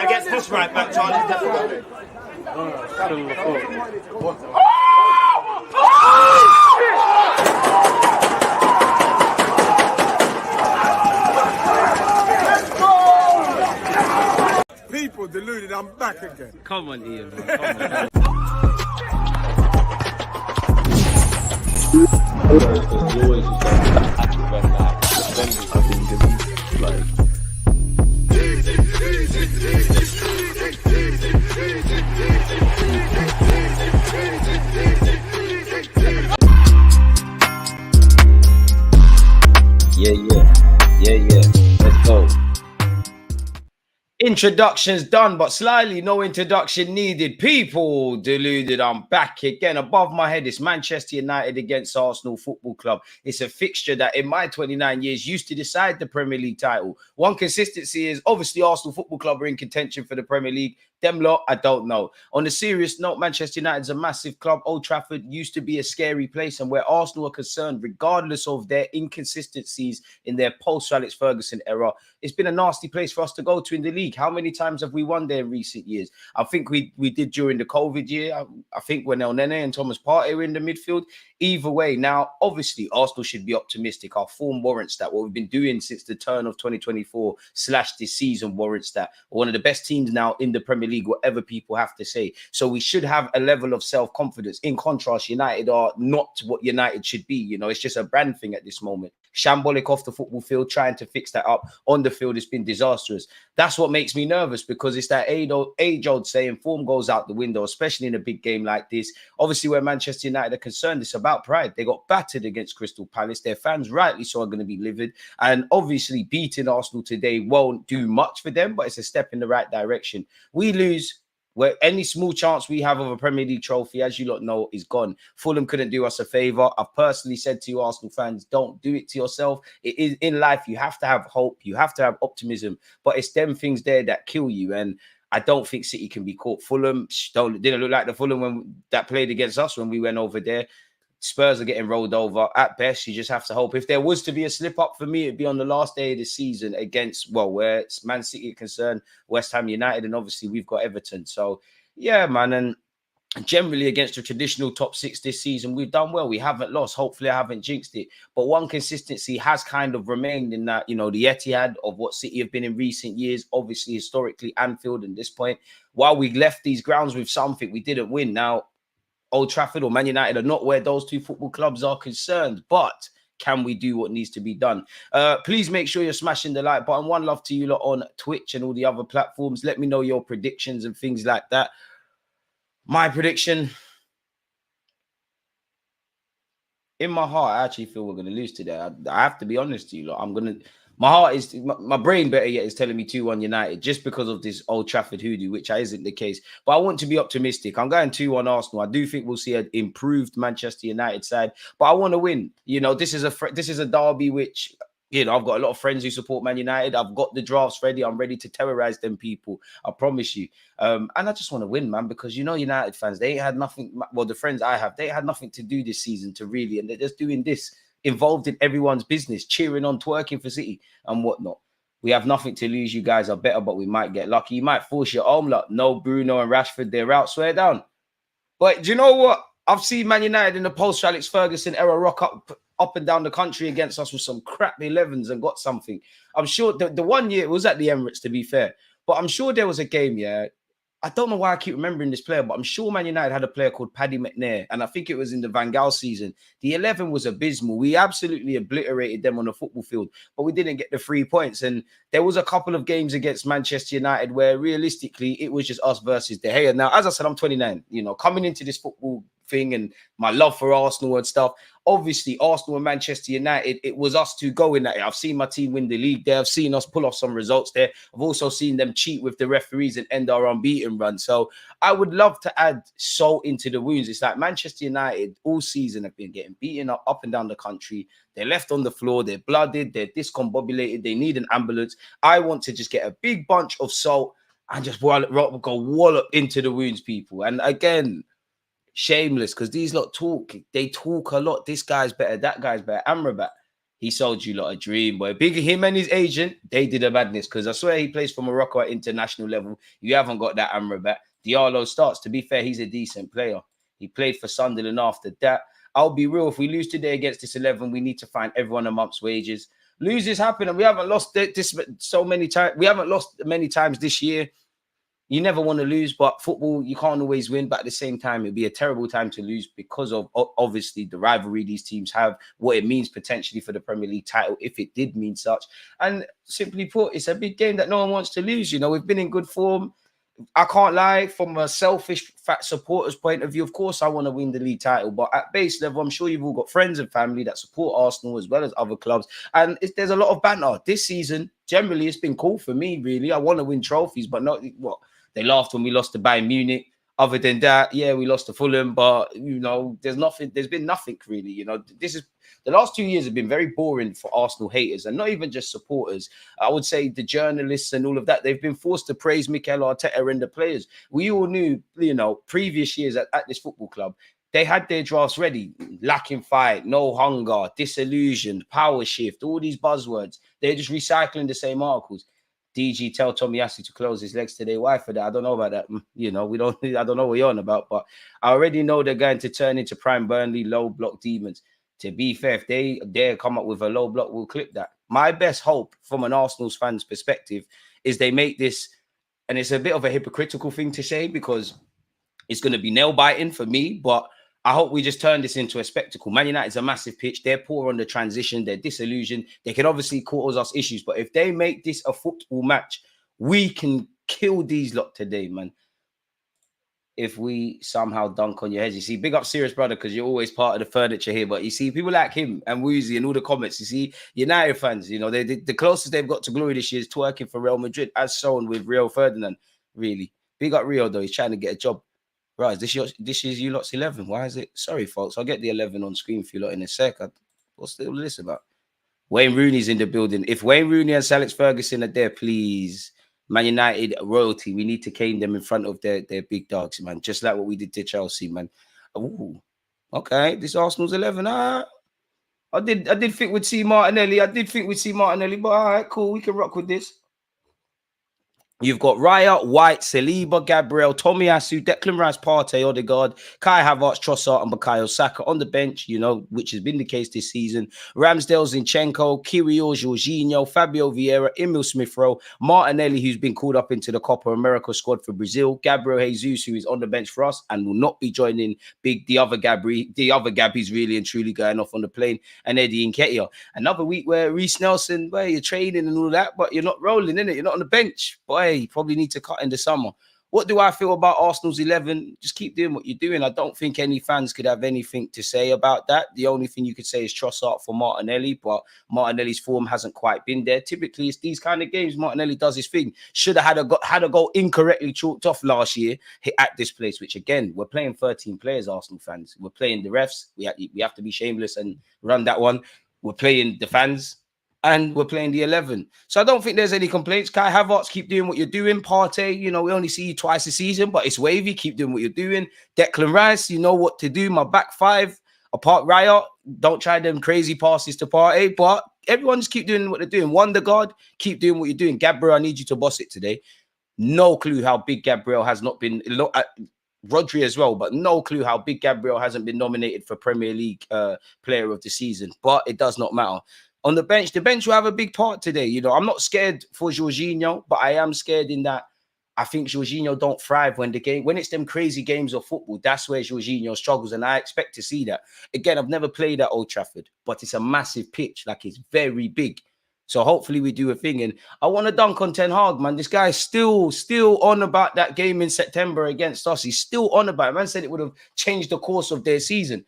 gets this right back, Charlie, definitely. People deluded, I'm back again. Come on, Ian, man. Come on. Yeah. Let's go. Introductions done, but slightly no introduction needed. People deluded. I'm back again. Above my head, it's Manchester United against Arsenal Football Club. It's a fixture that in my 29 years used to decide the Premier League title. One consistency is obviously Arsenal Football Club are in contention for the Premier League. Them lot, I don't know. On a serious note, Manchester United is a massive club. Old Trafford used to be a scary place, and where Arsenal are concerned, regardless of their inconsistencies in their post-Alex Ferguson era, it's been a nasty place for us to go to in the league. How many times have we won there in recent years? I think we did during the COVID year. I think when El Nene and Thomas Partey were in the midfield. Either way, now, obviously, Arsenal should be optimistic. Our form warrants that. What we've been doing since the turn of 2024 / this season warrants that. We're one of the best teams now in the Premier League, whatever people have to say. So we should have a level of self-confidence. In contrast, United are not what United should be. You know, it's just a brand thing at this moment. Shambolic off the football field, trying to fix that up. On the field, it's been disastrous. That's what makes me nervous, because it's that age-old saying, form goes out the window, especially in a big game like this. Obviously, where Manchester United are concerned, it's about pride. They got battered against Crystal Palace. Their fans, rightly so, are going to be livid. And obviously, beating Arsenal today won't do much for them, but it's a step in the right direction. We lose, where any small chance we have of a Premier League trophy, as you lot know, is gone. Fulham couldn't do us a favour. I've personally said to you, Arsenal fans, don't do it to yourself. It is in life, you have to have hope, you have to have optimism, but it's them things there that kill you. And I don't think City can be caught. Fulham didn't look like the Fulham that played against us when we went over there. Spurs are getting rolled over. At best, you just have to hope. If there was to be a slip-up for me, it'd be on the last day of the season against, well, where it's Man City concerned, West Ham United, and obviously we've got Everton. So, yeah, man, and generally against the traditional top six this season, we've done well. We haven't lost. Hopefully, I haven't jinxed it. But one consistency has kind of remained in that, you know, the Etihad of what City have been in recent years, obviously, historically, Anfield at this point. While we left these grounds with something, we didn't win. Now, Old Trafford or Man United are not where those two football clubs are concerned, but can we do what needs to be done? Please make sure you're smashing the like button. One love to you lot on Twitch and all the other platforms. Let me know your predictions and things like that. My prediction, in my heart, I actually feel we're going to lose today. I have to be honest to you lot. My heart is, my brain better yet is telling me 2-1 United just because of this Old Trafford hoodoo, which isn't the case. But I want to be optimistic. I'm going 2-1 Arsenal. I do think we'll see an improved Manchester United side, but I want to win. You know, this is a derby which, you know, I've got a lot of friends who support Man United. I've got the drafts ready. I'm ready to terrorize them people. I promise you. And I just want to win, man, because, you know, United fans, they ain't had nothing. Well, the friends I have, they had nothing to do this season to really, and they're just doing this, involved in everyone's business, cheering on, twerking for City and whatnot. We have nothing to lose. You guys are better, but we might get lucky. You might force your own luck. No, Bruno and Rashford, they're out. Swear down. But do you know what? I've seen Man United in the post-Alex Ferguson era rock up and down the country against us with some crap 11s and got something. I'm sure the 1 year, it was at the Emirates, to be fair. But I'm sure there was a game, yeah. I don't know why I keep remembering this player, but I'm sure Man United had a player called Paddy McNair, and I think it was in the Van Gaal season. The 11 was abysmal. We absolutely obliterated them on the football field, but we didn't get the 3 points. And there was a couple of games against Manchester United where realistically it was just us versus De Gea. Now, as I said, I'm 29. You know, coming into this football thing and my love for Arsenal and stuff, obviously Arsenal and Manchester United, it was us two going at it. I've seen my team win the league there. I've seen us pull off some results there. I've also seen them cheat with the referees and end our unbeaten run. So I would love to add salt into the wounds. It's like Manchester United all season have been getting beaten up and down the country. They're left on the floor. They're blooded. They're discombobulated. They need an ambulance. I want to just get a big bunch of salt and just go wallop into the wounds, people. And again, shameless, because these lot talk. They talk a lot. This guy's better. That guy's better. Amrabat. He sold you lot a dream, boy. Big him and his agent, they did a madness because I swear he plays for Morocco at international level. You haven't got that Amrabat. Diallo starts. To be fair, he's a decent player. He played for Sunderland after that. I'll be real. If we lose today against this 11, we need to find everyone a month's wages. Loses happen, and we haven't lost this so many times. We haven't lost many times this year. You never want to lose, but football, you can't always win. But at the same time, it'd be a terrible time to lose because of obviously the rivalry these teams have, what it means potentially for the Premier League title, if it did mean such. And simply put, it's a big game that no one wants to lose. You know, we've been in good form. I can't lie, from a selfish fat supporter's point of view, of course, I want to win the league title. But at base level, I'm sure you've all got friends and family that support Arsenal as well as other clubs. And there's a lot of banter. This season, generally, it's been cool for me, really. I want to win trophies, but not what? They laughed when we lost to Bayern Munich. Other than that, yeah, we lost to Fulham, but you know, there's been nothing really. You know, the last 2 years have been very boring for Arsenal haters, and not even just supporters. I would say the journalists and all of that, they've been forced to praise Mikel Arteta and the players. We all knew, you know, previous years at this football club, they had their drafts ready, lacking fight, no hunger, disillusioned, power shift, all these buzzwords. They're just recycling the same articles. DG tell Tomiyasu to close his legs to their wife for that. I don't know about that. You know, I don't know what you're on about, but I already know they're going to turn into prime Burnley low block demons. To be fair, if they dare come up with a low block, we'll clip that. My best hope from an Arsenal fan's perspective is they make this, and it's a bit of a hypocritical thing to say because it's going to be nail biting for me, but I hope we just turn this into a spectacle. Man United's a massive pitch. They're poor on the transition. They're disillusioned. They can obviously cause us issues. But if they make this a football match, we can kill these lot today, man. If we somehow dunk on your heads. You see, big up Serious Brother, because you're always part of the furniture here. But you see, people like him and Woozy and all the comments, you see, United fans, you know, the closest they've got to glory this year is twerking for Real Madrid, as shown with Rio Ferdinand, really. Big up Rio, though. He's trying to get a job. Right, this is you lot's 11. Why is it? Sorry, folks. I'll get the 11 on screen for you lot in a sec. What's all this about? Wayne Rooney's in the building. If Wayne Rooney and Alex Ferguson are there, please. Man United royalty. We need to cane them in front of their big dogs, man. Just like what we did to Chelsea, man. Ooh, okay. This Arsenal's 11. I did think we'd see Martinelli. But all right, cool. We can rock with this. You've got Raya, White, Saliba, Gabriel, Tomiyasu, Declan Rice, Partey, Odegaard, Kai Havertz, Trossard, and Bukayo Saka on the bench, you know, which has been the case this season. Ramsdale, Zinchenko, Kirill, Jorginho, Fabio Vieira, Emil Smith-Rowe, Martinelli, who's been called up into the Copa America squad for Brazil, Gabriel Jesus, who is on the bench for us and will not be joining the other Gabby's really and truly going off on the plane, and Eddie Nketiah. Another week where Reece Nelson, where you're training and all that, but you're not rolling, innit? You're not on the bench. Boy, you probably need to cut in the summer. What do I feel about Arsenal's 11? Just keep doing what you're doing. I don't think any fans could have anything to say about that. The only thing you could say is Trossard for Martinelli, but Martinelli's form hasn't quite been there. Typically, it's these kind of games Martinelli does his thing. Should have had a goal incorrectly chalked off last year at this place, which again, we're playing 13 players, Arsenal fans. We're playing the refs. We have to be shameless and run that one. We're playing the fans. And we're playing the 11. So I don't think there's any complaints. Kai Havertz, keep doing what you're doing. Partey, you know, we only see you twice a season, but it's wavy. Keep doing what you're doing. Declan Rice, you know what to do. My back five, apart Raya, don't try them crazy passes to Partey, but everyone just keep doing what they're doing. Wonderguard, keep doing what you're doing. Gabriel, I need you to boss it today. No clue how big Gabriel has not been. Rodri as well, but no clue how big Gabriel hasn't been nominated for Premier League Player of the Season. But it does not matter. On the bench will have a big part today. You know, I'm not scared for Jorginho, but I am scared in that I think Jorginho don't thrive when it's them crazy games of football. That's where Jorginho struggles, and I expect to see that. Again, I've never played at Old Trafford, but it's a massive pitch, like it's very big. So hopefully we do a thing. And I want to dunk on Ten Hag, man. This guy's still on about that game in September against us. He's still on about it. Man said it would have changed the course of their season.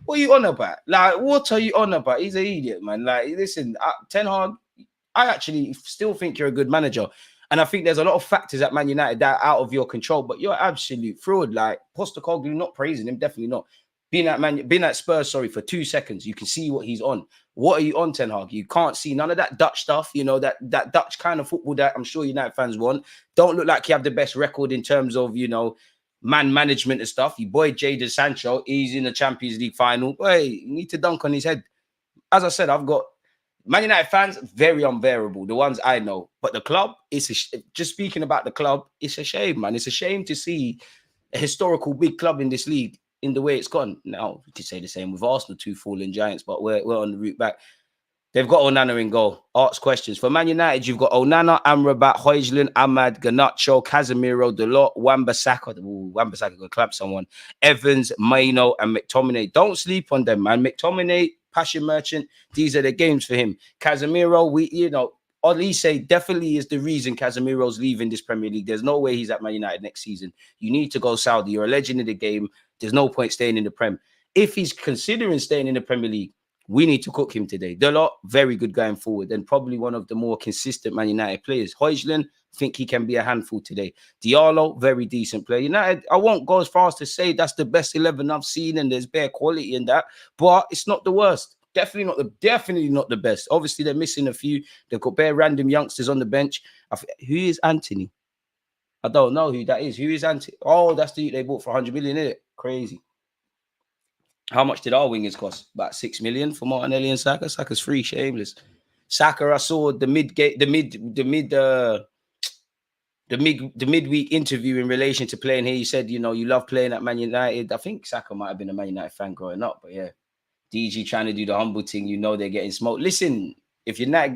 What are you on about? Like, what are you on about? He's an idiot, man. Like, listen, Ten Hag, I actually still think you're a good manager. And I think there's a lot of factors at Man United that are out of your control, but you're absolute fraud. Like, Postecoglou, not praising him, definitely not. Being at Spurs, for 2 seconds, you can see what he's on. What are you on, Ten Hag? You can't see none of that Dutch stuff, you know, that Dutch kind of football that I'm sure United fans want. Don't look like you have the best record in terms of, you know, man management and stuff. Your boy Jadon Sancho, he's in the Champions League final. Hey, you need to dunk on his head. As I said, I've got Man United fans, very unbearable. The ones I know. But the club, just speaking about the club, it's a shame, man. It's a shame to see a historical big club in this league in the way it's gone. Now, we could say the same with Arsenal, 2 fallen giants, but we're on the route back. They've got Onana in goal. Arts questions. For Man United, you've got Onana, Amrabat, Højlund, Ahmad, Garnacho, Casemiro, Dalot, Wan-Bissaka. Wan-Bissaka could clap someone. Evans, Maino, and McTominay. Don't sleep on them, man. McTominay, Passion Merchant, these are the games for him. Casemiro, Olise definitely is the reason Casemiro's leaving this Premier League. There's no way he's at Man United next season. You need to go Saudi. You're a legend in the game. There's no point staying in the Prem. If he's considering staying in the Premier League, we need to cook him today. Deluded, very good going forward and probably one of the more consistent Man United players. Højlund, think he can be a handful today. Diallo, very decent player. United, I won't go as far as to say that's the best 11 I've seen and there's bare quality in that, but it's not the worst. Definitely not the best. Obviously, they're missing a few. They've got bare random youngsters on the bench. Who is Anthony? I don't know who that is. Who is Anthony? Oh, that's the they bought for 100 million, isn't it? Crazy. How much did our wingers cost? About 6 million for Martinelli and Saka. Saka's free, shameless. Saka, I saw the midweek interview in relation to playing here. He said, you love playing at Man United. I think Saka might have been a Man United fan growing up, but yeah. DG trying to do the humble thing, they're getting smoked. Listen, if United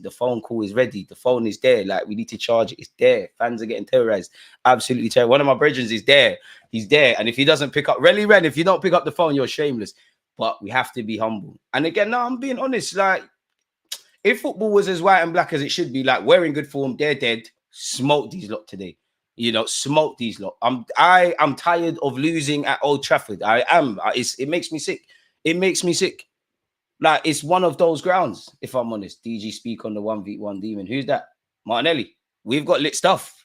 the phone call is ready. The phone is there. Like, we need to charge it. It's there. Fans are getting terrorized. Absolutely terrorized. One of my brethren is there. He's there. And if he doesn't pick up, Ren, if you don't pick up the phone, you're shameless. But we have to be humble. And again, no, I'm being honest. Like, if football was as white and black as it should be, like, we're in good form, they're dead, smoke these lot today. Smoke these lot. I'm tired of losing at Old Trafford. I am. It makes me sick. It makes me sick. Like, it's one of those grounds, if I'm honest. DG speak on the 1v1 demon. Who's that? Martinelli. We've got lit stuff.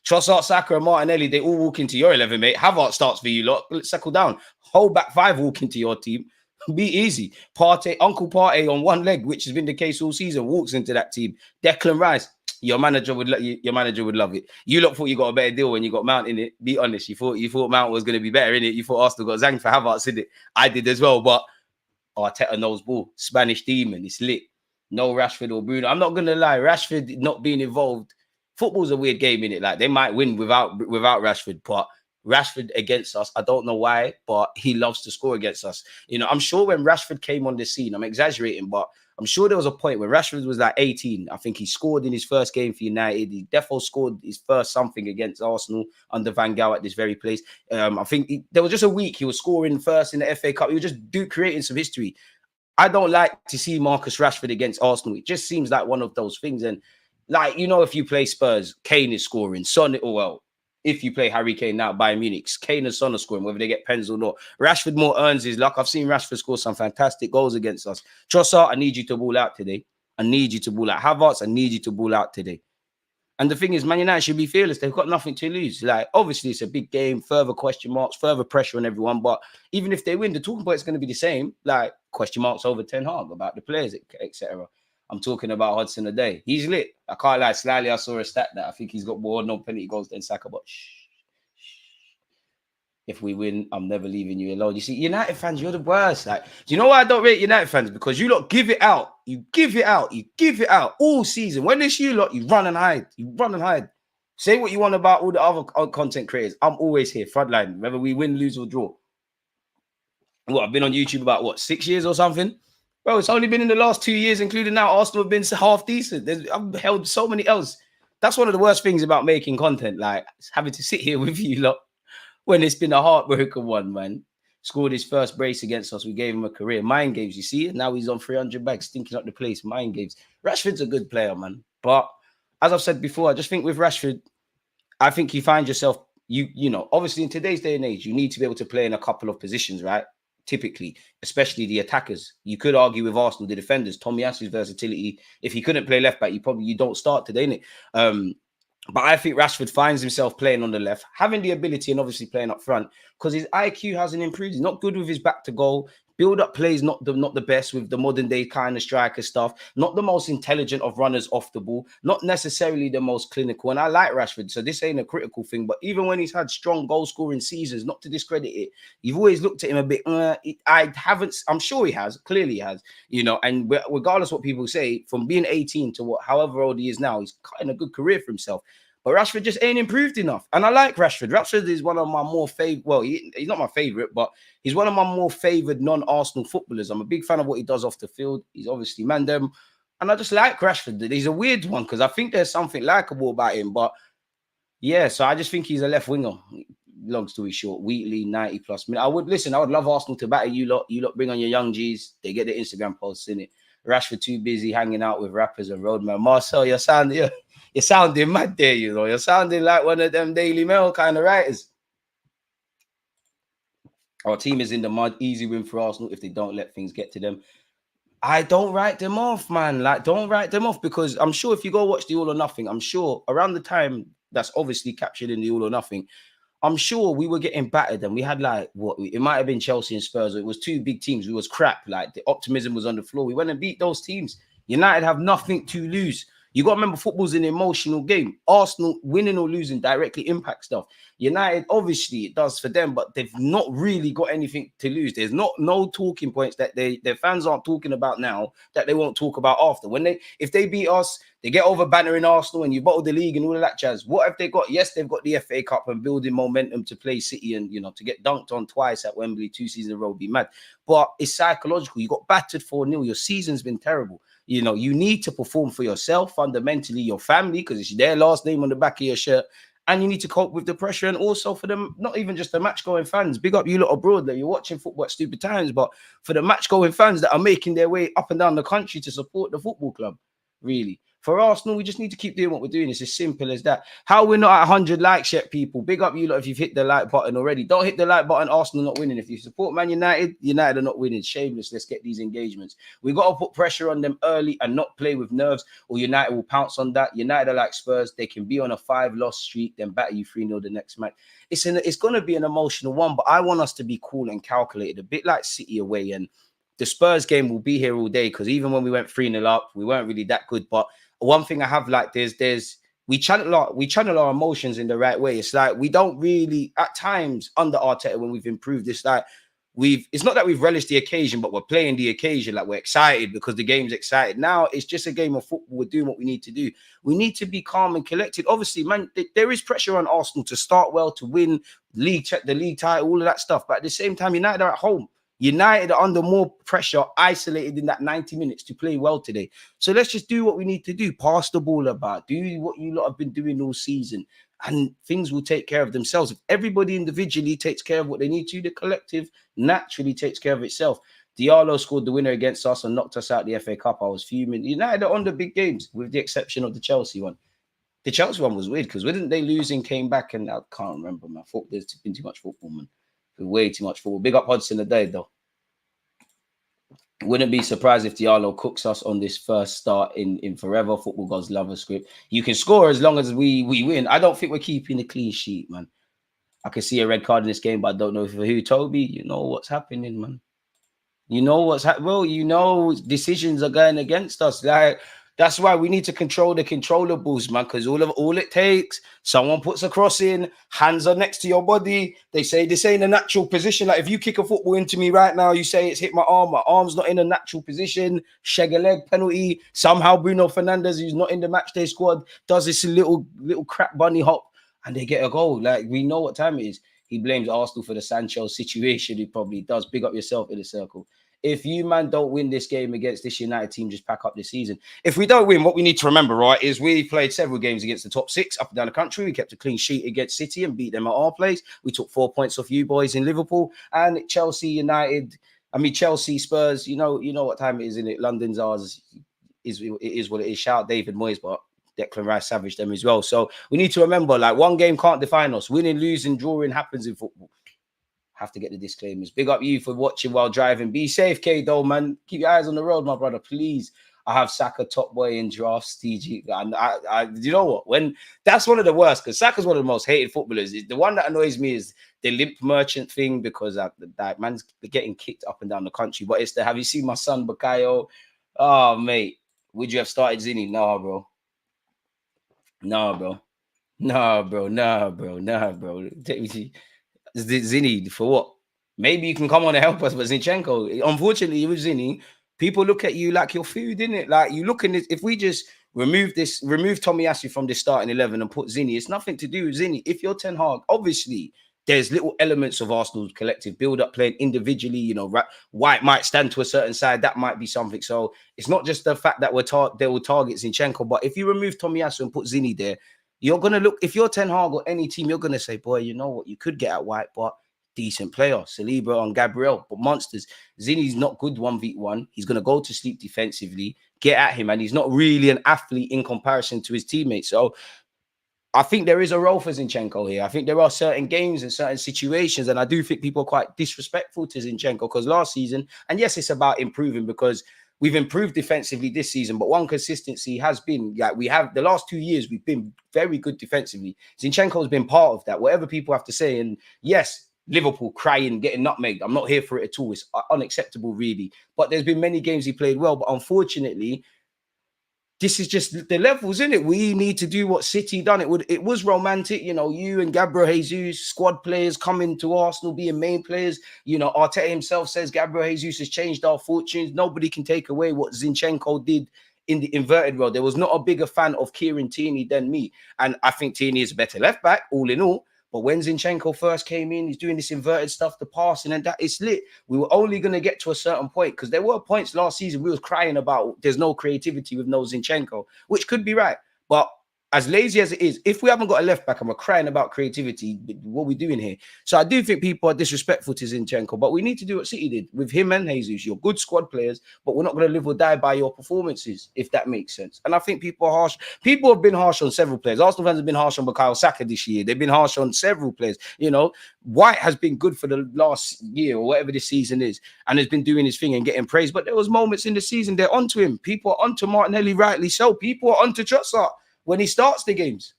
Trossard, Saka, and Martinelli, they all walk into your 11, mate. Havertz starts for you lot. Let's settle down. Whole back 5 walk into your team. Be easy. Uncle Partey on one leg, which has been the case all season, walks into that team. Declan Rice. Your manager would love it. You lot thought you got a better deal when you got Mount in it. Be honest. You thought Mount was going to be better in it. You thought Arsenal got Zang for Havertz in it. I did as well, but Arteta knows ball. Spanish demon. It's lit. No Rashford or Bruno. I'm not going to lie. Rashford not being involved. Football's a weird game, innit? Like, they might win without Rashford, but Rashford against us, I don't know why, but he loves to score against us. I'm sure when Rashford came on the scene, I'm exaggerating, but I'm sure there was a point when Rashford was like 18. I think he scored in his first game for United. He definitely scored his first something against Arsenal under Van Gaal at this very place. I think there was just a week he was scoring first in the FA Cup. He was just creating some history. I don't like to see Marcus Rashford against Arsenal. It just seems like one of those things. And like, if you play Spurs, Kane is scoring. Son, if you play Harry Kane now, Bayern Munich, Kane and Son are scoring, whether they get pens or not. Rashford more earns his luck. I've seen Rashford score some fantastic goals against us. Trossard, I need you to ball out today. I need you to ball out. Havertz, I need you to ball out today. And the thing is, Man United should be fearless. They've got nothing to lose. Like, obviously, it's a big game, further question marks, further pressure on everyone. But even if they win, the talking point is going to be the same. Like, question marks over Ten Hag about the players, etc. I'm talking about Hudson today. He's lit. I can't lie. Slightly, I saw a stat that I think he's got more non-penalty goals than Saka. But if we win, I'm never leaving you alone. You see, United fans, you're the worst. Like, do you know why I don't rate United fans? Because you lot give it out. You give it out. You give it out all season. When it's you lot, you run and hide. You run and hide. Say what you want about all the other content creators. I'm always here, frontline. Whether we win, lose, or draw. I've been on YouTube about 6 years or something? Bro, it's only been in the last 2 years, including now, Arsenal have been half decent. I've held so many L's. That's one of the worst things about making content, like having to sit here with you lot when it's been a heartbroken one, man. Scored his first brace against us. We gave him a career. Mind games, you see it? Now he's on 300 bags, stinking up the place. Mind games. Rashford's a good player, man. But as I've said before, I just think with Rashford, I think you find yourself, obviously in today's day and age, you need to be able to play in a couple of positions, right? Typically, especially the attackers. You could argue with Arsenal, the defenders, Tomiyasu's versatility. If he couldn't play left back, you don't start today, innit? But I think Rashford finds himself playing on the left, having the ability and obviously playing up front because his IQ hasn't improved. He's not good with his back to goal. Build-up plays not the best with the modern-day kind of striker stuff. Not the most intelligent of runners off the ball. Not necessarily the most clinical. And I like Rashford, so this ain't a critical thing. But even when he's had strong goal-scoring seasons, not to discredit it, you've always looked at him a bit. I haven't. I'm sure he has. Clearly, he has. You know, and regardless what people say, from being 18 to however old he is now, he's cutting a good career for himself. But Rashford just ain't improved enough. And I like Rashford. Rashford is one of my more favorite. Well, he's not my favorite, but he's one of my more favored non-Arsenal footballers. I'm a big fan of what he does off the field. He's obviously mandem. And I just like Rashford. He's a weird one because I think there's something likable about him. But yeah, so I just think he's a left winger. Long story short, Wheatley, 90 plus minutes. I would love Arsenal to batter you lot. You lot bring on your young G's. They get the Instagram posts in it. Rashford too busy hanging out with rappers and roadmen. Marcel, you're sounding mad there, you know. You're sounding like one of them Daily Mail kind of writers. Our team is in the mud. Easy win for Arsenal if they don't let things get to them. I don't write them off, man. Like, don't write them off, because I'm sure if you go watch the All or Nothing, I'm sure around the time that's obviously captured in the All or Nothing, I'm sure we were getting battered, and we had it might have been Chelsea and Spurs. It was two big teams. We was crap. Like, the optimism was on the floor. We went and beat those teams. United have nothing to lose. You got to remember, football's an emotional game. Arsenal winning or losing directly impacts stuff. United, obviously, it does for them, but they've not really got anything to lose. There's no talking points that their fans aren't talking about now that they won't talk about after. If they beat us, they get over bannering Arsenal and you bottle the league and all of that jazz. What have they got? Yes, they've got the FA Cup and building momentum to play City and, you know, to get dunked on twice at Wembley 2 seasons in a row would be mad. But it's psychological. You got battered 4-0. Your season's been terrible. You know, you need to perform for yourself, fundamentally, your family, because it's their last name on the back of your shirt. And you need to cope with the pressure. And also for them, not even just the match-going fans. Big up you lot abroad that you're watching football at stupid times, but for the match-going fans that are making their way up and down the country to support the football club, really. For Arsenal, we just need to keep doing what we're doing. It's as simple as that. How we're not at 100 likes yet, people. Big up you lot if you've hit the like button already. Don't hit the like button. Arsenal not winning. If you support Man United, United are not winning. Shameless. Let's get these engagements. We've got to put pressure on them early and not play with nerves, or United will pounce on that. United are like Spurs. They can be on a 5-loss streak, then batter you 3-0 the next match. It's going to be an emotional one, but I want us to be cool and calculated, a bit like City away. And the Spurs game will be here all day, because even when we went 3-0 up, we weren't really that good. But one thing I have liked is we channel our emotions in the right way. It's like we don't really, at times under Arteta, when we've improved, it's like it's not that we've relished the occasion, but we're playing the occasion. Like, we're excited because the game's excited. Now it's just a game of football. We're doing what we need to do. We need to be calm and collected. Obviously, man, there is pressure on Arsenal to start well, to win the league title, all of that stuff. But at the same time, United are at home. United are under more pressure, isolated in that 90 minutes to play well today. So let's just do what we need to do. Pass the ball about. Do what you lot have been doing all season. And things will take care of themselves. If everybody individually takes care of what they need to, the collective naturally takes care of itself. Diallo scored the winner against us and knocked us out the FA Cup. I was fuming. United are on the big games, with the exception of the Chelsea one. The Chelsea one was weird, because didn't they lose and came back? And I can't remember, man. I thought there's been too much football, man. Way too much football. Big up Hodgson today, though. Wouldn't be surprised if Diallo cooks us on this first start in forever. Football gods love a script. You can score as long as we win. I don't think we're keeping a clean sheet, man. I can see a red card in this game, but I don't know for who. Toby, you know what's happening, man. You know what's happening. Well, you know decisions are going against us. Like, that's why we need to control the controllables, man, because all it takes, someone puts a cross in, hands are next to your body. They say this ain't a natural position. Like, if you kick a football into me right now, you say it's hit my arm's not in a natural position, shag a leg penalty. Somehow Bruno Fernandes, who's not in the matchday squad, does this little crap bunny hop and they get a goal. Like, we know what time it is. He blames Arsenal for the Sancho situation. He probably does. Big up yourself in the circle. If you, man, don't win this game against this United team, just pack up this season. If we don't win, what we need to remember, right, is we played several games against the top 6 up and down the country. We kept a clean sheet against City and beat them at our place. We took 4 points off you boys in Liverpool. And Chelsea, Spurs, you know what time it is, innit? London's ours. It is what it is. Shout out David Moyes, but Declan Rice savaged them as well. So we need to remember, like, one game can't define us. Winning, losing, drawing happens in football. Have to get the disclaimers. Big up you for watching while driving. Be safe, K-Doe, man. Keep your eyes on the road, my brother, please. I have Saka top boy in drafts, TG. And you know what? When that's one of the worst, because Saka's one of the most hated footballers. The one that annoys me is the limp merchant thing, because that man's getting kicked up and down the country. But it's the have you seen my son Bakayo? Oh, mate, would you have started Zinny? No, bro. No, bro. No, bro. No, bro. No, bro. Zinny, for what? Maybe you can come on and help us, but Zinchenko, unfortunately, with Zinny, people look at you like you're food, innit? Like you look in this, if we just remove Tomiyasu from the starting 11 and put Zinny, it's nothing to do with Zinny. If you're Ten Hag, obviously, there's little elements of Arsenal's collective build-up playing individually. You know, White might stand to a certain side. That might be something. So it's not just the fact that they will target Zinchenko, but if you remove Tomiyasu and put Zinny there, you're going to look, if you're Ten Hag or any team, you're going to say, boy, you know what, you could get at White, but decent player, Saliba and Gabriel, but monsters. Zinny's not good 1v1. He's going to go to sleep defensively, get at him, and he's not really an athlete in comparison to his teammates. So I think there is a role for Zinchenko here. I think there are certain games and certain situations, and I do think people are quite disrespectful to Zinchenko because last season, and yes, it's about improving because we've improved defensively this season, but one consistency has been like we have the last 2 years, we've been very good defensively. Zinchenko has been part of that, whatever people have to say. And yes, Liverpool crying, getting nutmegged. I'm not here for it at all. It's unacceptable, really. But there's been many games he played well, but unfortunately, this is just the levels, isn't it? We need to do what City done. It was romantic, you know, you and Gabriel Jesus, squad players coming to Arsenal, being main players. You know, Arteta himself says Gabriel Jesus has changed our fortunes. Nobody can take away what Zinchenko did in the inverted world. There was not a bigger fan of Kieran Tierney than me. And I think Tierney is a better left back, all in all. But when Zinchenko first came in, he's doing this inverted stuff, the passing, and that is lit. We were only going to get to a certain point because there were points last season we was crying about there's no creativity with no Zinchenko, which could be right. But as lazy as it is, if we haven't got a left back and we're crying about creativity, what are we doing here? So I do think people are disrespectful to Zinchenko, but we need to do what City did with him and Jesus. You're good squad players, but we're not going to live or die by your performances, if that makes sense. And I think people are harsh. People have been harsh on several players. Arsenal fans have been harsh on Bukayo Saka this year. They've been harsh on several players. You know, White has been good for the last year or whatever this season is, and has been doing his thing and getting praised. But there was moments in the season they're onto him. People are onto Martinelli, rightly so. People are onto Trossard when he starts the games.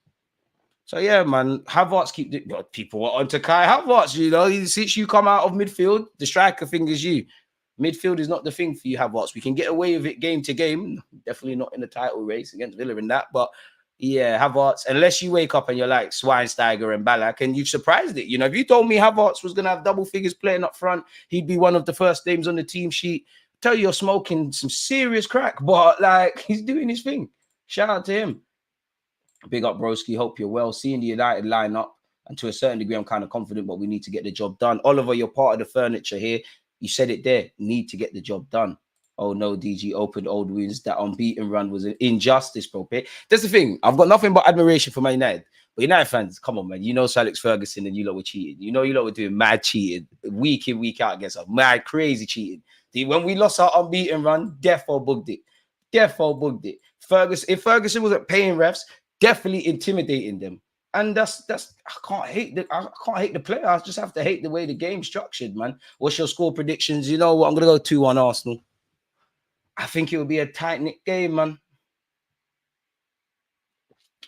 So yeah, man, Havertz people are onto Kai Havertz, you know, since you come out of midfield, the striker thing is you. Midfield is not the thing for you, Havertz. We can get away with it game to game, definitely not in the title race against Villa in that, but yeah, Havertz, unless you wake up and you're like Schweinsteiger and Ballack and you've surprised it. You know, if you told me Havertz was going to have double figures playing up front, he'd be one of the first names on the team sheet. Tell you you're smoking some serious crack, but like he's doing his thing. Shout out to him. Big up, broski. Hope you're well. Seeing the United lineup, and to a certain degree, I'm kind of confident, but we need to get the job done. Oliver, you're part of the furniture here. You said it there. Need to get the job done. Oh no, DG opened old wounds. That unbeaten run was an injustice, bro. That's the thing. I've got nothing but admiration for Man United. But United fans, come on, man. You know Sir Alex Ferguson and you lot were cheating. You know you lot were doing mad cheating week in, week out against us. Mad, crazy cheating. When we lost our unbeaten run, defo bugged it. Defo bugged it. If Ferguson wasn't paying refs, definitely intimidating them. And that's I can't hate the player. I just have to hate the way the game's structured, man. What's your score predictions? You know what? I'm gonna go 2-1 Arsenal. I think it will be a tight-knit game, man.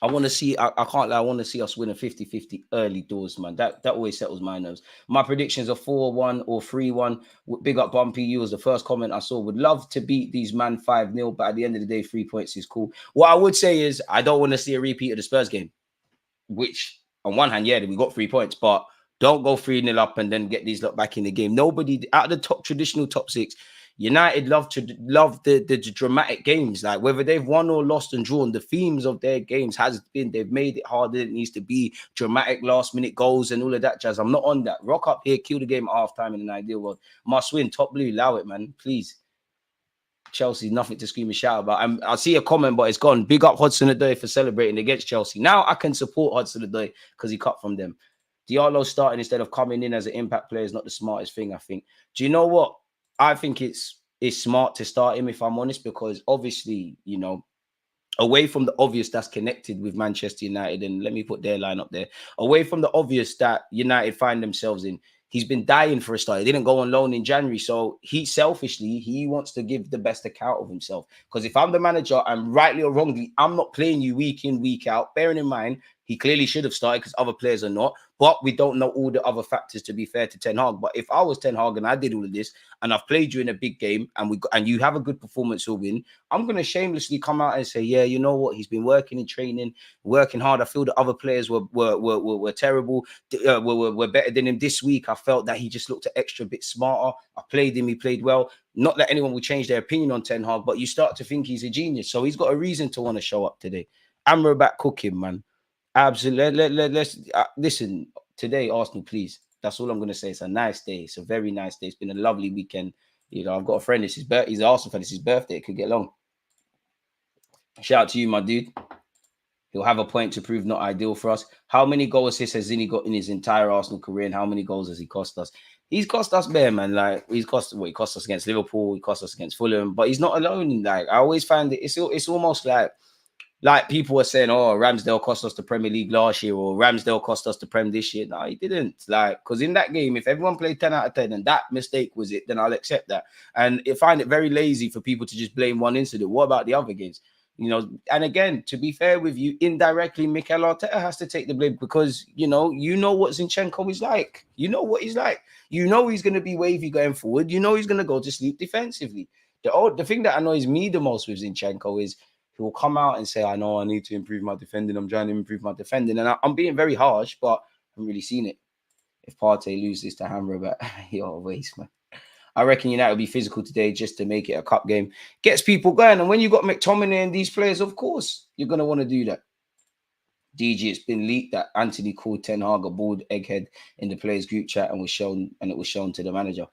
I want to see, I can't lie, I want to see us win a 50-50 early doors, man. That always settles my nerves. My predictions are 4-1 or 3-1. Big up Bumpy. You was the first comment I saw. Would love to beat these man 5-0, but at the end of the day, 3 points is cool. What I would say is I don't want to see a repeat of the Spurs game, which on one hand, yeah, we got 3 points, but don't go 3-0 up and then get these lot back in the game. Nobody out of the traditional top 6, United love the dramatic games. Like whether they've won or lost and drawn, the themes of their games has been they've made it harder than it needs to be. Dramatic last minute goals and all of that jazz. I'm not on that. Rock up here, kill the game at halftime in an ideal world. Must win. Top blue, allow it, man. Please. Chelsea, nothing to scream and shout about. I see a comment, but it's gone. Big up Hudson-Odoi for celebrating against Chelsea. Now I can support Hudson-Odoi because he cut from them. Diallo starting instead of coming in as an impact player is not the smartest thing, I think. Do you know what? I think it's smart to start him, if I'm honest, because obviously, you know, away from the obvious that's connected with Manchester United, and let me put their line up there, away from the obvious that United find themselves in, He's been dying for a start. He didn't go on loan in January. So he wants to give the best account of himself. Because if I'm the manager, and rightly or wrongly, I'm not playing you week in, week out. Bearing in mind, he clearly should have started because other players are not. But we don't know all the other factors, to be fair to Ten Hag. But if I was Ten Hag and I did all of this and I've played you in a big game and you have a good performance or win, I'm going to shamelessly come out and say, yeah, you know what? He's been working in training, working hard. I feel the other players were terrible, were better than him this week. I felt that he just looked an extra bit smarter. I played him. He played well. Not that anyone will change their opinion on Ten Hag, but you start to think he's a genius. So he's got a reason to want to show up today. Amrabat cooking, man. Absolutely. Let's listen today, Arsenal, please. That's all I'm going to say. It's a nice day. It's a very nice day. It's been a lovely weekend. You know, I've got a friend. He's an Arsenal fan. It's his birthday. It could get long. Shout out to you, my dude. He'll have a point to prove, not ideal for us. How many goal assists has Zinni got in his entire Arsenal career, and how many goals has he cost us? He's cost us bare, man. Like he cost us against Liverpool. He cost us against Fulham. But he's not alone. Like I always find it's almost like people were saying, oh, Ramsdale cost us the Premier League last year, or Ramsdale cost us the Prem this year. No, he didn't. Like, because in that game, if everyone played 10 out of 10 and that mistake was it, then I'll accept that. And I find it very lazy for people to just blame one incident. What about the other games? You know, and again, to be fair with you, indirectly, Mikel Arteta has to take the blame because, you know what Zinchenko is like. You know what he's like. You know he's going to be wavy going forward. You know he's going to go to sleep defensively. The thing that annoys me the most with Zinchenko is he will come out and say, I know I need to improve my defending. I'm trying to improve my defending. And I'm being very harsh, but I haven't really seen it. If Partey loses to Amrabat, you're a waste, man. I reckon United will be physical today just to make it a cup game. Gets people going. And when you got McTominay and these players, of course, you're going to want to do that. DG, it's been leaked that Anthony called Ten Hag a bald egghead in the players group chat and it was shown to the manager.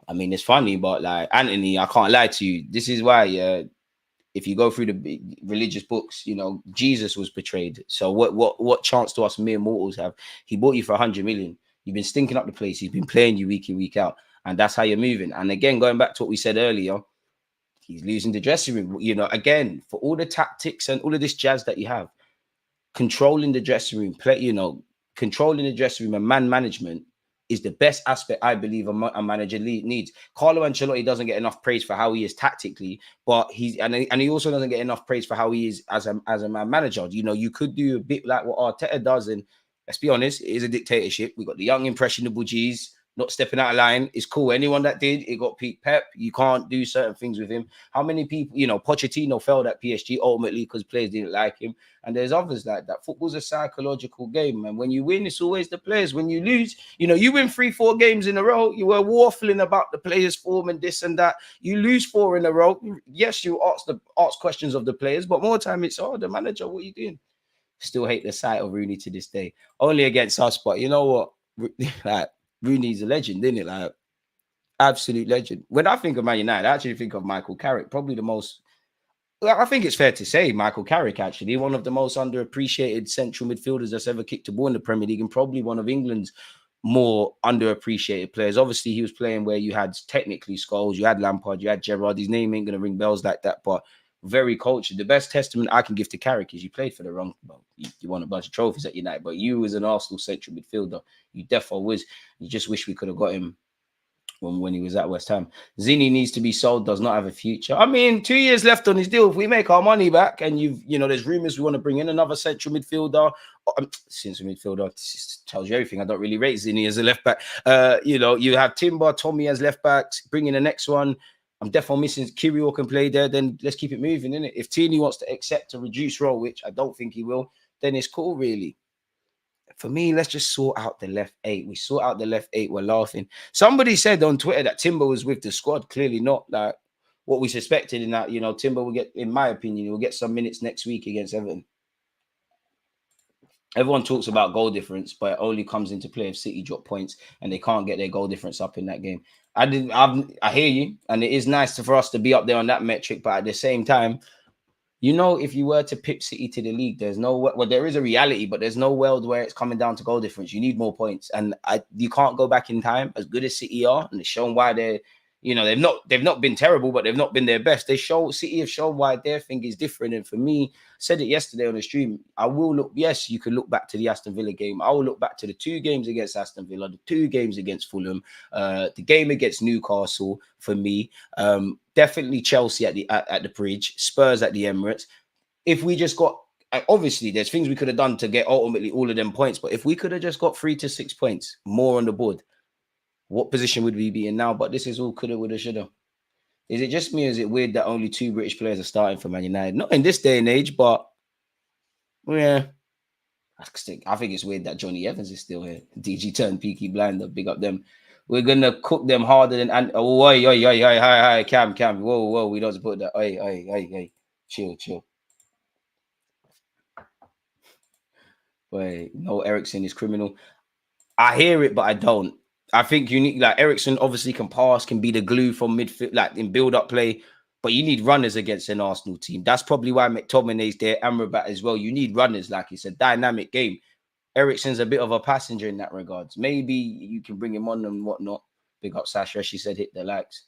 I mean, it's funny, but like Anthony, I can't lie to you. This is why, if you go through the religious books, you know, Jesus was betrayed. So what chance do us mere mortals have? He bought you for 100 million. You've been stinking up the place. He's been playing you week in, week out. And that's how you're moving. And again, going back to what we said earlier, he's losing the dressing room. You know, again, for all the tactics and all of this jazz that you have, controlling the dressing room, controlling the dressing room and man management is the best aspect I believe a manager needs. Carlo Ancelotti doesn't get enough praise for how he is tactically, but he also doesn't get enough praise for how he is as a man manager. You know, you could do a bit like what Arteta does, and let's be honest, it is a dictatorship. We got the young impressionable G's not stepping out of line. It's cool. Anyone that did, it got Pete Pep. You can't do certain things with him. How many people, you know, Pochettino failed at PSG ultimately because players didn't like him. And there's others like that. Football's a psychological game. And when you win, it's always the players. When you lose, you know, you win 3-4 games in a row. You were waffling about the players' form and this and that. You lose 4 in a row. Yes, you ask questions of the players, but more time it's, the manager, what are you doing? Still hate the sight of Rooney to this day. Only against us, but you know what? Like, Rooney's a legend, isn't it? Like, absolute legend. When I think of Man United, I actually think of Michael Carrick, probably the most, I think it's fair to say Michael Carrick, actually, one of the most underappreciated central midfielders that's ever kicked a ball in the Premier League and probably one of England's more underappreciated players. Obviously, he was playing where you had technically Scholes, you had Lampard, you had Gerrard. His name ain't going to ring bells like that, but very cultured. The best testament I can give to Carrick is you played for the wrong, you won a bunch of trophies at United, but you as an Arsenal central midfielder, you definitely was. You just wish we could have got him when he was at West Ham. Zinni needs to be sold, does not have a future. I mean, 2 years left on his deal. If we make our money back and there's rumors we want to bring in another central midfielder, central midfielder tells you everything. I don't really rate Zinni as a left back. You have Timber, Tommy as left backs, bring in the next one. I'm definitely missing Kirill can play there. Then let's keep it moving, innit? If Tierney wants to accept a reduced role, which I don't think he will, then it's cool, really. For me, let's just sort out the left 8. We sort out the left 8, we're laughing. Somebody said on Twitter that Timber was with the squad. Clearly not. Like what we suspected in that, Timber will get, in my opinion, will get some minutes next week against Everton. Everyone talks about goal difference, but it only comes into play if City drop points and they can't get their goal difference up in that game. I hear you, and it is nice for us to be up there on that metric, but at the same time, if you were to pip City to the league, there is a reality, but there's no world where it's coming down to goal difference. You need more points, and you can't go back in time. As good as City are, and it's shown why they're, You know, they've not been terrible, but they've not been their best. City have shown why their thing is different. And for me, I said it yesterday on the stream, I will look, yes, you can look back to the Aston Villa game. I will look back to the 2 games against Aston Villa, the 2 games against Fulham, the game against Newcastle for me. Definitely Chelsea at the Bridge, Spurs at the Emirates. If we just got, obviously, there's things we could have done to get ultimately all of them points, but if we could have just got 3 to 6 points more on the board, what position would we be in now? But this is all coulda, woulda, shoulda. Is it just me or is it weird that only 2 British players are starting for Man United? Not in this day and age, but yeah. I think it's weird that Johnny Evans is still here. DG turned Peaky Blinder, big up them. We're gonna cook them harder than Cam. Whoa, we don't support that. Hey. Chill. Wait, no, Eriksen is criminal. I hear it, but I don't. I think you need, like, Eriksen obviously can pass, can be the glue from midfield, like in build-up play, but you need runners against an Arsenal team. That's probably why McTominay's there, Amrabat as well. You need runners, like it's a dynamic game. Eriksen's a bit of a passenger in that regards. Maybe you can bring him on and whatnot. Big up Sasha. She said hit the likes.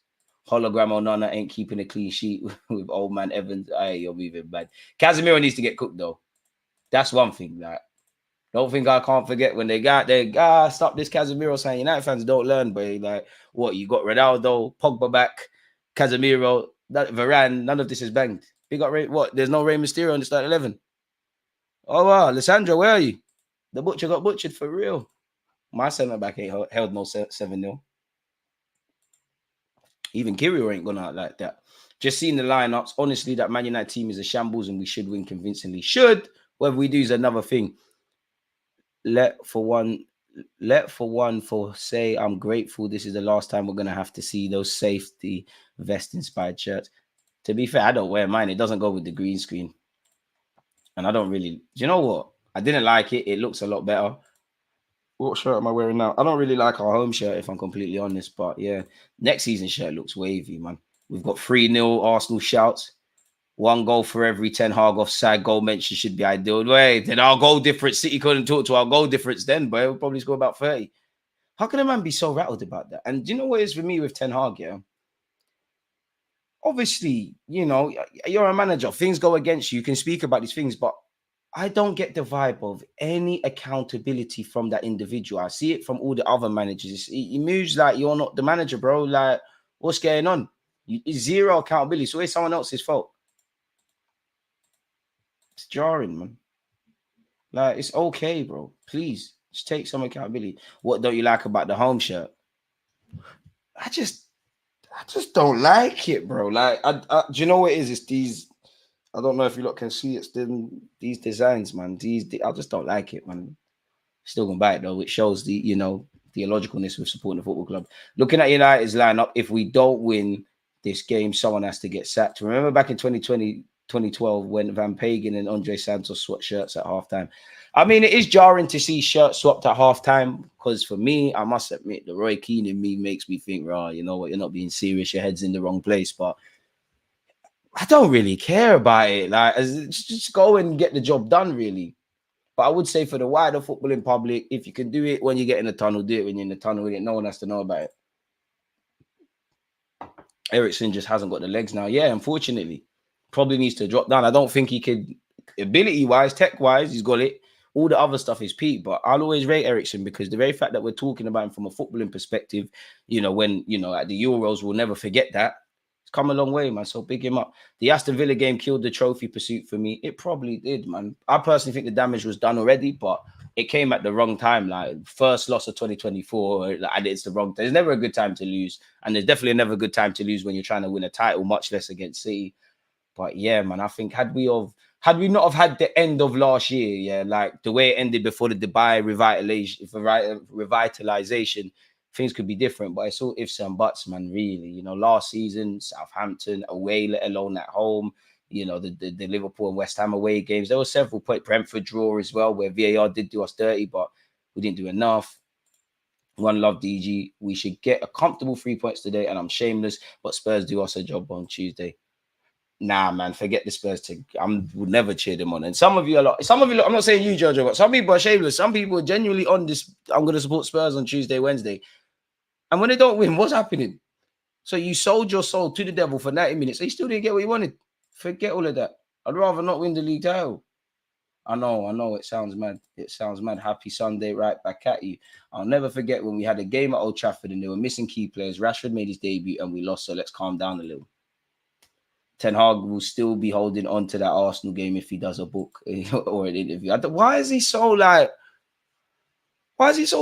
Hologram Onana ain't keeping a clean sheet with old man Evans. Hey, you're moving bad. Casemiro needs to get cooked though. That's one thing. Like, don't think I can't forget when they got there. Stop this Casemiro saying United fans don't learn, but like, what, you got Ronaldo, Pogba back, Casemiro, Varane, none of this is banged. Big up what? There's no Rey Mysterio in the start 11. Oh wow, Lissandro, where are you? The butcher got butchered for real. My centre back ain't held no 7-0. Even Kirio ain't gone out like that. Just seeing the lineups, honestly, that Man United team is a shambles and we should win convincingly. Whether we do is another thing. Let for one say I'm grateful this is the last time we're gonna have to see those safety vest inspired shirts. To be fair, I don't wear mine. It doesn't go with the green screen. And I don't really, do you know what? I didn't like it. It looks a lot better. What shirt am I wearing now? I don't really like our home shirt, if I'm completely honest. But yeah, next season shirt looks wavy, man. We've got 3-0 Arsenal shouts. 1 goal for every Ten Hag offside goal mention should be ideal. Wait, then our goal difference, City couldn't talk to our goal difference then, but we'll probably score about 30. How can a man be so rattled about that? And do you know what it is for me with Ten Hag, yeah? Obviously, you know, you're a manager. Things go against you. You can speak about these things, but I don't get the vibe of any accountability from that individual. I see it from all the other managers. It moves like you're not the manager, bro. Like, what's going on? Zero accountability. So it's someone else's fault. It's jarring, man. Like, it's okay, bro. Please, just take some accountability. What don't you like about the home shirt? I just don't like it, bro. Like, do you know what it is? It's these. I don't know if you lot can see it. These designs, man. I just don't like it, man. Still gonna buy it though. It shows the, you know, the illogicalness with supporting the football club. Looking at United's lineup, if we don't win this game, someone has to get sacked. Remember back in 2012 when Van Pagan and Andre Santos swapped shirts at halftime. I mean, it is jarring to see shirts swapped at halftime because for me, I must admit, the Roy Keane in me makes me think, right, you know what, you're not being serious, your head's in the wrong place. But I don't really care about it. Like, just go and get the job done, really. But I would say for the wider footballing public, if you can do it when you get in the tunnel, do it when you're in the tunnel. No one has to know about it. Eriksen just hasn't got the legs now. Yeah, unfortunately. Probably needs to drop down. I don't think he could, ability-wise, tech-wise, he's got it. All the other stuff is peak, but I'll always rate Eriksen because the very fact that we're talking about him from a footballing perspective, you know, when, you know, at the Euros, we'll never forget that. It's come a long way, man, so big him up. The Aston Villa game killed the trophy pursuit for me. It probably did, man. I personally think the damage was done already, but it came at the wrong time. Like, first loss of 2024, and it's the wrong time. There's never a good time to lose, and there's definitely never a good time to lose when you're trying to win a title, much less against City. But yeah, man, I think had we not have had the end of last year, yeah, like the way it ended before the Dubai revitalization, things could be different. But it's all ifs and buts, man, really. You know, last season, Southampton away, let alone at home, you know, the Liverpool and West Ham away games. There were several points, Brentford draw as well, where VAR did do us dirty, but we didn't do enough. One love, DG. We should get a comfortable 3 points today, and I'm shameless, but Spurs do us a job on Tuesday. Nah, man, forget the Spurs. Would never cheer them on. And some of you, I'm not saying you, Jojo, but some people are shameless. Some people are genuinely on this. I'm going to support Spurs on Tuesday, Wednesday. And when they don't win, what's happening? So you sold your soul to the devil for 90 minutes. So you still didn't get what you wanted. Forget all of that. I'd rather not win the league title. I know. It sounds mad. It sounds mad. Happy Sunday, right back at you. I'll never forget when we had a game at Old Trafford and they were missing key players. Rashford made his debut and we lost. So let's calm down a little. Ten Hag will still be holding on to that Arsenal game if he does a book or an interview. Why is he so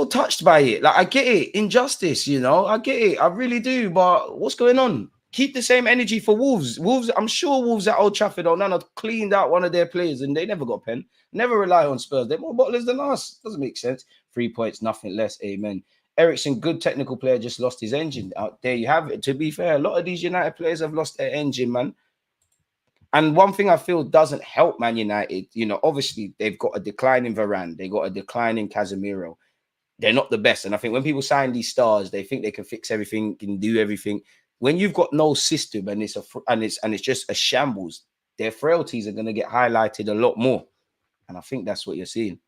touched by it? Like, I get it. Injustice, I get it. I really do. But what's going on? Keep the same energy for Wolves. I'm sure Wolves at Old Trafford have cleaned out one of their players and they never got a pen. Never rely on Spurs. They're more bottlers than us. Doesn't make sense. 3 points, nothing less. Amen. Ericsson, good technical player, just lost his engine. Out there you have it. To be fair, a lot of these United players have lost their engine, man. And one thing I feel doesn't help Man United, obviously they've got a decline in Varane. They got a decline in Casemiro. They're not the best. And I think when people sign these stars, they think they can fix everything, can do everything. When you've got no system and it's just a shambles, their frailties are going to get highlighted a lot more. And I think that's what you're seeing.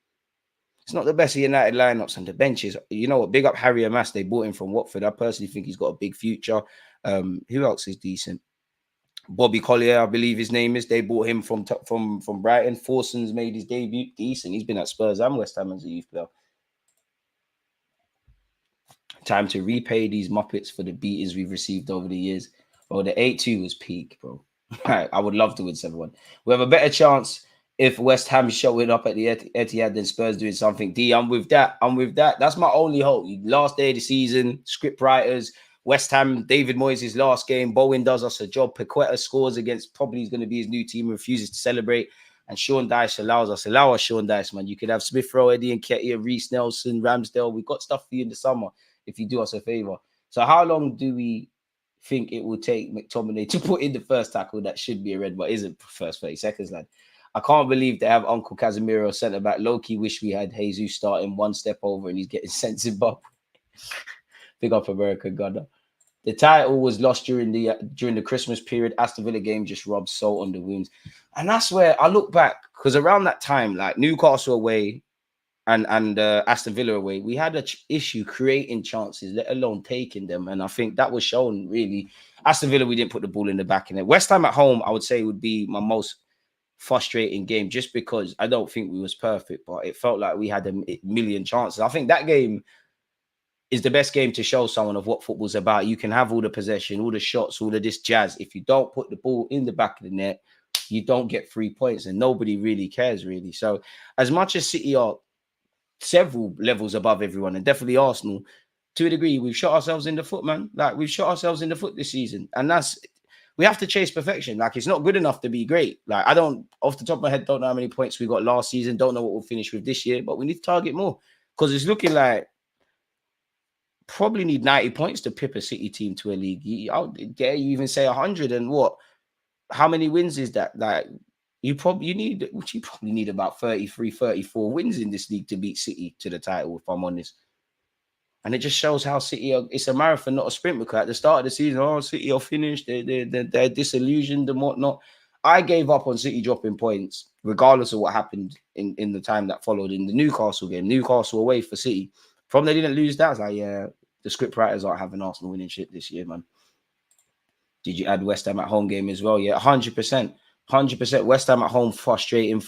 It's not the best of United lineups and the benches. You know what? Big up Harry Amas. They bought him from Watford. I personally think he's got a big future. Who else is decent? Bobby Collier, I believe his name is. They bought him from Brighton. Forson's made his debut. Decent. He's been at Spurs and West Ham as a youth player. Time to repay these Muppets for the beatings we've received over the years. Bro, the 8-2 was peak, bro. I would love to win 7-1. We have a better chance if West Ham showing up at the Etihad than Spurs doing something. I'm with that. That's my only hope. Last day of the season, script writers, West Ham, David Moyes' last game. Bowen does us a job. Paqueta scores against probably is going to be his new team, refuses to celebrate. And Sean Dyche allow us Sean Dyche, man. You could have Smith Rowe, Eddie and Nketiah, Reece Nelson, Ramsdale. We've got stuff for you in the summer if you do us a favor. So how long do we think it will take McTominay to put in the first tackle that should be a red, but isn't first 30 seconds, lad? I can't believe they have Uncle Casemiro centre back. Low-key wish we had Jesus starting one step over and he's getting sent Zimbabwe. Big up America, Gunner. The title was lost during the Christmas period. Aston Villa game just rubbed salt on the wounds. And that's where I look back, because around that time, like Newcastle away and Aston Villa away, we had an issue creating chances, let alone taking them. And I think that was shown, really. Aston Villa, we didn't put the ball in the back. In it. West Ham at home, I would say, would be my most frustrating game, just because I don't think we was perfect, but it felt like we had a million chances. I think that game is the best game to show someone of what football's about. You can have all the possession, all the shots, all of this jazz. If you don't put the ball in the back of the net, you don't get 3 points, and nobody really cares, really. So as much as City are several levels above everyone, and definitely Arsenal, to a degree, we've shot ourselves in the foot, man. Like, we've shot ourselves in the foot this season. And we have to chase perfection. Like, it's not good enough to be great. Like, I don't, off the top of my head, don't know how many points we got last season. Don't know what we'll finish with this year, but we need to target more, because it's looking like probably need 90 points to pip a City team to a league. How dare you even say 100? And what? How many wins is that? Like, you probably need about 33, 34 wins in this league to beat City to the title, if I'm honest. And it just shows how City it's a marathon, not a sprint. Because at the start of the season, City are finished, they're disillusioned and whatnot. I gave up on City dropping points, regardless of what happened in the time that followed in the Newcastle game. Newcastle away for City. From they didn't lose that, I was like, yeah, the script writers aren't having Arsenal winning shit this year, man. Did you add West Ham at home game as well? Yeah, 100%. 100%. West Ham at home, frustrating.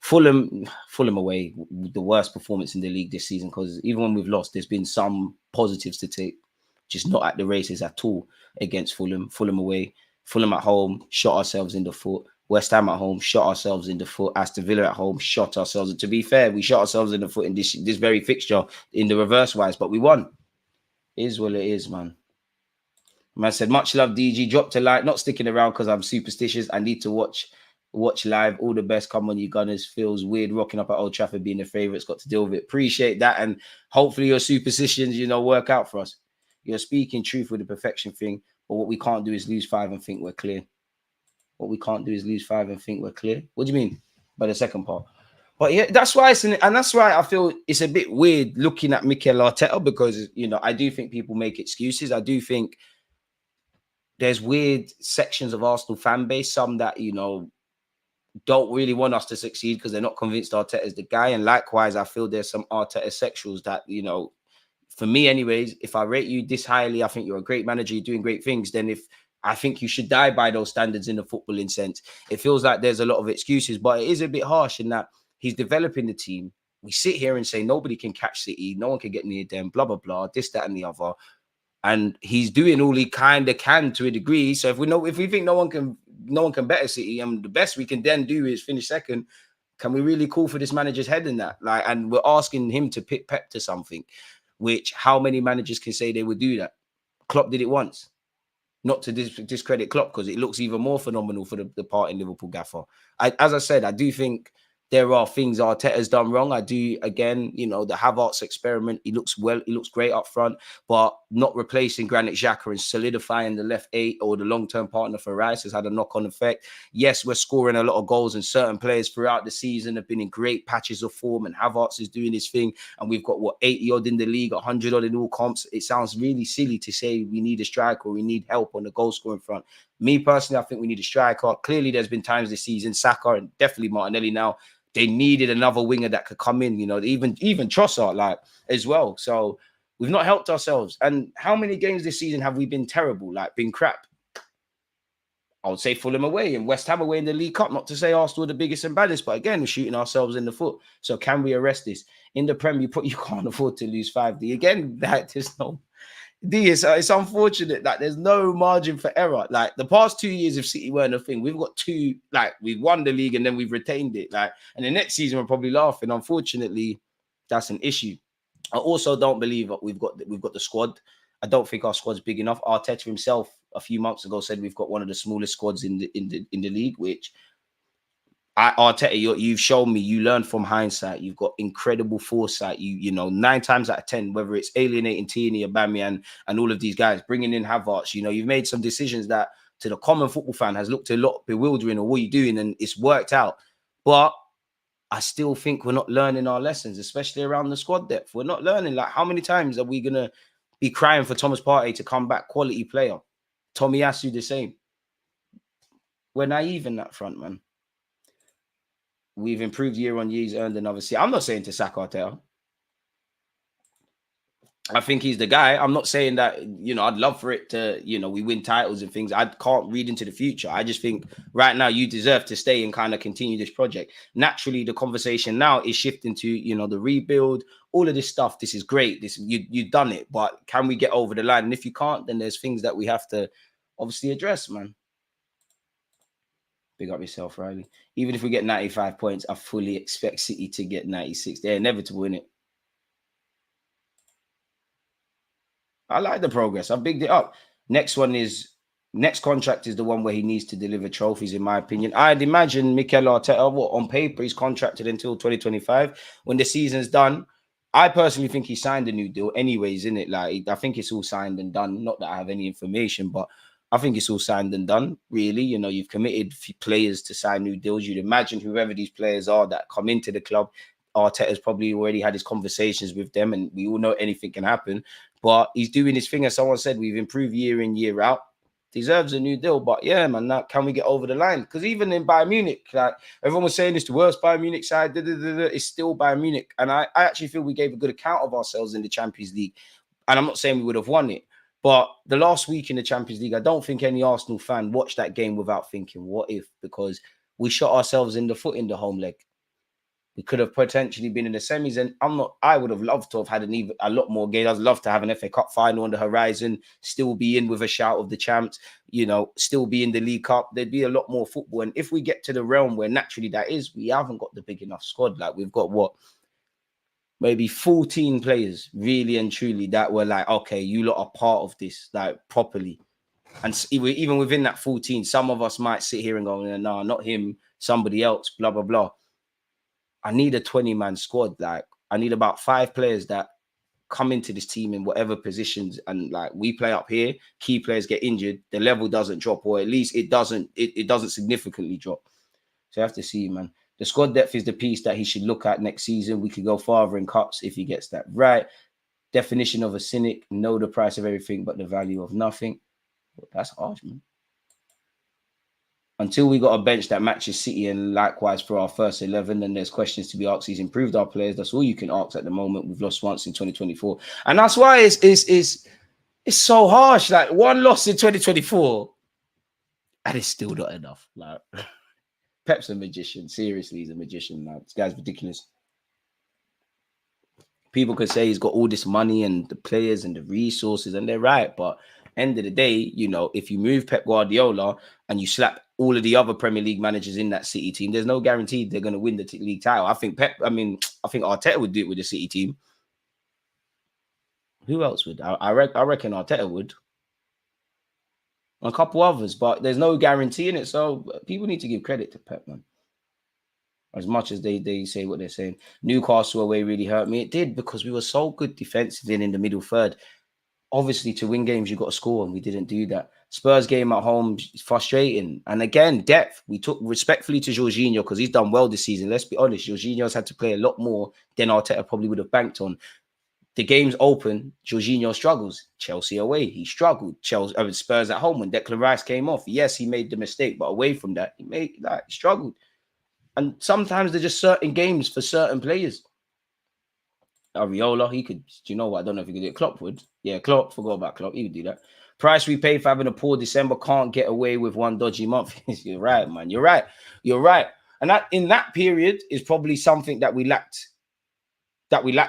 Fulham away, the worst performance in the league this season, because even when we've lost, there's been some positives to take, just not at the races at all against Fulham. Fulham away, Fulham at home, shot ourselves in the foot. West Ham at home, shot ourselves in the foot. Aston Villa at home, shot ourselves. And to be fair, we shot ourselves in the foot in this very fixture in the reverse wise, but we won. It is what it is, man. Man said, much love, DG. Dropped a like, not sticking around because I'm superstitious. I need to watch live. All the best. Come on, you Gunners. Feels weird rocking up at Old Trafford being the favourites. Got to deal with it. Appreciate that. And hopefully your superstitions, work out for us. You're speaking truth with the perfection thing. But what we can't do is lose 5 and think we're clear. What we can't do is lose 5 and think we're clear. What do you mean by the second part? But yeah, that's why that's why I feel it's a bit weird looking at Mikel Arteta, because, I do think people make excuses. I do think there's weird sections of Arsenal fan base, some that, don't really want us to succeed because they're not convinced Arteta is the guy. And likewise, I feel there's some Arteta sexuals that, for me, anyways, if I rate you this highly, I think you're a great manager, you're doing great things, then I think you should die by those standards in the footballing sense. It feels like there's a lot of excuses, but it is a bit harsh in that he's developing the team. We sit here and say nobody can catch City, no one can get near them, blah, blah, blah, this, that, and the other. And he's doing all he kind of can to a degree. So if we think no one can better City, and the best we can then do is finish second, can we really call for this manager's head in that? Like, and we're asking him to pick Pep to something, which how many managers can say they would do that? Klopp did it once. Not to discredit Klopp, because it looks even more phenomenal for the part in Liverpool gaffer. As I said, I do think there are things Arteta's done wrong. I do, again, the Havertz experiment. He looks great up front, but not replacing Granit Xhaka and solidifying the left 8 or the long-term partner for Rice has had a knock-on effect. Yes, we're scoring a lot of goals, and certain players throughout the season have been in great patches of form, and Havertz is doing his thing, and we've got, 80-odd in the league, 100-odd in all comps. It sounds really silly to say we need a striker or we need help on the goal-scoring front. Me, personally, I think we need a striker. Clearly, there's been times this season, Saka and definitely Martinelli now, they needed another winger that could come in, even Trossard, as well. So we've not helped ourselves. And how many games this season have we been terrible, been crap? I would say Fulham away and West Ham away in the League Cup. Not to say Arsenal are the biggest and baddest, but again, we're shooting ourselves in the foot. So can we arrest this? In the Prem, you can't afford to lose 5D. Again, there's no... it's unfortunate that there's no margin for error. Like, the past 2 years of City weren't a thing. We've got two, we've won the league and then we've retained it. And the next season we're probably laughing. Unfortunately, that's an issue. I also don't believe that we've got the squad. I don't think our squad's big enough. Arteta himself a few months ago said we've got one of the smallest squads in the league, which Arteta, you've shown me you learn from hindsight. You've got incredible foresight. You know 9 times out of 10, whether it's alienating Tierney, Aubameyang, and all of these guys, bringing in Havertz, you've made some decisions that to the common football fan has looked a lot bewildering, or what are you doing, and it's worked out. But I still think we're not learning our lessons, especially around the squad depth. We're not learning. How many times are we gonna be crying for Thomas Partey to come back, quality player? Tomiyasu the same. We're naive in that front, man. We've improved year on year. He's earned another seat. I'm not saying to sack Arteta. I think he's the guy. I'm not saying that, I'd love for it to, we win titles and things. I can't read into the future. I just think right now you deserve to stay and kind of continue this project. Naturally, the conversation now is shifting to, the rebuild, all of this stuff. This is great. You've done it, but can we get over the line? And if you can't, then there's things that we have to obviously address, man. Big up yourself, Riley. Even if we get 95 points, I fully expect City to get 96. They're inevitable, innit? I like the progress. I bigged it up. Next contract is the one where he needs to deliver trophies, in my opinion. I'd imagine Mikel Arteta, on paper, he's contracted until 2025. When the season's done, I personally think he signed a new deal anyways, innit? I think it's all signed and done. Not that I have any information, but I think it's all signed and done, really. You've committed players to sign new deals. You'd imagine whoever these players are that come into the club, Arteta's probably already had his conversations with them, and we all know anything can happen. But he's doing his thing. As someone said, we've improved year in, year out. Deserves a new deal. But yeah, man, now can we get over the line? Because even in Bayern Munich, everyone was saying it's the worst Bayern Munich side, it's still Bayern Munich. And I actually feel we gave a good account of ourselves in the Champions League. And I'm not saying we would have won it. But the last week in the Champions League, I don't think any Arsenal fan watched that game without thinking, what if? Because we shot ourselves in the foot in the home leg. We could have potentially been in the semis, and I would have loved to have had a lot more games. I'd love to have an FA Cup final on the horizon, still be in with a shout of the champs, still be in the League Cup. There'd be a lot more football. And if we get to the realm where naturally that is, we haven't got the big enough squad. We've got maybe 14 players really and truly that were okay, you lot are part of this, properly. And even within that 14, some of us might sit here and go, no, not him, somebody else, blah, blah, blah. I need a 20-man squad. I need about 5 players that come into this team in whatever positions, and we play up here, key players get injured, the level doesn't drop, or at least it doesn't significantly drop. So I have to see, man. The squad depth is the piece that he should look at next season. We could go farther in cups if he gets that right. Definition of a cynic: know the price of everything but the value of nothing. That's harsh, man. until we got a bench that matches City and likewise for our first 11, then there's questions to be asked. He's improved our players. That's all you can ask at the moment. We've lost once in 2024. And that's why it's so harsh. Like, one loss in 2024, and it's still not enough. Like, Pep's a magician. Seriously, he's a magician. Like, this guy's ridiculous. People could say he's got all this money and the players and the resources, and they're right. But end of the day, you know, if you move Pep Guardiola and you slap all of the other Premier League managers in that City team, there's no guarantee they're going to win the league title. I think I think Arteta would do it with the City team. Who else would? I reckon Arteta would. A couple others, but there's no guarantee in it. So people need to give credit to Pep, man. As much as they say what they're saying. Newcastle away really hurt me. It did, because we were so good defensively and in the middle third. Obviously, to win games, you've got to score, and we didn't do that. Spurs game at home, frustrating. And again, depth. We took respectfully to Jorginho because he's done well this season. Let's be honest, Jorginho's had to play a lot more than Arteta probably would have banked on. The game's open, Jorginho struggles. Chelsea away, he struggled. Spurs at home when Declan Rice came off. Yes, he made the mistake, but away from that, he struggled. And sometimes there's just certain games for certain players. Areola, he could, do you know what? I don't know if he could do it. Klopp would. Yeah, Klopp, forgot about Klopp. He would do that. Price we paid for having a poor December, can't get away with one dodgy month. You're right, man. You're right. You're right. And that in that period is probably something that we lacked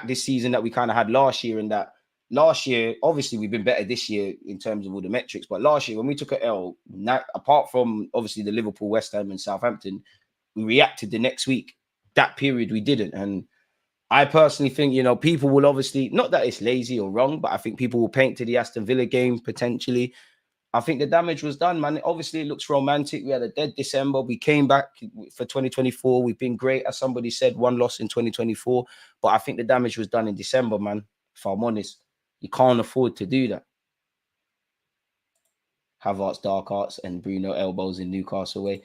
this season that we kind of had last year. And that last year, obviously, we've been better this year in terms of all the metrics. But last year, when we took an L, apart from obviously the Liverpool, West Ham, and Southampton, we reacted the next week. That period we didn't. And I personally think, you know, people will obviously, not that it's lazy or wrong, but I think people will paint to the Aston Villa game potentially. I think the damage was done, man. Obviously, it looks romantic. We had a dead December. We came back for 2024. We've been great. As somebody said, one loss in 2024. But I think the damage was done in December, man. If I'm honest, you can't afford to do that. Havertz, dark arts, and Bruno elbows in Newcastle away.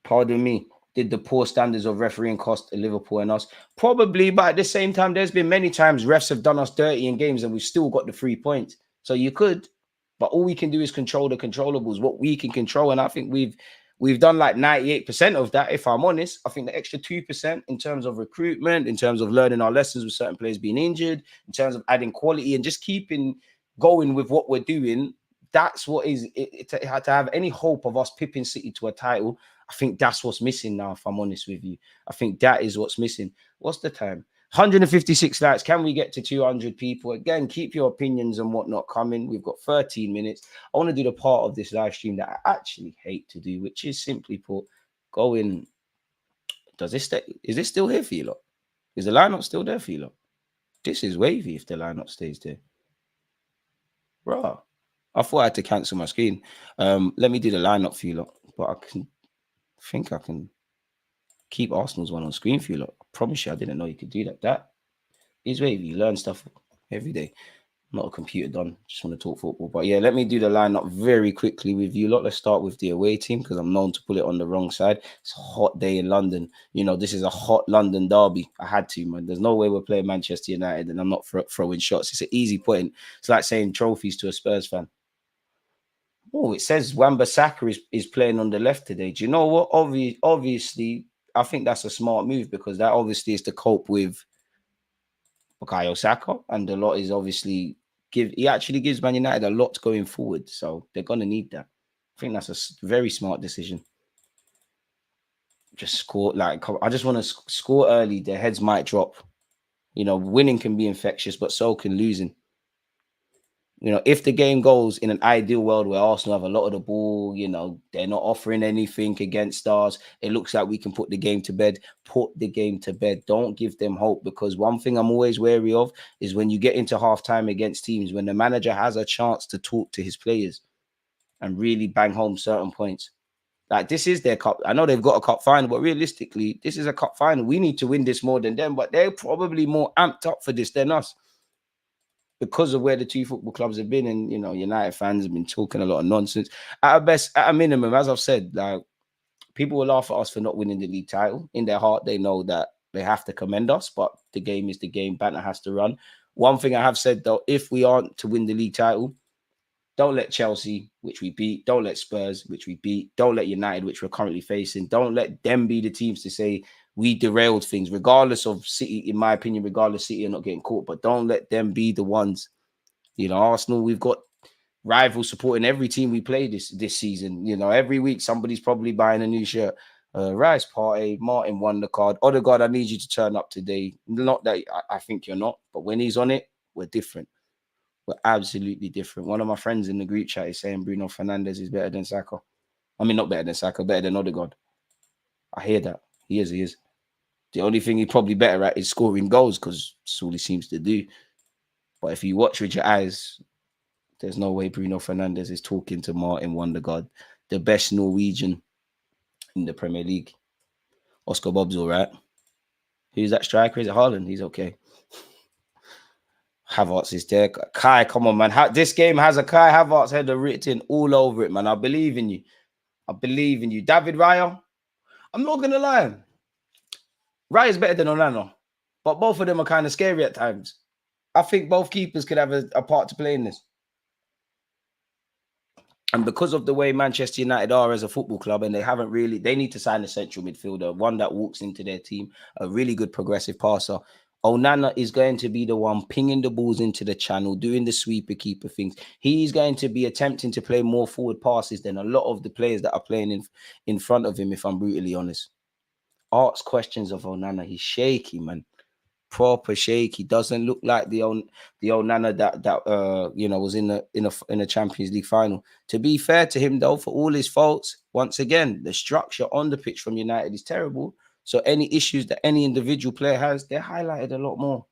Pardon me. Did the poor standards of refereeing cost Liverpool and us? Probably, but at the same time, there's been many times refs have done us dirty in games and we've still got the 3 points. So you could, but all we can do is control the controllables, what we can control. And I think we've done like 98% of that, if I'm honest. I think the extra 2% in terms of recruitment, in terms of learning our lessons with certain players being injured, in terms of adding quality and just keeping going with what we're doing, that's what is it to have any hope of us pipping City to a title. I think that's what's missing now, if I'm honest with you. I think that is what's missing. What's the time? 156 likes. Can we get to 200 people? Again, keep your opinions and whatnot coming. We've got 13 minutes. I want to do the part of this live stream that I actually hate to do, which is simply put, go in. Does this stay? Is this still here for you lot? Is the lineup still there for you lot? This is wavy if the lineup stays there. Bruh. I thought I had to cancel my screen. Let me do the lineup for you lot. But I think I can keep Arsenal's one on screen for you lot. I promise you, I didn't know you could do that. That is wavy. You learn stuff every day. I'm not a computer done. Just want to talk football. But yeah, let me do the lineup very quickly with you lot. Let's start with the away team because I'm known to pull it on the wrong side. It's a hot day in London. You know, this is a hot London derby. I had to, man. There's no way we're playing Manchester United and I'm not throwing shots. It's an easy point. It's like saying trophies to a Spurs fan. Oh, it says Wan-Bissaka is playing on the left today. Do you know what? Obviously, I think that's a smart move because that obviously is to cope with Bukayo Saka, and a lot is obviously he actually gives Man United a lot going forward, so they're gonna need that. I think that's a very smart decision. Just score, like I just want to score early. Their heads might drop. You know, winning can be infectious, but so can losing. You know, if the game goes in an ideal world where Arsenal have a lot of the ball, you know, they're not offering anything against us. It looks like we can put the game to bed. Put the game to bed. Don't give them hope, because one thing I'm always wary of is when you get into halftime against teams, when the manager has a chance to talk to his players and really bang home certain points. Like, this is their cup. I know they've got a cup final, but realistically, this is a cup final. We need to win this more than them, but they're probably more amped up for this than us, because of where the two football clubs have been. And, you know, United fans have been talking a lot of nonsense. At a minimum, as I've said, like, people will laugh at us for not winning the league title. In their heart, they know that they have to commend us, but the game is the game. Banter has to run. One thing I have said, though, if we aren't to win the league title, Don't let Chelsea, which we beat. Don't let Spurs, which we beat. Don't let United, which we're currently facing. Don't let them be the teams to say we derailed things, regardless of City, in my opinion, regardless City are not getting caught. But don't let them be the ones. You know, Arsenal, we've got rivals supporting every team we play this season. You know, every week somebody's probably buying a new shirt. Rice Party, Martin won the card. Odegaard, I need you to turn up today. Not that I think you're not, but when he's on it, we're different. We're absolutely different. One of my friends in the group chat is saying Bruno Fernandes is better than Saka. I mean, not better than Saka, better than Odegaard. I hear that. He is. The only thing he's probably better at is scoring goals because that's all he seems to do. But if you watch with your eyes, there's no way Bruno Fernandes is talking to Martin Wondergaard, the best Norwegian in the Premier League. Oscar Bob's all right. Who's that striker? Is it Haaland? He's okay. Havertz is there. Kai, come on, man. This game has a Kai Havertz header written all over it, man. I believe in you. David Raya, I'm not going to lie. Raya's better than Onana, but both of them are kind of scary at times. I think both keepers could have a part to play in this. And because of the way Manchester United are as a football club, and they need to sign a central midfielder, one that walks into their team, a really good progressive passer. Onana is going to be the one pinging the balls into the channel, doing the sweeper keeper things. He's going to be attempting to play more forward passes than a lot of the players that are playing in front of him, if I'm brutally honest. Asks questions of Onana. He's shaky, man. Proper shaky. Doesn't look like the Onana that was in a Champions League final. To be fair to him, though, for all his faults, once again, the structure on the pitch from United is terrible. So any issues that any individual player has, they're highlighted a lot more.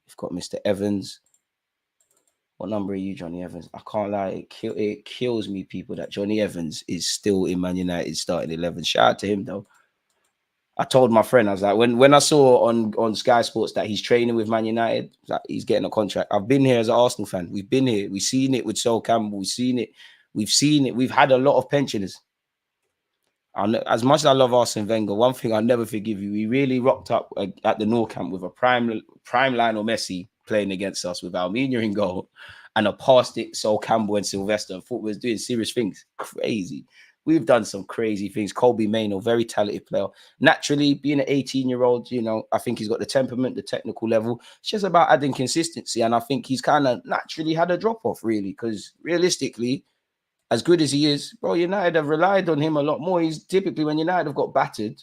You've got Mr. Evans. What number are you, Johnny Evans? I can't lie. It kills me, people, that Johnny Evans is still in Man United starting 11. Shout out to him, though. I told my friend, I was like, when I saw on Sky Sports that he's training with Man United, like he's getting a contract. I've been here as an Arsenal fan. We've been here. We've seen it with Sol Campbell. We've seen it. We've had a lot of pensioners. As much as I love Arsene Wenger, one thing I'll never forgive you, he really rocked up at the Nou Camp with a prime Lionel Messi playing against us with Almunia in goal and a past it Sol Campbell and Sylvester, and thought we was doing serious things. Crazy. We've done some crazy things. Kobe Mainoo, very talented player. Naturally, being an 18-year-old, I think he's got the temperament, the technical level. It's just about adding consistency. And I think he's kind of naturally had a drop-off, really, because realistically, as good as he is, bro, United have relied on him a lot more. He's typically, when United have got battered,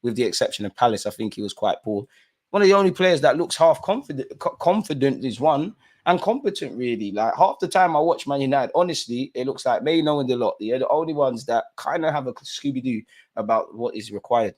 with the exception of Palace, I think he was quite poor. One of the only players that looks half confident is one, and competent, really. Like, half the time I watch Man United, honestly, it looks like Mainoo and the lot. They're the only ones that kind of have a Scooby-Doo about what is required.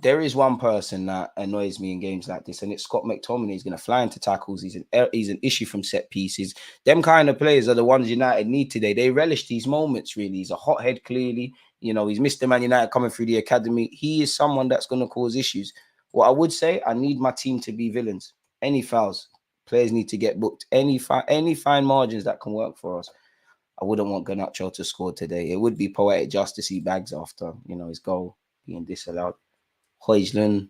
There is one person that annoys me in games like this, and it's Scott McTominay. He's going to fly into tackles. He's an issue from set pieces. Them kind of players are the ones United need today. They relish these moments, really. He's a hothead, clearly. He's Mr. Man United coming through the academy. He is someone that's going to cause issues. What I would say, I need my team to be villains. Any fouls, players need to get booked. Any fine margins that can work for us. I wouldn't want Garnacho to score today. It would be poetic just to see Bags after, his goal being disallowed. Højlund,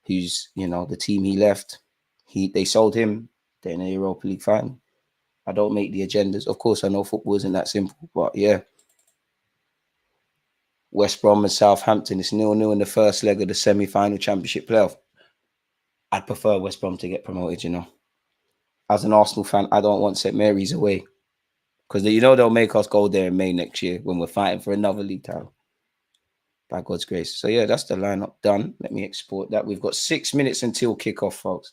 who's, the team he left, they sold him. They're in the Europa League final. I don't make the agendas. Of course, I know football isn't that simple, but yeah. West Brom and Southampton, it's 0-0 in the first leg of the semi-final championship playoff. I'd prefer West Brom to get promoted, As an Arsenal fan, I don't want St. Mary's away. Because they'll make us go there in May next year when we're fighting for another league title. By God's grace. So yeah, that's the lineup done. Let me export that. We've got 6 minutes until kickoff, folks.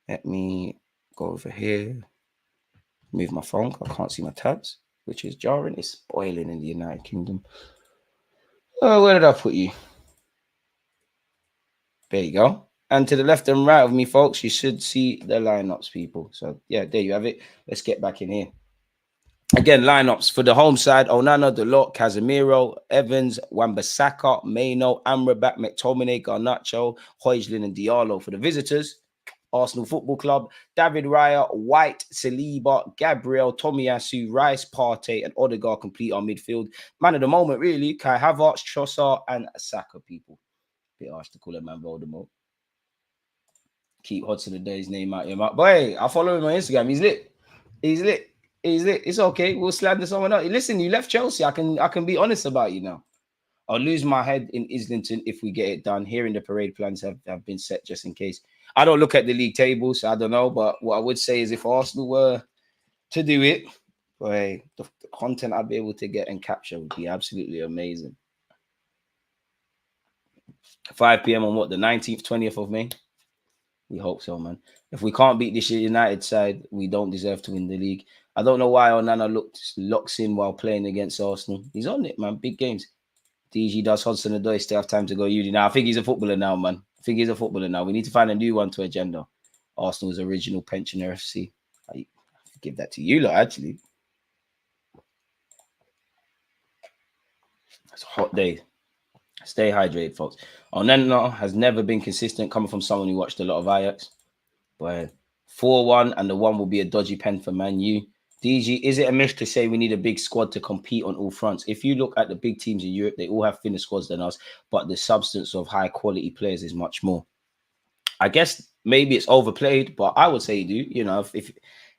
Let me go over here. Move my phone. I can't see my tabs, which is jarring. It's boiling in the United Kingdom. Oh, where did I put you? There you go. And to the left and right of me, folks, you should see the lineups, people. So yeah, there you have it. Let's get back in here. Again, lineups for the home side: Onana, Deluded, Casemiro, Evans, Wan-Bissaka, Mainoo, Amrabat, McTominay, Garnacho, Højlund, and Diallo. For the visitors, Arsenal Football Club: David Raya, White, Saliba, Gabriel, Tomiyasu, Rice, Partey, and Odegaard complete our midfield. Man of the moment, really, Kai Havertz, Trossard, and Saka, people. Bit harsh to call him man Voldemort. Keep Hudson the day's name out your mouth. But hey, I follow him on Instagram. He's lit. He's lit. He's lit. It's okay. We'll slander someone else. Listen, you left Chelsea. I can be honest about you now. I'll lose my head in Islington if we get it done. Hearing the parade plans have been set just in case. I don't look at the league table, so I don't know. But what I would say is if Arsenal were to do it, boy, the content I'd be able to get and capture would be absolutely amazing. 5 p.m. on what, the 19th, 20th of May? We hope so, man. If we can't beat this United side, we don't deserve to win the league. I don't know why Onana locks in while playing against Arsenal. He's on it, man. Big games. DG does Hudson Odoi still have time to go uni. Now, I think he's a footballer now, man. I think he's a footballer now. We need to find a new one to agenda. Arsenal's original pensioner FC. I give that to you, lot, actually. It's a hot day. Stay hydrated, folks. Onana has never been consistent coming from someone who watched a lot of Ajax. But 4-1 and the one will be a dodgy pen for Man U. DG, is it a myth to say we need a big squad to compete on all fronts? If you look at the big teams in Europe, they all have thinner squads than us, but the substance of high quality players is much more. I guess maybe it's overplayed, but I would say you do. You know,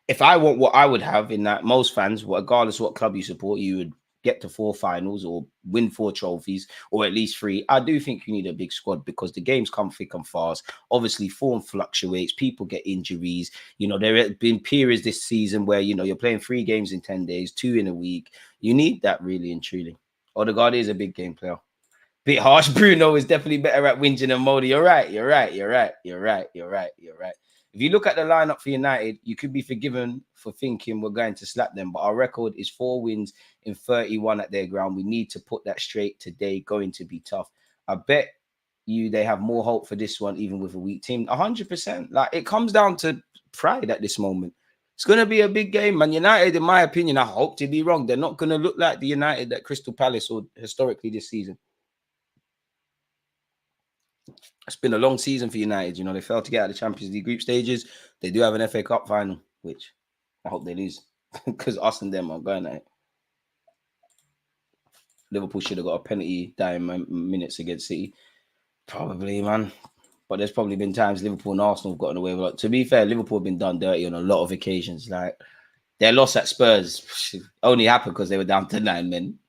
if I want what I would have in that, most fans, regardless of what club you support, you would get to 4 finals or win 4 trophies or at least 3. I do think you need a big squad because the games come thick and fast. Obviously, form fluctuates. People get injuries. You know, there have been periods this season where, you know, you're playing 3 games in 10 days, 2 in a week. You need that really and truly. Odegaard is a big game player. Bit harsh. Bruno is definitely better at whinging than Modi. You're right. If you look at the lineup for United, you could be forgiven for thinking we're going to slap them, but our record is 4 wins in 31 at their ground. We need to put that straight today. Going to be tough. I bet you they have more hope for this one, even with a weak team. 100%. Like, it comes down to pride at this moment. It's going to be a big game, man. United, in my opinion, I hope to be wrong. They're not going to look like the United that Crystal Palace or historically this season. It's been a long season for United. You know, they failed to get out of the Champions League group stages. They do have an FA Cup final, which I hope they lose because us and them are going at it. Liverpool should have got a penalty dying minutes against City. Probably, man. But there's probably been times Liverpool and Arsenal have gotten away with it. To be fair, Liverpool have been done dirty on a lot of occasions. Like, their loss at Spurs only happened because they were down to 9 men.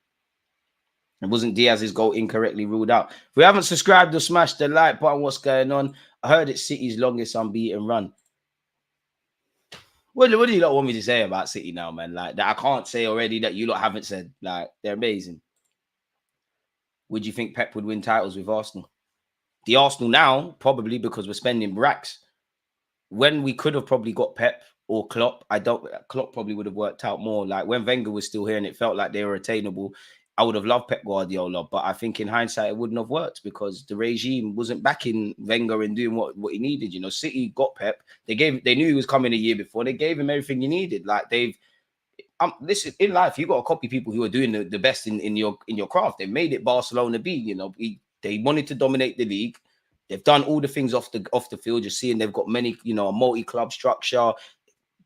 It wasn't Diaz's goal incorrectly ruled out. If we haven't subscribed or smashed the like button, what's going on? I heard it's City's longest unbeaten run. What do you lot want me to say about City now, man? Like, that I can't say already that you lot haven't said. Like, they're amazing. Would you think Pep would win titles with Arsenal? The Arsenal now, probably because we're spending racks. When we could have probably got Pep or Klopp, Klopp probably would have worked out more. Like, when Wenger was still here and it felt like they were attainable, I would have loved Pep Guardiola, but I think in hindsight it wouldn't have worked because the regime wasn't backing Wenger and doing what he needed. You know, City got Pep. They knew he was coming a year before. They gave him everything he needed. Like, listen, in life, you got to copy people who are doing the best in your craft. They made it Barcelona B. You know, they wanted to dominate the league. They've done all the things off the field. You're seeing they've got many, you know, a multi-club structure,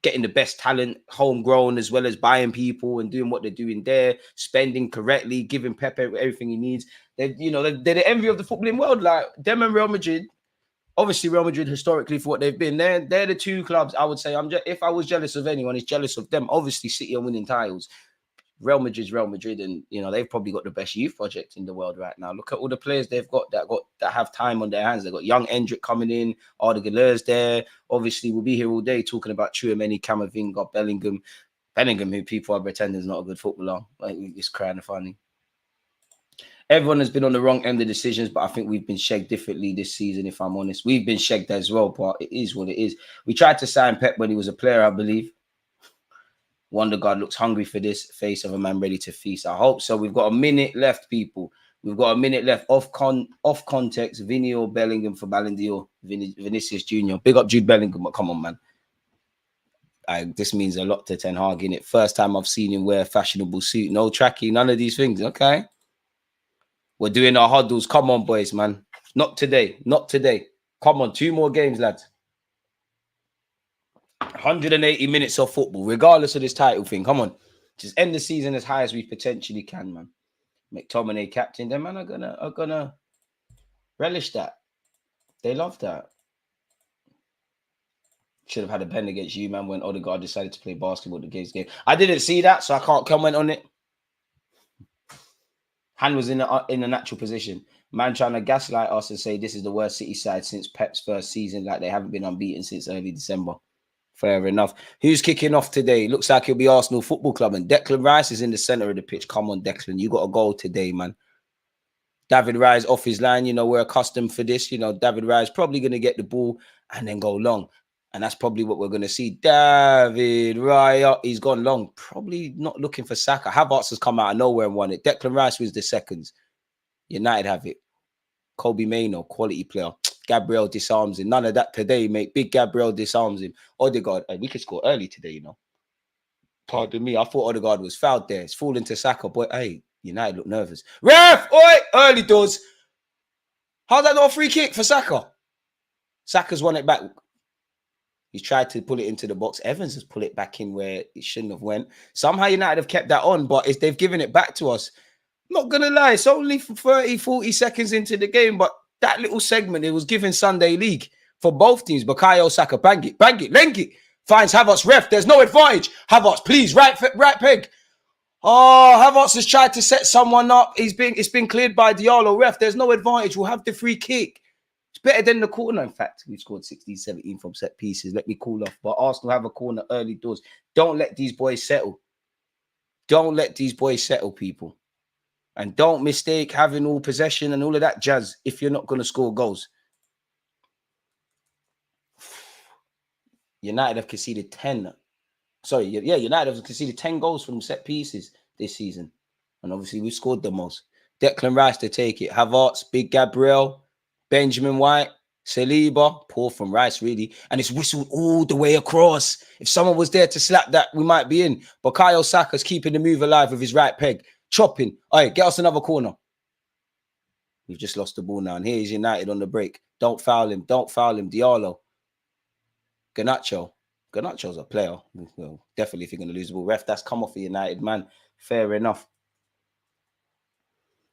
getting the best talent homegrown as well as buying people and doing what they're doing there, spending correctly, giving Pep everything he needs. They're the envy of the footballing world. Like, them and Real Madrid. Obviously, Real Madrid historically for what they've been, they're the 2 clubs I would say. If I was jealous of anyone, it's jealous of them. Obviously, City are winning titles. Real Madrid's Real Madrid, and you know they've probably got the best youth project in the world right now. Look at all the players they've got that have time on their hands. They've got young Endrick coming in, Arda Güler's there. Obviously, we'll be here all day talking about Tchouaméni, Camavinga, Bellingham, who people are pretending is not a good footballer. Like, it's kind of funny. Everyone has been on the wrong end of decisions, but I think we've been shagged differently this season, if I'm honest. We've been shagged as well, but it is what it is. We tried to sign Pep when he was a player, I believe. Wonder God looks hungry for this, face of a man ready to feast. I hope so. We've got a minute left, people. We've got a minute left. Off context, Vinny or Bellingham for Ballon d'Or. Vinicius Jr. Big up Jude Bellingham, but come on, man. This means a lot to Ten Hag, innit? First time I've seen him wear a fashionable suit. No trackie, none of these things. Okay. We're doing our huddles. Come on, boys, man. Not today. Not today. Come on, 2 more games, lads. 180 minutes of football, regardless of this title thing. Come on. Just end the season as high as we potentially can, man. McTominay captain. Them man are gonna relish that. They love that. Should have had a pen against you, man, when Odegaard decided to play basketball the game. I didn't see that, so I can't comment on it. Hand was in a natural position. Man trying to gaslight us and say this is the worst City side since Pep's first season, like they haven't been unbeaten since early December. Fair enough. Who's kicking off today? Looks like it'll be Arsenal Football Club, and Declan Rice is in the centre of the pitch. Come on, Declan, you got a goal today, man. David Rice off his line. You know, we're accustomed for this. You know, David Rice probably going to get the ball and then go long. And that's probably what we're going to see. David Raya, he's gone long. Probably not looking for Saka. Havertz has come out of nowhere and won it. Declan Rice was the seconds. United have it. Kobe Mainoo, quality player. Gabriel disarms him. None of that today, mate. Big Gabriel disarms him. Odegaard, we could score early today, you know. Pardon me. I thought Odegaard was fouled there. It's falling to Saka. Boy, hey, United look nervous. Ref! Oi! Early doors. How's that not a free kick for Saka? Saka's won it back. He's tried to pull it into the box. Evans has pulled it back in where it shouldn't have went. Somehow United have kept that on, but they've given it back to us. Not going to lie, it's only 30, 40 seconds into the game, but that little segment, it was given Sunday League for both teams. Bukayo Saka, bang it, link it. Finds Havertz, ref, there's no advantage. Havertz, please, right peg. Oh, Havertz has tried to set someone up. It's been cleared by Diallo, ref. There's no advantage. We'll have the free kick. It's better than the corner. In fact, we've scored 16, 17 from set pieces. Let me cool off. But Arsenal have a corner early doors. Don't let these boys settle. Don't let these boys settle, people. And don't mistake having all possession and all of that jazz if you're not going to score goals. United have conceded 10. United have conceded 10 goals from set pieces this season. And obviously, we've scored the most. Declan Rice to take it. Havertz, Big Gabriel, Benjamin White, Saliba, poor from Rice, really. And it's whistled all the way across. If someone was there to slap that, we might be in. Bukayo Saka's keeping the move alive with his right peg. Chopping. All right, get us another corner. We've just lost the ball now. And here's United on the break. Don't foul him. Don't foul him. Diallo. Garnacho. Garnacho's a player. Well, definitely if you're going to lose the ball. Ref, that's come off for United, man. Fair enough.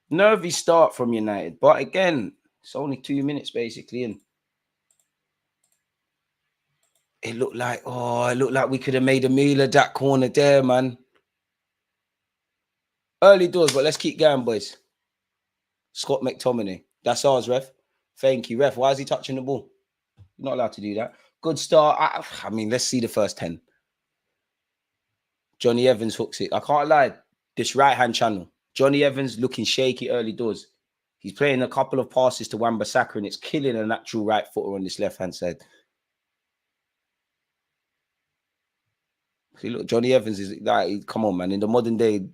Nervy start from United. But again, it's only 2 minutes, basically. And it looked like we could have made a meal of that corner there, man. Early doors, but let's keep going, boys. Scott McTominay. That's ours, ref. Thank you, ref. Why is he touching the ball? You're not allowed to do that. Good start. I mean, let's see the first 10. Johnny Evans hooks it. I can't lie. This right-hand channel. Johnny Evans looking shaky early doors. He's playing a couple of passes to Wan-Bissaka and it's killing a natural right footer on this left-hand side. See, look, Johnny Evans is like, come on, man. In the modern day,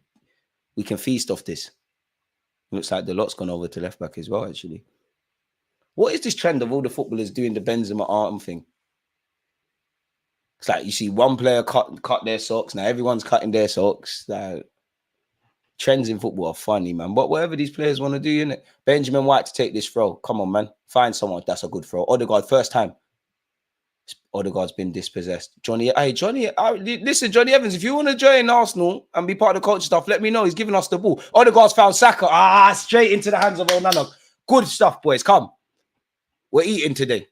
we can feast off this. Looks like the lot's gone over to left-back as well, actually. What is this trend of all the footballers doing the Benzema arm thing? It's like you see one player cut their socks. Now everyone's cutting their socks. Like, trends in football are funny, man. But whatever these players want to do, innit? Benjamin White to take this throw. Come on, man. Find someone. That's a good throw. Odegaard, first time. Odegaard's been dispossessed. Listen, Johnny Evans, if you want to join Arsenal and be part of the coach stuff, let me know. He's giving us the ball. Odegaard's found Saka. Straight into the hands of Onana. Good stuff, boys. Come. We're eating today.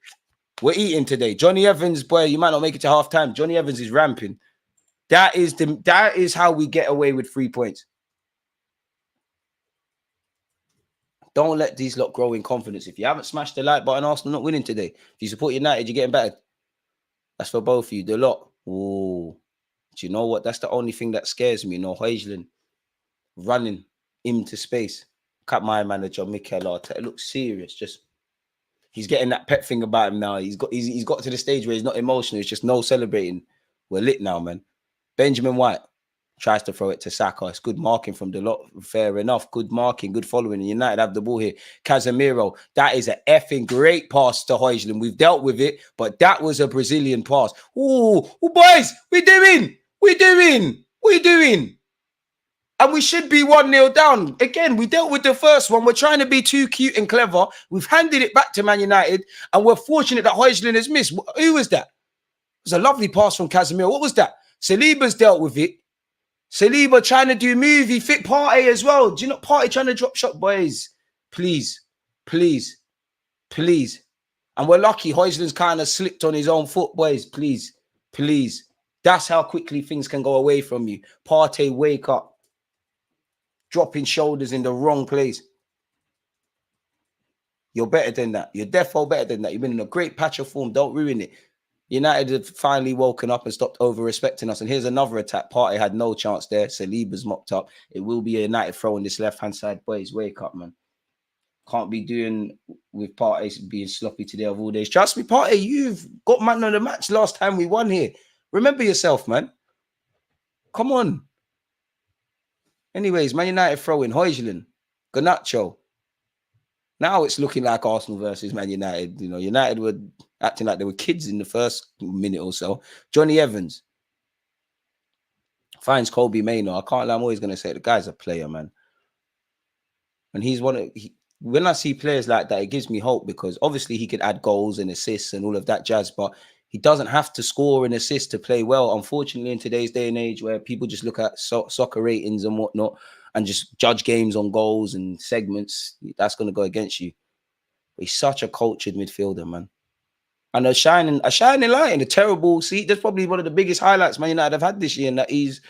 Johnny Evans, boy, you might not make it to half time. Johnny Evans is ramping. That is how we get away with 3 points. Don't let these lot grow in confidence. If you haven't smashed the like button, Arsenal not winning today. If you support United, you're getting battered. That's for both of you. The lot. Oh, do you know what? That's the only thing that scares me. Højlund running into space. Cut my manager, Mikel Arteta. It looks serious. Just he's getting that pet thing about him now. He's got to the stage where he's not emotional. It's just no celebrating. We're lit now, man. Benjamin White tries to throw it to Saka. It's good marking from the lot. Fair enough. Good marking, good following. And United have the ball here. Casemiro, that is an effing great pass to Højlund. We've dealt with it, but that was a Brazilian pass. Ooh, boys, we're doing. And we should be 1-0 down. Again, we dealt with the first one. We're trying to be too cute and clever. We've handed it back to Man United, and we're fortunate that Højlund has missed. Who was that? It was a lovely pass from Casemiro. What was that? Saliba's dealt with it. Saliba trying to do movie, fit Partey as well. Do you know Partey trying to drop shot, boys? Please. And we're lucky Højlund's kind of slipped on his own foot, boys. Please, please. That's how quickly things can go away from you. Partey, wake up. Dropping shoulders in the wrong place. You're better than that. You're defo better than that. You've been in a great patch of form. Don't ruin it. United have finally woken up and stopped over-respecting us. And here's another attack. Partey had no chance there. Saliba's mopped up. It will be a United throw on this left-hand side. Boys, wake up, man. Can't be doing with Partey being sloppy today of all days. Trust me, Partey, you've got man of the match last time we won here. Remember yourself, man. Come on. Anyways, Man United throwing Højlund, Garnacho. Now it's looking like Arsenal versus Man United. You know, United were acting like they were kids in the first minute or so. Johnny Evans finds Kobe Mainoo. I can't lie, I'm always going to say the guy's a player, man. And he's one of... when I see players like that, it gives me hope because obviously he could add goals and assists and all of that jazz, but he doesn't have to score and assist to play well. Unfortunately, in today's day and age where people just look at soccer ratings and whatnot and just judge games on goals and segments, that's going to go against you. But he's such a cultured midfielder, man. And a shining light in a terrible seat. That's probably one of the biggest highlights Man United have had this year, and that he's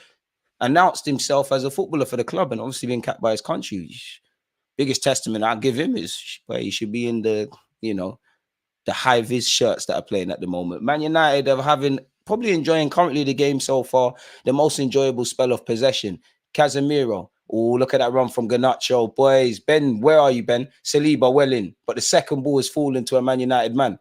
announced himself as a footballer for the club and obviously been capped by his country. Biggest testament I'll give him is where he should be in the, you know, the high-vis shirts that are playing at the moment. Man United are probably enjoying currently the game so far, the most enjoyable spell of possession. Casemiro. Oh, look at that run from Garnacho. Boys, Ben, where are you, Ben? Saliba well in. But the second ball has fallen to a Man United man.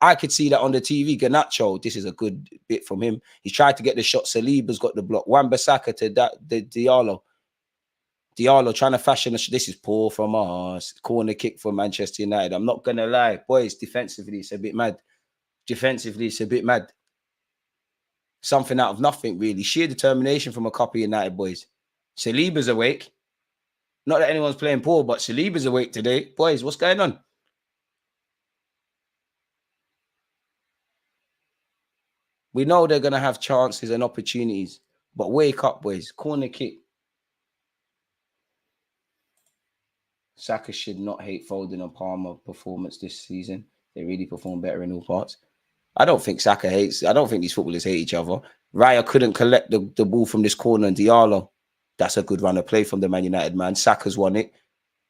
I could see that on the TV. Garnacho, this is a good bit from him. He tried to get the shot. Saliba's got the block. Wan-Bissaka to the Diallo. Diallo trying to fashion this is poor from us. Corner kick for Manchester United. I'm not gonna lie, boys. Defensively, it's a bit mad. Defensively, it's a bit mad. Something out of nothing, really. Sheer determination from a couple of United boys. Saliba's awake. Not that anyone's playing poor, but Saliba's awake today. Boys, what's going on? We know they're gonna have chances and opportunities, but wake up, boys. Corner kick. Saka should not hate Foden and Palmer performance this season. They really perform better in all parts. I don't think Saka hates. I don't think these footballers hate each other. Raya couldn't collect the ball from this corner, and Diallo. That's a good run of play from the Man United man. Saka's won it.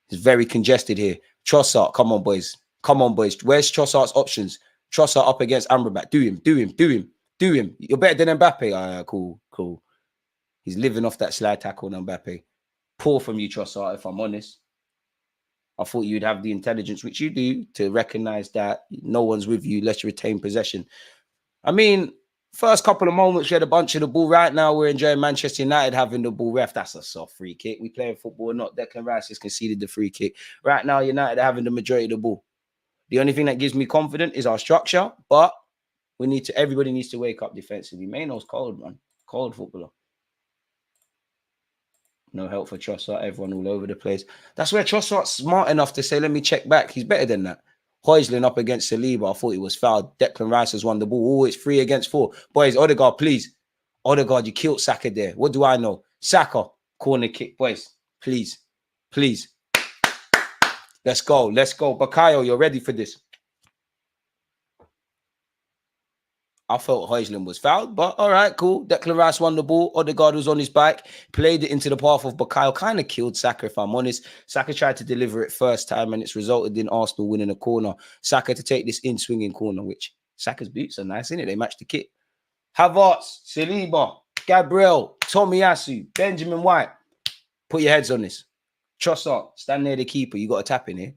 It's very congested here. Trossard, come on, boys. Come on, boys. Where's Trossard's options? Trossard up against Amrabat. Do him. You're better than Mbappe. Cool. He's living off that slide tackle on Mbappe. Poor from you, Trossard, if I'm honest. I thought you'd have the intelligence, which you do, to recognize that no one's with you. Let's retain possession. I mean, first couple of moments, we had a bunch of the ball. Right now, we're enjoying Manchester United having the ball. Ref, that's a soft free kick. We playing football or not. Declan Rice has conceded the free kick. Right now, United are having the majority of the ball. The only thing that gives me confidence is our structure, but everybody needs to wake up defensively. Mainoo's cold, man. Cold footballer. No help for Trossard. Everyone all over the place. That's where Trossard's smart enough to say, let me check back. He's better than that. Højlund up against Saliba. I thought he was fouled. Declan Rice has won the ball. Oh, it's 3 against 4. Boys, Odegaard, please. Odegaard, you killed Saka there. What do I know? Saka, corner kick. Boys, please. Let's go. Bakayo, you're ready for this. I felt Højlund was fouled, but all right, cool. Declan Rice won the ball. Odegaard was on his bike, played it into the path of Bakayo. Kind of killed Saka, if I'm honest. Saka tried to deliver it first time, and it's resulted in Arsenal winning a corner. Saka to take this in-swinging corner, which Saka's boots are nice, isn't it? They match the kit. Havertz, Saliba, Gabriel, Tomiyasu, Benjamin White. Put your heads on this. Trossard, stand near the keeper. You got a tap in here.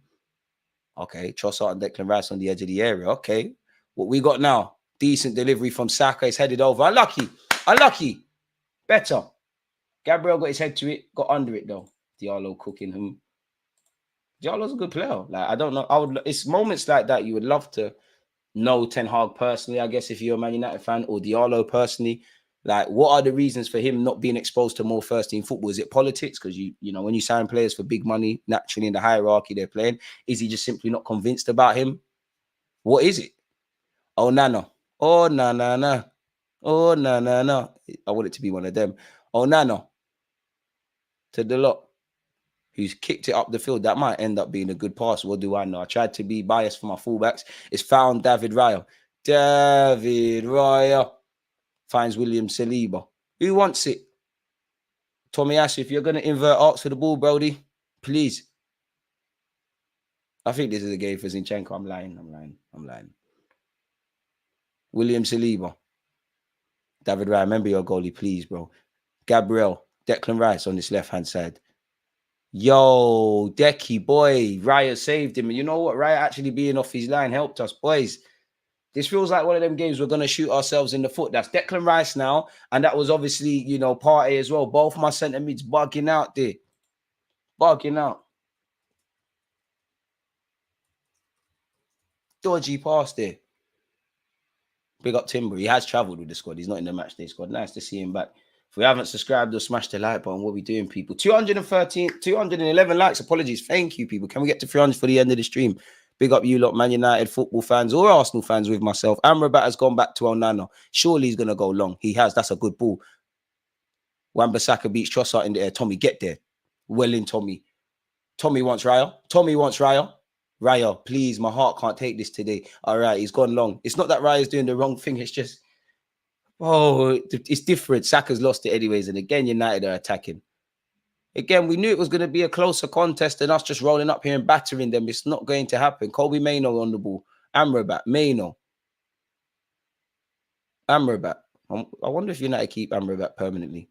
Okay, Trossard and Declan Rice on the edge of the area. Okay, what we got now? Decent delivery from Saka. He's headed over. Unlucky. Better. Gabriel got his head to it. Got under it, though. Diallo cooking him. Diallo's a good player. Like, I don't know. It's moments like that you would love to know Ten Hag personally, I guess, if you're a Man United fan, or Diallo personally. Like, what are the reasons for him not being exposed to more first-team football? Is it politics? Because, you know, when you sign players for big money, naturally in the hierarchy they're playing, is he just simply not convinced about him? What is it? Oh, Nana. Oh, no. Oh, no. I want it to be one of them. Oh, Nano. To the lot. who's kicked it up the field. That might end up being a good pass. What do I know? I tried to be biased for my fullbacks. It's found David Raya. David Raya finds William Saliba. Who wants it? Tommy Ash, if you're going to invert arcs for the ball, Brody, please. I think this is a game for Zinchenko. I'm lying. William Saliba. David Raya, remember your goalie, please, bro. Gabriel, Declan Rice on this left-hand side. Yo, Decky, boy. Raya saved him. And you know what? Raya actually being off his line helped us, boys. This feels like one of them games we're going to shoot ourselves in the foot. That's Declan Rice now. And that was obviously, you know, Partey as well. Both my centre mids bugging out there. Bugging out. Dodgy pass there. Big up Timber. He has travelled with the squad. He's not in the matchday squad. Nice to see him back. If we haven't subscribed or smashed the like button, what are we doing, people? 211 likes. Apologies. Thank you, people. Can we get to 300 for the end of the stream? Big up you lot, Man United football fans or Arsenal fans with myself. Amrabat has gone back to Onana. Surely he's going to go long. He has. That's a good ball. Wan-Bissaka beats Trossard in the air. Tommy, get there. Well in, Tommy. Tommy wants Raya. Tommy wants Raya. Raya, please, my heart can't take this today. All right, he's gone long. It's not that Raya's doing the wrong thing. It's just, oh, it's different. Saka's lost it anyways. And again, United are attacking. Again, we knew it was going to be a closer contest than us just rolling up here and battering them. It's not going to happen. Kobe Mainoo on the ball. Amrabat, Mainoo. Amrabat. I wonder if United keep Amrabat permanently.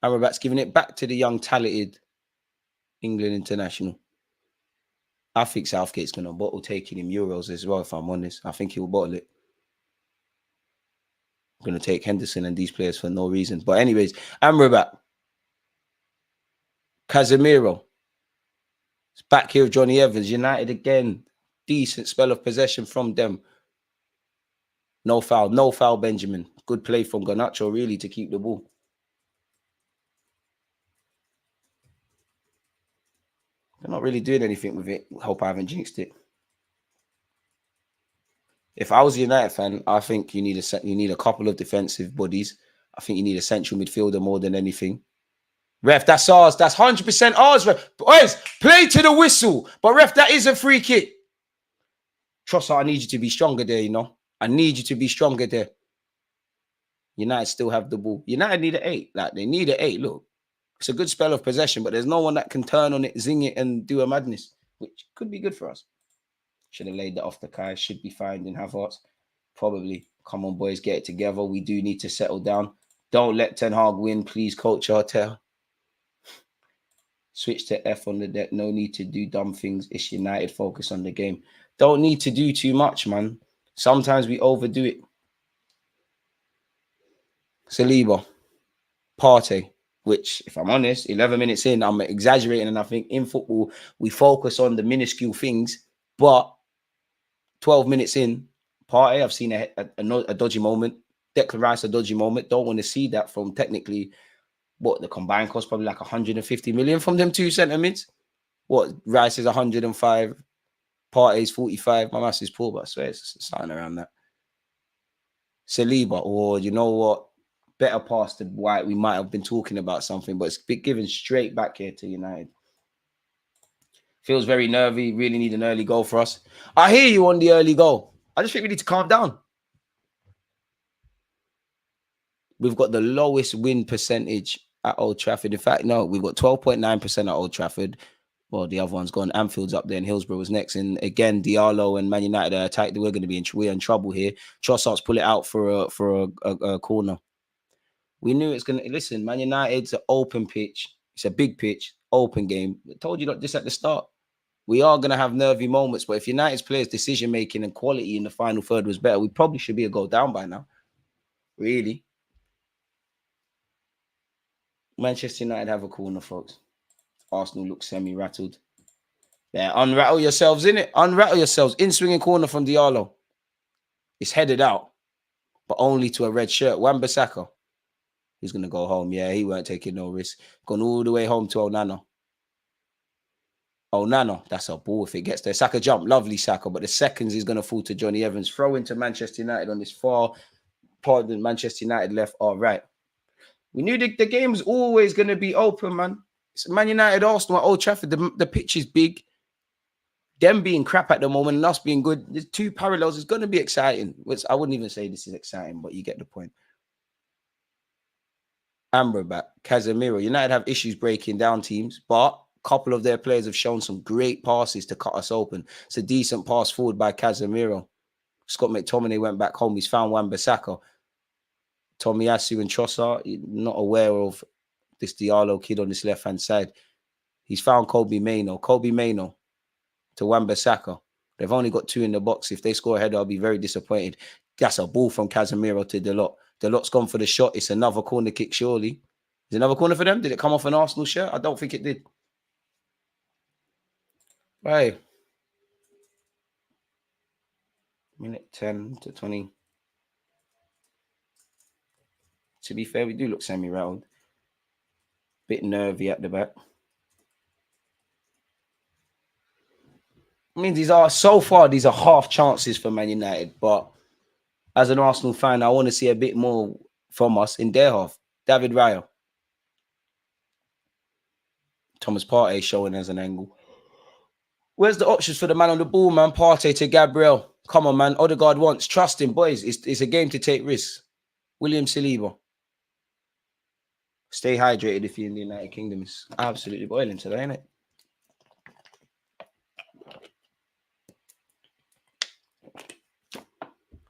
Amrabat's giving it back to the young, talented England international. I think Southgate's going to bottle taking him Euros as well, if I'm honest. I think he'll bottle it. I'm going to take Henderson and these players for no reason. But anyways, Amrabat. Casemiro. It's back here with Johnny Evans. United again. Decent spell of possession from them. No foul. No foul, Benjamin. Good play from Garnacho, really, to keep the ball. They're not really doing anything with it. Hope I haven't jinxed it. If I was a United fan, I think you need a couple of defensive bodies. I think you need a central midfielder more than anything. Ref, that's ours. That's 100% ours, ref. Boys, play to the whistle. But ref, that is a free kick. Trossard, I need you to be stronger there, you know. I need you to be stronger there. United still have the ball. United need an 8. Like, they need an 8. Look, it's a good spell of possession, but there's no one that can turn on it, zing it, and do a madness, which could be good for us. Should have laid that off the Kai. Should be finding Havertz. Probably. Come on, boys, get it together. We do need to settle down. Don't let Ten Hag win, please, Coach Arteta. Switch to F on the deck. No need to do dumb things. It's United. Focus on the game. Don't need to do too much, man. Sometimes we overdo it. Saliba. Partey. Which, if I'm honest, 11 minutes in, I'm exaggerating. And I think in football, we focus on the minuscule things. But 12 minutes in, Partey, I've seen a dodgy moment. Declan Rice, a dodgy moment. Don't want to see that from technically, what, the combined cost probably like 150 million from them two centre mids. What, Rice is 105, Partey is 45. My maths is poor, but I swear it's something around that. Saliba, or you know what? Better pass to White. We might have been talking about something, but it's been given straight back here to United. Feels very nervy. Really need an early goal for us. I hear you on the early goal. I just think we need to calm down. We've got the lowest win percentage at Old Trafford. In fact, no, we've got 12.9% at Old Trafford. Well, the other one's gone. Anfield's up there and Hillsborough was next. And again, Diallo and Man United are attacked. We're going to be in trouble here. Trossard's pull it out for a corner. We knew it's going to... Listen, Man United's an open pitch. It's a big pitch, open game. I told you this at the start. We are going to have nervy moments, but if United's players' decision-making and quality in the final third was better, we probably should be a goal down by now. Really. Manchester United have a corner, folks. Arsenal looks semi-rattled. Yeah, unrattle yourselves, innit? Unrattle yourselves. In-swinging corner from Diallo. It's headed out, but only to a red shirt. Wan-Bissaka. He's going to go home. Yeah, he weren't taking no risk. Gone all the way home to Onana. Onana, that's a ball if it gets there. Saka jump, lovely Saka, but the seconds is going to fall to Johnny Evans. Throw into Manchester United on this far part of Manchester United left or right. We knew the game was always going to be open, man. It's Man United, Arsenal at Old Trafford. The pitch is big. Them being crap at the moment and us being good. There's two parallels. It's going to be exciting. Which I wouldn't even say this is exciting, but you get the point. Amrabat, Casemiro. United have issues breaking down teams, but a couple of their players have shown some great passes to cut us open. It's a decent pass forward by Casemiro. Scott McTominay went back home. He's found Wan-Bissaka. Tomiyasu and Trossard, not aware of this Diallo kid on this left-hand side. He's found Kobe Mainoo. Kobe Mainoo to Wan-Bissaka. They've only got 2 in the box. If they score ahead, I'll be very disappointed. That's a ball from Casemiro to Deluded. Deluded's gone for the shot. It's another corner kick, surely. Is another corner for them? Did it come off an Arsenal shirt? I don't think it did. Right. Minute 10 to 20. To be fair, we do look semi-round. Bit nervy at the back. I mean, these are half chances for Man United, but as an Arsenal fan, I want to see a bit more from us in their half. David Raya. Thomas Partey showing as an angle. Where's the options for the man on the ball, man? Partey to Gabriel. Come on, man. Odegaard wants. Trust him, boys. It's a game to take risks. William Saliba. Stay hydrated if you're in the United Kingdom. It's absolutely boiling today, isn't it?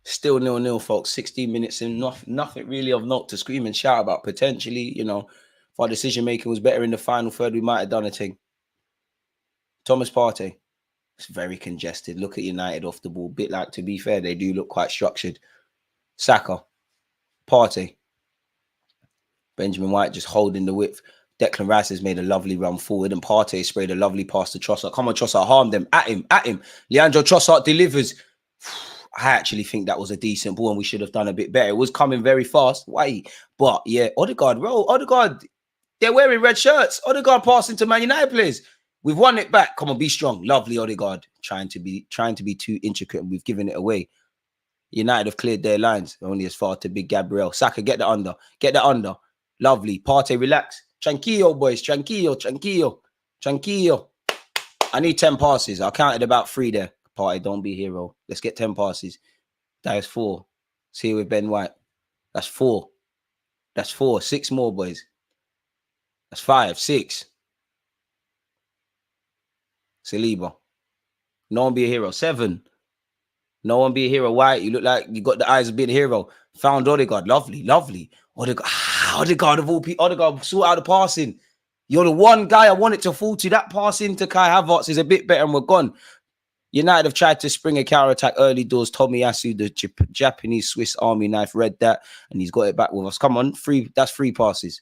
Still 0-0, folks. 16 minutes in. Nothing really of note to scream and shout about. Potentially, if our decision-making was better in the final third, we might have done a thing. Thomas Partey. It's very congested. Look at United off the ball. Bit like, to be fair, they do look quite structured. Saka. Partey. Benjamin White just holding the width. Declan Rice has made a lovely run forward and Partey sprayed a lovely pass to Trossard. Come on, Trossard, harm them. At him. Leandro Trossard delivers. I actually think that was a decent ball and we should have done a bit better. It was coming very fast. Why? But yeah, Odegaard, they're wearing red shirts. Odegaard passing to Man United players. We've won it back. Come on, be strong. Lovely Odegaard. Trying to be too intricate and we've given it away. United have cleared their lines. Only as far to big Gabriel. Saka, get the under. Get the under. Lovely. Partey, relax. Tranquillo, boys. Tranquillo. I need 10 passes. I counted about 3 there. Partey, don't be a hero. Let's get 10 passes. That is 4. See with Ben White. That's 4. 6 more, boys. That's 5, 6. Saliba. No one be a hero. 7. No one be a hero. White, you look like you got the eyes of being a hero. Found Odegaard. Lovely. Odegaard of all people. Odegaard, sort out the passing. You're the one guy I wanted to fall to. That pass into Kai Havertz is a bit better and we're gone. United have tried to spring a counter-attack early doors. Tomiyasu, the Japanese Swiss Army knife, read that and he's got it back with us. Come on, 3. That's 3 passes.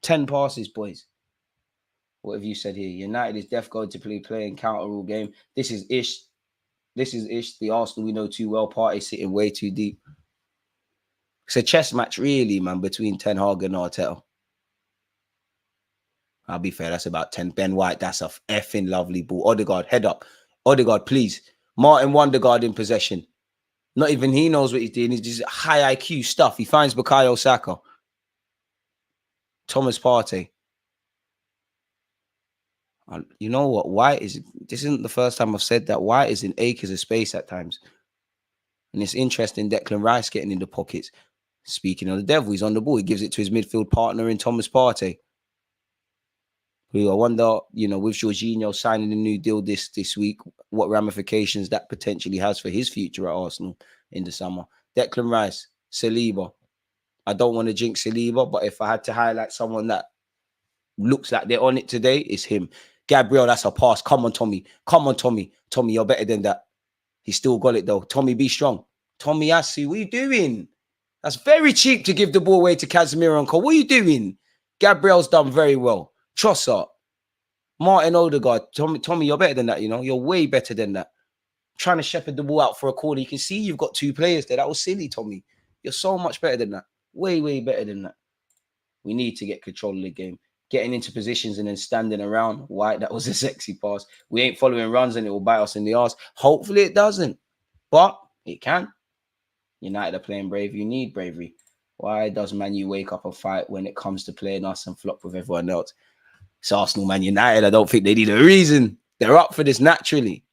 10 passes, boys. What have you said here? United is def going to play and counter all game. This is ish. The Arsenal we know too well. Partey sitting way too deep. It's a chess match, really, man, between Ten Hag and Arteta. I'll be fair, that's about 10. Ben White, that's a effing lovely ball. Odegaard, head up. Odegaard, please. Martin Wondergaard in possession. Not even he knows what he's doing. He's just high IQ stuff. He finds Bukayo Saka. Thomas Partey. You know what? This isn't the first time I've said that. White is in acres of space at times. And it's interesting, Declan Rice getting in the pockets. Speaking of the devil, he's on the ball. He gives it to his midfield partner in Thomas Partey. Who I wonder, with Jorginho signing a new deal this week, what ramifications that potentially has for his future at Arsenal in the summer. Declan Rice, Saliba. I don't want to jinx Saliba, but if I had to highlight someone that looks like they're on it today, it's him. Gabriel, that's a pass. Come on, Tommy. Tommy, you're better than that. He still got it, though. Tommy, be strong. Tomiyasu, what are you doing? That's very cheap to give the ball away to Casemiro and Cole. What are you doing? Gabriel's done very well. Trossard. Martin Odegaard. Tommy, you're better than that, You're way better than that. Trying to shepherd the ball out for a corner. You can see you've got 2 players there. That was silly, Tommy. You're so much better than that. Way, way better than that. We need to get control of the game. Getting into positions and then standing around. White, that was a sexy pass. We ain't following runs and it will bite us in the arse. Hopefully it doesn't. But it can. United are playing brave. You need bravery. Why does Man U wake up and fight when it comes to playing us and flop with everyone else? It's Arsenal, Man United. I don't think they need a reason. They're up for this naturally.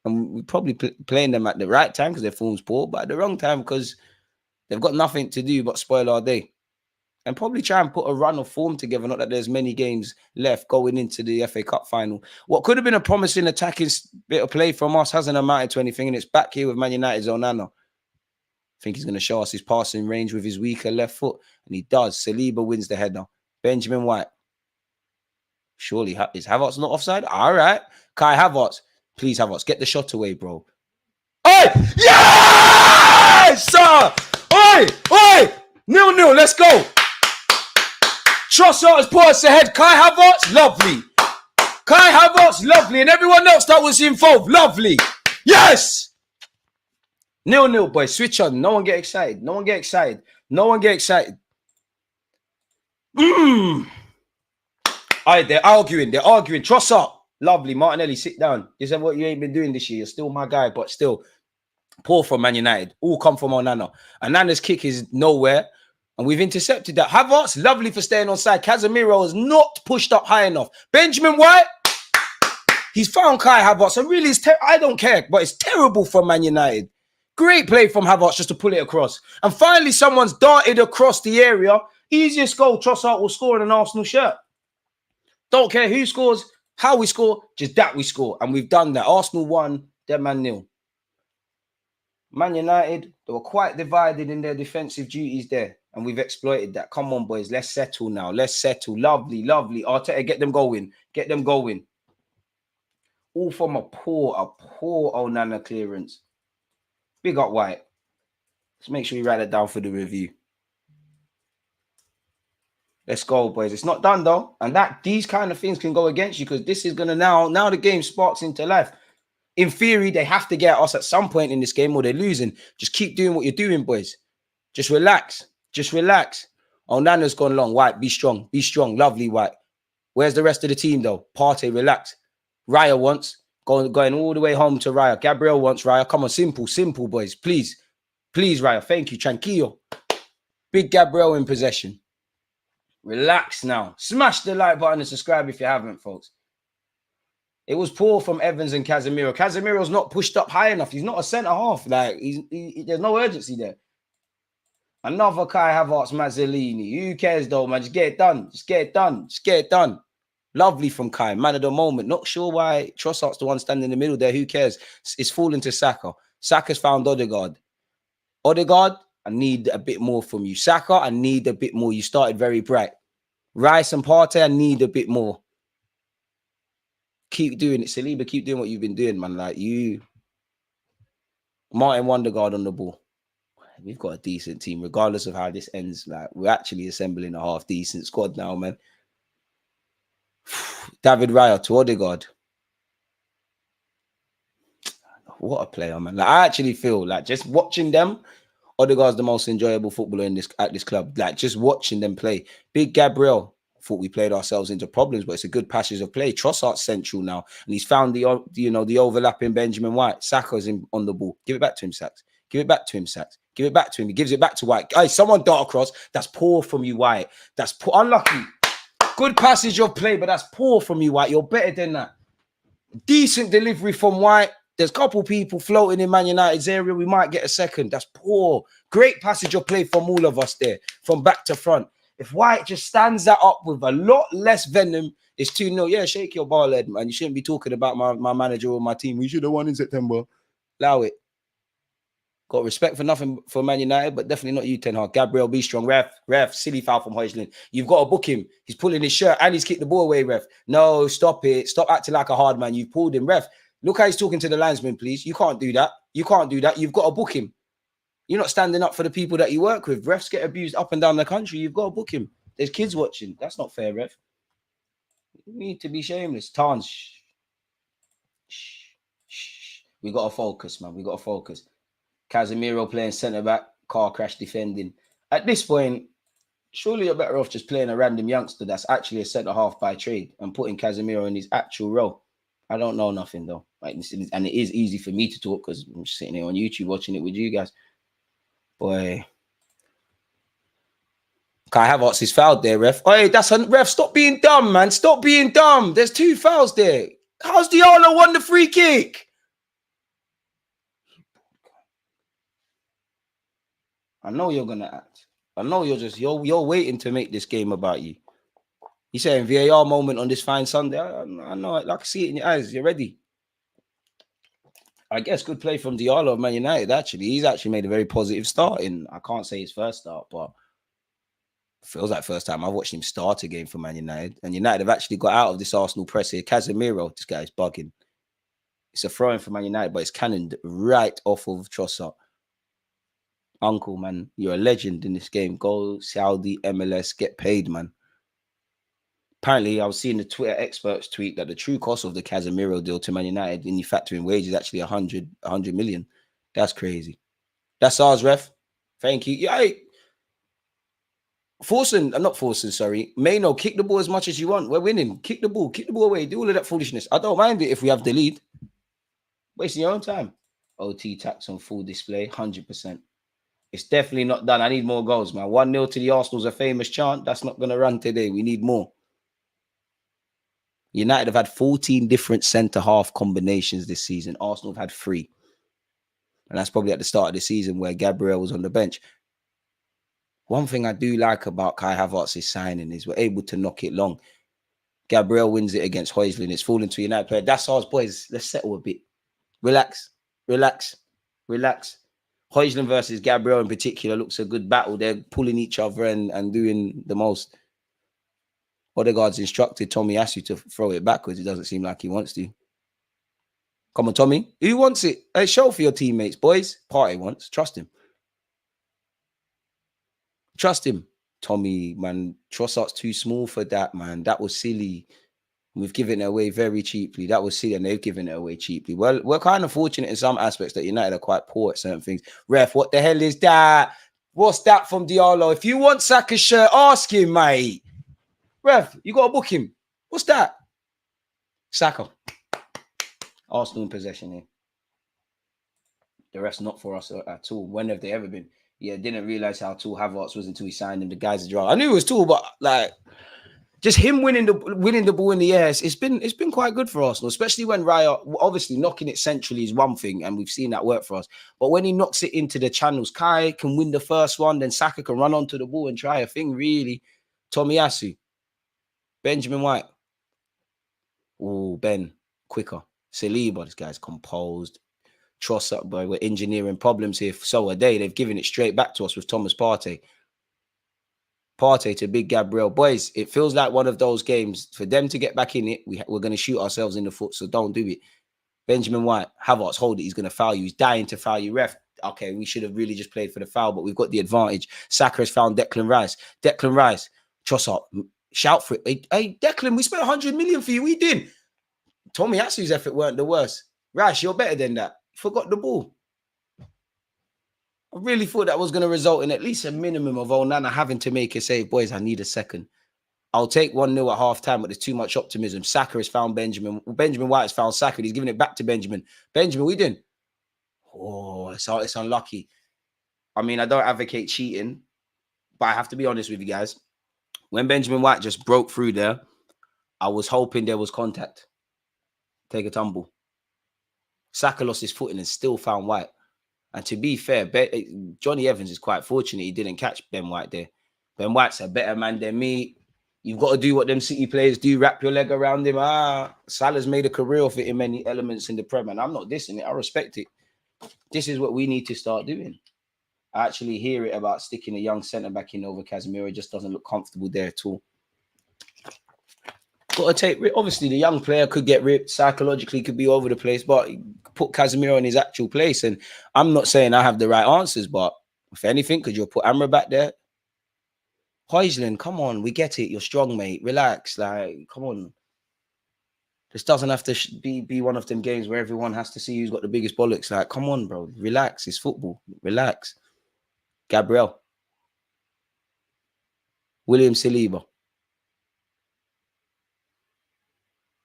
And we're probably playing them at the right time because their form's poor, but at the wrong time because they've got nothing to do but spoil our day. And probably try and put a run of form together, not that there's many games left going into the FA Cup final. What could have been a promising attacking bit of play from us hasn't amounted to anything, and it's back here with Man United's Onana. I think he's going to show us his passing range with his weaker left foot, and he does. Saliba wins the header. Benjamin White. Surely, is Havertz not offside? All right. Kai Havertz. Please, Havertz, get the shot away, bro. Oi! Yes! Sir! Oi! Oi! 0-0, let's go. Trossard has put us ahead. Kai Havertz, lovely. Kai Havertz, lovely. And everyone else that was involved, lovely. Yes! 0-0, boys. Switch on. No one get excited. No one get excited. No one get excited. Alright, they're arguing. They're arguing. Trossard, lovely. Martinelli, sit down. This is what you ain't been doing this year. You're still my guy, but still. Poor from Man United. All come from Onana. Onana's kick is nowhere. And we've intercepted that. Havertz, lovely for staying on side. Casemiro has not pushed up high enough. Benjamin White, he's found Kai Havertz. And really, I don't care, but it's terrible from Man United. Great play from Havertz just to pull it across. And finally, someone's darted across the area. Easiest goal Trossard will score in an Arsenal shirt. Don't care who scores, how we score, just that we score. And we've done that. Arsenal won, Dead Man nil. Man United, they were quite divided in their defensive duties there. And we've exploited that. Come on, boys. Let's settle now. Let's settle. Lovely, lovely. Arteta, get them going. Get them going. All from a poor Onana clearance. Big up White. Let's make sure we write it down for the review. Let's go, boys. It's not done, though. And these kind of things can go against you because this is going to now the game sparks into life. In theory, they have to get us at some point in this game or they're losing. Just keep doing what you're doing, boys. Just relax. Just relax. Onana's gone long. White, be strong. Be strong. Lovely, White. Where's the rest of the team, though? Partey, relax. Raya wants. Going all the way home to Raya. Gabriel wants Raya. Come on, simple, boys. Please. Please, Raya. Thank you. Tranquillo. Big Gabriel in possession. Relax now. Smash the like button and subscribe if you haven't, folks. It was poor from Evans and Casemiro. Casemiro's not pushed up high enough. He's not a centre-half. Like, there's no urgency there. Another Kai Havertz, Mazzolini. Who cares, though, man? Just get it done. Just get it done. Just get it done. Lovely from Kai. Man of the moment. Not sure why Trossard's the one standing in the middle there. Who cares? It's falling to Saka. Saka's found Odegaard. Odegaard, I need a bit more from you. Saka, I need a bit more. You started very bright. Rice and Partey, I need a bit more. Keep doing it. Saliba, keep doing what you've been doing, man. Like you. Martin Wondergaard on the ball. We've got a decent team, regardless of how this ends. Like, we're actually assembling a half-decent squad now, man. David Raya to Odegaard. What a player, man. Like, I actually feel like just watching them, Odegaard's the most enjoyable footballer at this club. Like, just watching them play. Big Gabriel. Thought we played ourselves into problems, but it's a good passage of play. Trossard's central now, and he's found the overlapping Benjamin White. Saka's on the ball. Give it back to him, Saks. Give it back to him, Saks. Give it back to him. He gives it back to White. Hey, someone dart across. That's poor from you, White. That's poor. Unlucky. Good passage of play, but that's poor from you, White. You're better than that. Decent delivery from White. There's a couple people floating in Man United's area. We might get a second. That's poor. Great passage of play from all of us there, from back to front. If White just stands that up with a lot less venom, it's 2-0. Yeah, shake your ball head, man. You shouldn't be talking about my manager or my team. We should have won in September. Allow it. Got respect for nothing for Man United, but definitely not you, Ten Hag. Gabriel, be strong. Ref, silly foul from Højlund. You've got to book him. He's pulling his shirt and he's kicked the ball away, ref. No, stop it. Stop acting like a hard man. You've pulled him. Ref, look how he's talking to the linesman, please. You can't do that. You can't do that. You've got to book him. You're not standing up for the people that you work with. Refs get abused up and down the country. You've got to book him. There's kids watching. That's not fair, ref. You need to be shameless. Tarns. Shh. We got to focus, man. We got to focus. Casemiro playing centre-back. Car crash defending. At this point, surely you're better off just playing a random youngster that's actually a centre-half by trade and putting Casemiro in his actual role. I don't know nothing, though. Like, and it is easy for me to talk because I'm sitting here on YouTube watching it with you guys. Boy, Kai Havertz is fouled there, ref. Hey, that's a ref. Stop being dumb, man. Stop being dumb. There's 2 fouls there. How's Diallo won the free kick? I know you're gonna act. I know you're waiting to make this game about you. You're saying VAR moment on this fine Sunday. I know it. I can see it in your eyes. You're ready. I guess good play from Diallo of Man United, actually. He's actually made a very positive start in, I can't say his first start, but it feels like first time I've watched him start a game for Man United. And United have actually got out of this Arsenal press here. Casemiro, this guy's bugging. It's a throw-in for Man United, but it's cannoned right off of Trossard. Uncle, man, you're a legend in this game. Go Saudi MLS, get paid, man. Apparently, I was seeing the Twitter experts tweet that the true cost of the Casemiro deal to Man United, in you factor in wages, actually 100 million. That's crazy. That's ours, ref. Thank you. Yeah, not forcing, sorry. Mano, kick the ball as much as you want. We're winning. Kick the ball away. Do all of that foolishness. I don't mind it if we have the lead. Wasting your own time. OT tax on full display, 100%. It's definitely not done. I need more goals, man. 1-0 to the Arsenal's a famous chant. That's not going to run today. We need more. United have had 14 different centre-half combinations this season. Arsenal have had 3. And that's probably at the start of the season where Gabriel was on the bench. One thing I do like about Kai Havertz's signing is we're able to knock it long. Gabriel wins it against Højlund. It's falling to a United player. That's ours, boys. Let's settle a bit. Relax. Højlund versus Gabriel in particular looks a good battle. They're pulling each other and doing the most. Odegaard's instructed Tomiyasu to throw it backwards. It doesn't seem like he wants to. Come on, Tommy. Who wants it? Hey, show for your teammates, boys. Partey wants. Trust him. Tommy, man. Trossard's too small for that, man. That was silly. We've given it away very cheaply. That was silly, and they've given it away cheaply. Well, we're kind of fortunate in some aspects that United are quite poor at certain things. Ref, what the hell is that? What's that from Diallo? If you want Saka's shirt, ask him, mate. Ref, you got to book him. What's that? Saka. Arsenal in possession here. The rest not for us at all. When have they ever been? Yeah, didn't realise how tall Havertz was until he signed him. The guy's a draw. I knew he was tall, but like just him winning the ball in the air, it's been quite good for Arsenal, especially when Raya, obviously knocking it centrally is one thing, and we've seen that work for us. But when he knocks it into the channels, Kai can win the first one, then Saka can run onto the ball and try a thing, really. Tomiyasu. Benjamin White. Oh, Ben, quicker. Saliba, this guy's composed. Trossard, boy, we're engineering problems here. So are they. They've given it straight back to us with Thomas Partey. Partey to big Gabriel. Boys, it feels like one of those games. For them to get back in it, we're going to shoot ourselves in the foot, so don't do it. Benjamin White, Havertz, hold it. He's going to foul you. He's dying to foul you. Ref, okay, we should have really just played for the foul, but we've got the advantage. Saka has found Declan Rice. Trossard, shout for it. Hey, Declan, we spent 100 million for you. We did. Tomiyasu's effort weren't the worst. Rice, you're better than that. Forgot the ball. I really thought that was going to result in at least a minimum of Onana having to make a save. Boys, I need a second. I'll take 1-0 at half-time, but there's too much optimism. Saka has found Benjamin. Benjamin White has found Saka. He's giving it back to Benjamin. Benjamin, we doing? Oh, it's unlucky. I mean, I don't advocate cheating, but I have to be honest with you guys. When Benjamin White just broke through there, I was hoping there was contact. Take a tumble. Saka lost his footing and still found White. And to be fair, Johnny Evans is quite fortunate he didn't catch Ben White there. Ben White's a better man than me. You've got to do what them City players do, wrap your leg around him. Salah's made a career of it in many elements in the Prem, and I'm not dissing it. I respect it. This is what we need to start doing. I actually hear it about sticking a young centre-back in over Casemiro. It just doesn't look comfortable there at all. Got to take, obviously the young player could get ripped, psychologically could be over the place, but put Casemiro in his actual place. And I'm not saying I have the right answers, but if anything, could you put Amra back there? Højlund, come on, we get it. You're strong, mate. Relax, like, come on. This doesn't have to be one of them games where everyone has to see who's got the biggest bollocks. Like, come on, bro. Relax. It's football. Relax. Gabriel. William Saliba.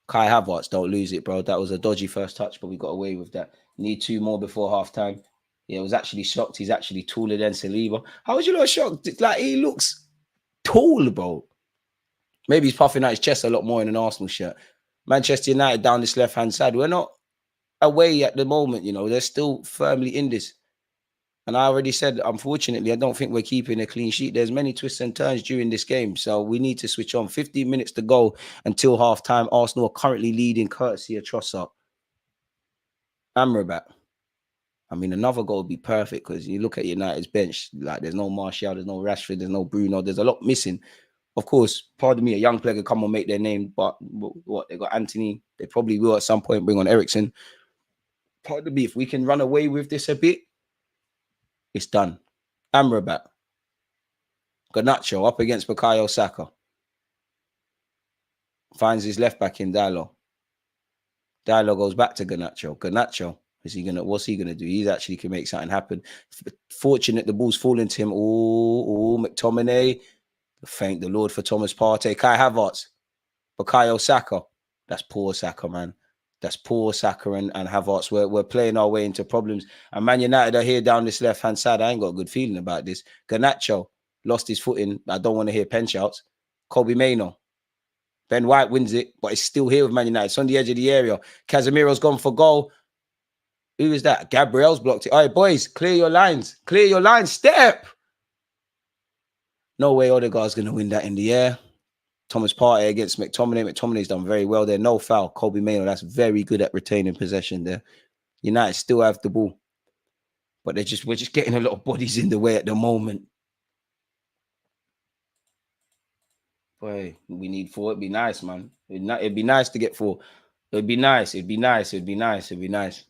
Kai Havertz, don't lose it, bro. That was a dodgy first touch, but we got away with that. Need 2 more before half-time. Yeah, I was actually shocked. He's actually taller than Saliba. How was you not shocked? Like, he looks tall, bro. Maybe he's puffing out his chest a lot more in an Arsenal shirt. Manchester United down this left-hand side. We're not away at the moment, you know. They're still firmly in this. And I already said, unfortunately, I don't think we're keeping a clean sheet. There's many twists and turns during this game. So we need to switch on. 15 minutes to go until half-time. Arsenal are currently leading courtesy of Trossard. Amrabat. I mean, another goal would be perfect because you look at United's bench, like there's no Martial, there's no Rashford, there's no Bruno. There's a lot missing. Of course, pardon me, a young player could come and make their name, but what, they got Anthony. They probably will at some point bring on Eriksen. Pardon me, if we can run away with this a bit, it's done. Amrabat. Garnacho up against Bukayo Saka. Finds his left back in Diallo. Diallo goes back to Garnacho. Garnacho, what's he gonna do? He actually can make something happen. Fortunate the ball's falling to him. Oh, McTominay. Thank the Lord for Thomas Partey. Kai Havertz. Bukayo Saka. That's poor Saka, man. That's poor Saka and Havertz. We're playing our way into problems. And Man United are here down this left-hand side. I ain't got a good feeling about this. Garnacho lost his footing. I don't want to hear pen shouts. Kobe Mainoo. Ben White wins it, but it's still here with Man United. It's on the edge of the area. Casemiro's gone for goal. Who is that? Gabriel's blocked it. All right, boys, clear your lines. Clear your lines. Step. No way Odegaard's going to win that in the air. Thomas Partey against McTominay. McTominay's done very well there. No foul. Kobe Mainoo, that's very good at retaining possession there. United still have the ball. But we're just getting a lot of bodies in the way at the moment. Boy, we need 4. It'd be nice, man. It'd be nice to get 4. It'd be nice. It'd be nice. It'd be nice. It'd be nice.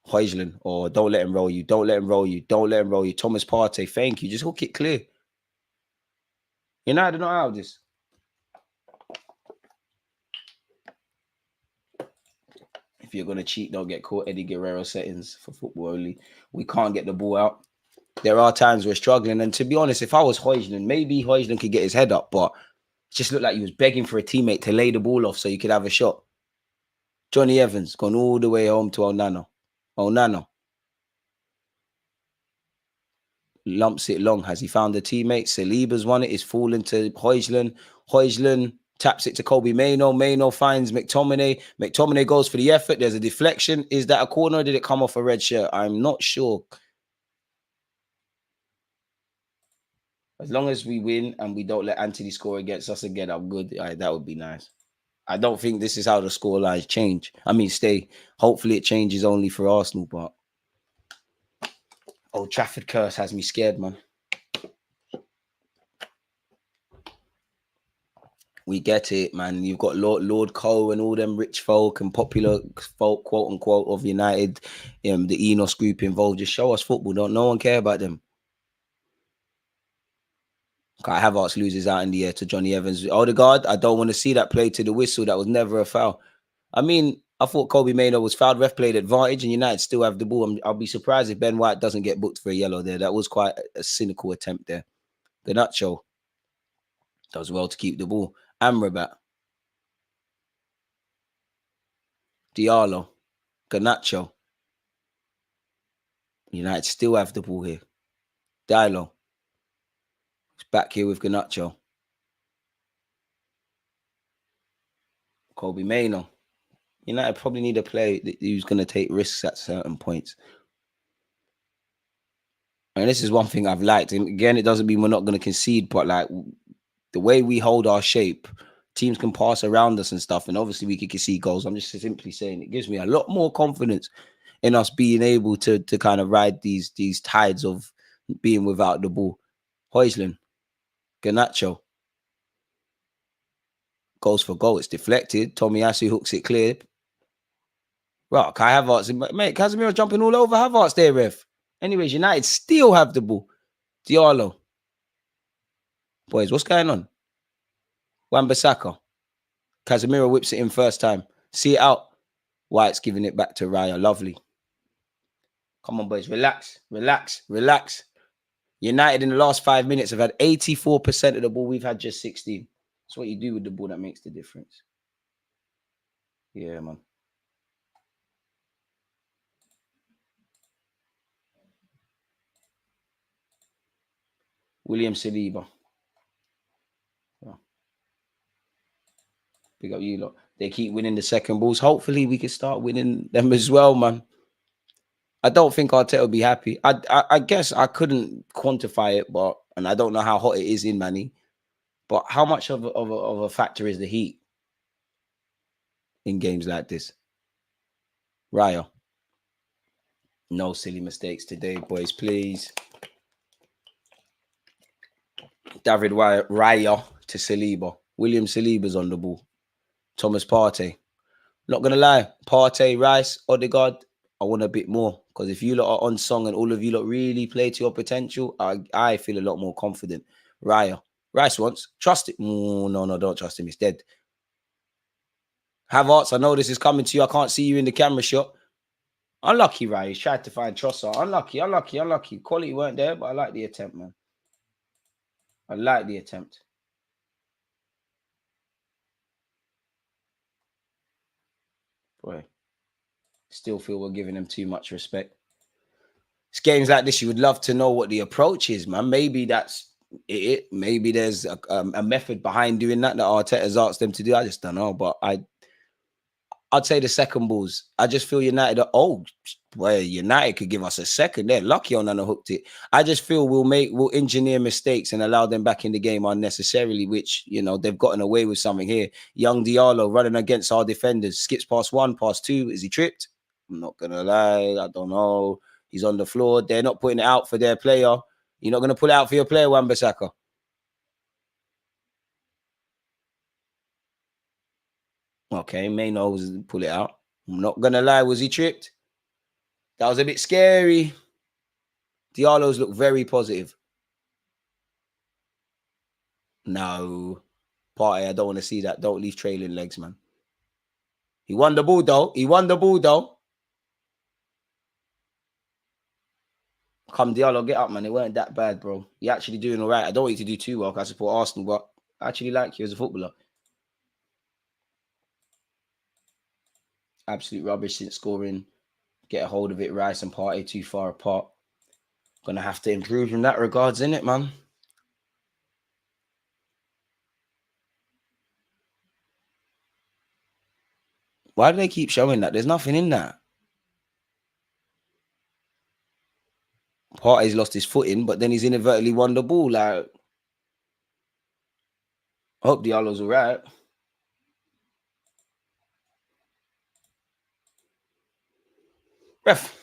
Højlund, or don't let him roll you. Don't let him roll you. Don't let him roll you. Thomas Partey, thank you. Just hook it clear. United are not out of this. If you're going to cheat, don't get caught. Eddie Guerrero settings for football only. We can't get the ball out. There are times we're struggling. And to be honest, if I was Højlund, maybe Højlund could get his head up, but it just looked like he was begging for a teammate to lay the ball off so you could have a shot. Johnny Evans gone all the way home to Onana. Onana lumps it long. Has he found a teammate? Saliba's won it. It's fallen to Højlund. Højlund taps it to Kobe Mainoo. Mainoo finds McTominay. McTominay goes for the effort. There's a deflection. Is that a corner or did it come off a red shirt? I'm not sure. As long as we win and we don't let Anthony score against us again, I'm good. That would be nice. I don't think this is how the score lines change. I mean, stay. Hopefully it changes only for Arsenal, but Old Trafford curse has me scared, man. We get it, man. You've got Lord Cole and all them rich folk and popular folk, quote unquote, of United, the Enos group involved. Just show us football. Don't no one care about them. Kai Havertz loses out in the air to Johnny Evans. Odegaard, I don't want to see that play to the whistle. That was never a foul. I mean, I thought Kobe Mainoo was fouled. Ref played advantage and United still have the ball. I'll be surprised if Ben White doesn't get booked for a yellow there. That was quite a cynical attempt there. Garnacho does well to keep the ball. Amrabat. Diallo. Garnacho. United still have the ball here. Diallo. It's back here with Garnacho. Kobe Mainoo. United probably need a player who's going to take risks at certain points. And this is one thing I've liked. And again, it doesn't mean we're not going to concede, but like the way we hold our shape, teams can pass around us and stuff. And obviously we can concede goals. I'm just simply saying it gives me a lot more confidence in us being able to kind of ride these tides of being without the ball. Højlund. Garnacho. Goes for goal. It's deflected. Tomiyasu hooks it clear. Right, Kai Havertz. Mate, Casemiro jumping all over Havertz there, ref. Anyways, United still have the ball. Diallo. Boys, what's going on? Wan-Bissaka. Casemiro whips it in first time. See it out. White's giving it back to Raya. Lovely. Come on, boys. Relax. Relax. Relax. United in the last 5 minutes have had 84% of the ball. We've had just 16. That's what you do with the ball that makes the difference. Yeah, man. William Saliba. Yeah. Big up you lot. They keep winning the second balls. Hopefully we can start winning them as well, man. I don't think Arteta will be happy. I guess I couldn't quantify it, and I don't know how hot it is in Manny. But how much of a factor is the heat in games like this? Raya. No silly mistakes today, boys, please. David Raya to Saliba. William Saliba's on the ball. Thomas Partey. Not going to lie. Partey, Rice, Odegaard, I want a bit more. Because if you lot are on song and all of you lot really play to your potential, I feel a lot more confident. Raya. Rice wants. Trust it. No, don't trust him. He's dead. Havertz, I know this is coming to you. I can't see you in the camera shot. Unlucky, Raya. He's tried to find Trossard. Unlucky. Quality weren't there, but I like the attempt, man. I like the attempt. Boy, still feel we're giving them too much respect. It's games like this, you would love to know what the approach is, man. Maybe that's it. Maybe there's a method behind doing that Arteta's asked them to do. I just don't know. But I'd say the second balls. I just feel United United could give us a second. They're lucky on hooked it. I just feel we'll engineer mistakes and allow them back in the game unnecessarily, which, they've gotten away with something here. Young Diallo running against our defenders, skips past one, past two. Is he tripped? I'm not going to lie. I don't know. He's on the floor. They're not putting it out for their player. You're not going to pull it out for your player, Wan-Bissaka. Okay, Mayno was pull it out. I'm not going to lie. Was he tripped? That was a bit scary. Diallo's look very positive. No. Partey, I don't want to see that. Don't leave trailing legs, man. He won the ball, though. Come, Diallo, get up, man. It weren't that bad, bro. You're actually doing all right. I don't want you to do too well because I support Arsenal, but I actually like you as a footballer. Absolute rubbish since scoring. Get a hold of it. Rice and Partey too far apart. Gonna have to improve in that regards, innit, man? Why do they keep showing that? There's nothing in that. Partey's lost his footing, but then he's inadvertently won the ball. Like, I hope Diallo's all right. Ref,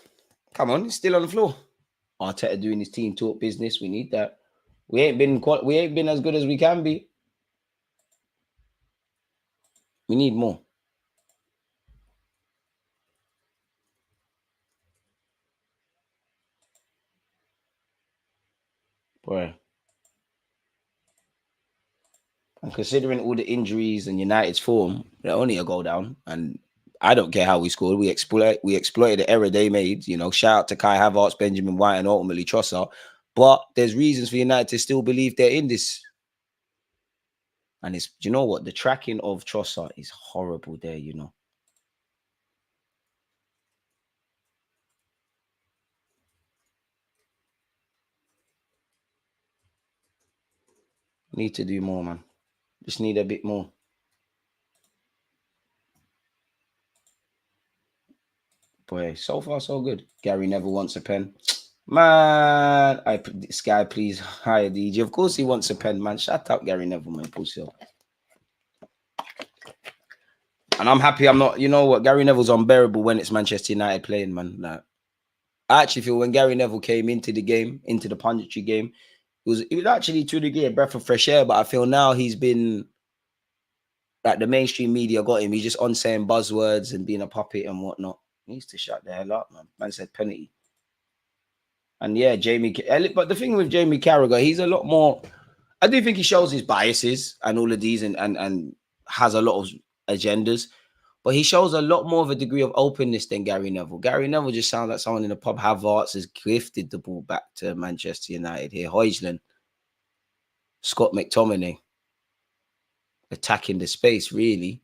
come on, he's still on the floor. Arteta doing his team talk business. We need that. We ain't been as good as we can be. We need more. Boy. And considering all the injuries and United's form, they're only a goal down. And I don't care how we scored. We exploited the error they made. Shout out to Kai Havertz, Benjamin White, and ultimately Trossard. But there's reasons for United to still believe they're in this. And do you know what? The tracking of Trossard is horrible there, Need to do more, man. Just need a bit more. Boy, so far so good. Gary Neville wants a pen. Man, this guy, please hire DJ. Of course he wants a pen, man. Shut up, Gary Neville, man. Pussy up. And I'm happy I'm not, Gary Neville's unbearable when it's Manchester United playing, man. Like, I actually feel when Gary Neville came into the game, into the punditry game, it was actually to a degree a breath of fresh air, but I feel now he's been, like, the mainstream media got him. He's just on saying buzzwords and being a puppet and whatnot. He needs to shut the hell up, man. Man said penalty. And yeah, but the thing with Jamie Carragher, he's a lot more, I do think he shows his biases and all of these and has a lot of agendas, but he shows a lot more of a degree of openness than Gary Neville. Gary Neville just sounds like someone in the pub. Havertz has gifted the ball back to Manchester United here. Højlund, Scott McTominay, attacking the space, really.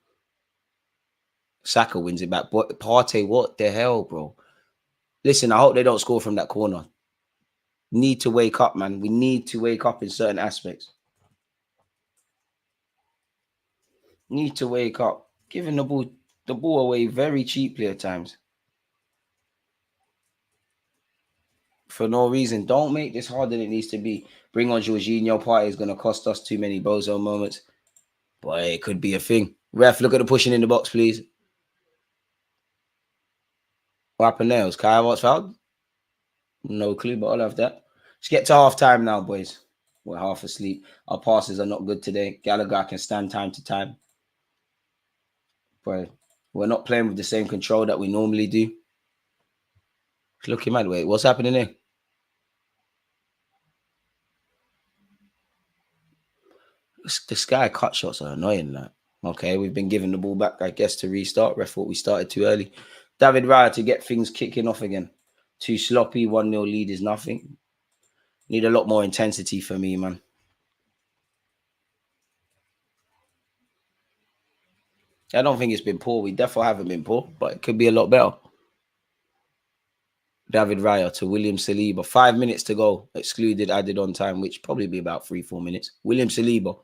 Saka wins it back. But Partey, what the hell, bro? Listen, I hope they don't score from that corner. Need to wake up, man. We need to wake up in certain aspects. Need to wake up. Giving the ball away very cheaply at times. For no reason. Don't make this harder than it needs to be. Bring on Jorginho. Party is going to cost us too many bozo moments. Boy, it could be a thing. Ref, look at the pushing in the box, please. What happened there? Was Kai Havertz fouled? No clue, but I'll have that. Let's get to half time now, boys. We're half asleep. Our passes are not good today. Gallagher can stand time to time. But we're not playing with the same control that we normally do. It's looking mad. Wait, what's happening here? The Sky cut shots are annoying. Like, okay, we've been given the ball back, I guess, to restart. Ref thought we started too early. David Raya to get things kicking off again. Too sloppy. 1-0 lead is nothing. Need a lot more intensity for me, man. I don't think it's been poor. We definitely haven't been poor, but it could be a lot better. David Raya to William Saliba. 5 minutes to go. Excluded, added on time, which probably be about 3-4 minutes. William Saliba.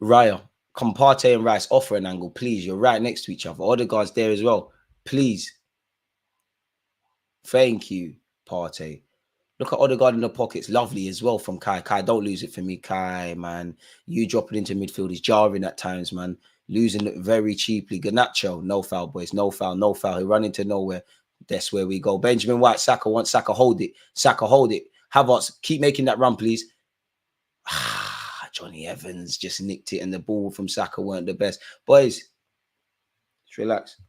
Raya. Comparte and Rice offer an angle. Please, you're right next to each other. Odegaard's there as well. Please. Thank you, Partey. Look at Odegaard in the pockets. Lovely as well from Kai. Kai, don't lose it for me. Kai, man. You dropping into midfield is jarring at times, man. Losing it very cheaply. Garnacho, no foul, boys. No foul, no foul. He run into nowhere. That's where we go. Benjamin White, Saka wants Saka, hold it. Saka, hold it. Havertz, keep making that run, please. Johnny Evans just nicked it and the ball from Saka weren't the best. Boys, just relax.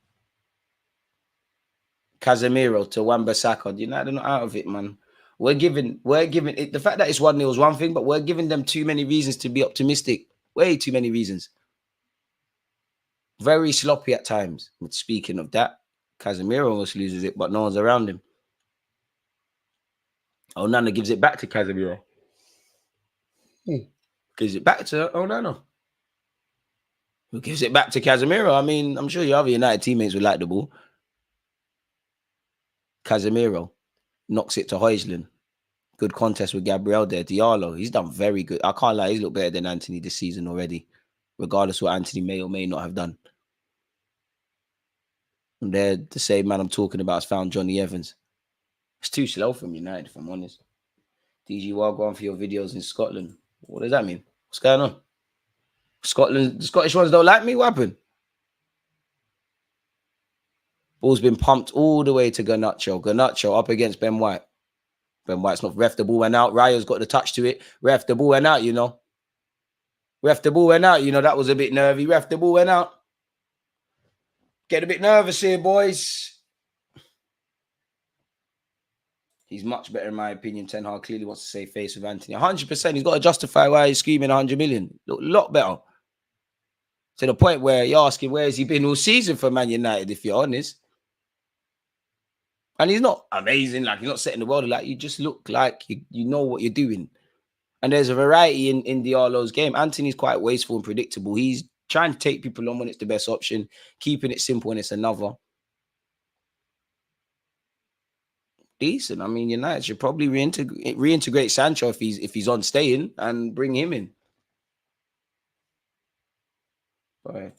Casemiro to Wan-Bissaka. United are not out of it, man. We're giving it. The fact that it's 1-0 is one thing, but we're giving them too many reasons to be optimistic. Way too many reasons. Very sloppy at times. But speaking of that, Casemiro almost loses it, but no one's around him. Onana gives it back to Casemiro. Gives it back to Onana. Who gives it back to Casemiro? I mean, I'm sure your other United teammates would like the ball. Casemiro knocks it to Højlund. Good contest with Gabriel there. Diallo, he's done very good. I can't lie, he's looked better than Anthony this season already, regardless of what Anthony may or may not have done. And they're the same man I'm talking about has found Johnny Evans. It's too slow from United, if I'm honest. DG Wagwan for your videos in Scotland. What does that mean? What's going on? Scotland, the Scottish ones don't like me? What happened? Ball's been pumped all the way to Garnacho. Garnacho up against Ben White. Ben White's not. Ref, the ball went out. Raya's got the touch to it. Ref, the ball went out, you know. Ref, the ball went out. You know, that was a bit nervy. Ref, the ball went out. Get a bit nervous here, boys. He's much better, in my opinion. Ten Hag clearly wants to save face with Anthony. 100%. He's got to justify why he's screaming 100 million. Look, a lot better. To the point where you're asking, where has he been all season for Man United, if you're honest? And he's not amazing. Like, he's not setting the world alight. You just look like you know what you're doing. And there's a variety in Diallo's game. Anthony's quite wasteful and predictable. He's trying to take people on when it's the best option, keeping it simple when it's another. Decent. I mean, United should probably reintegrate Sancho if he's on staying and bring him in. Right.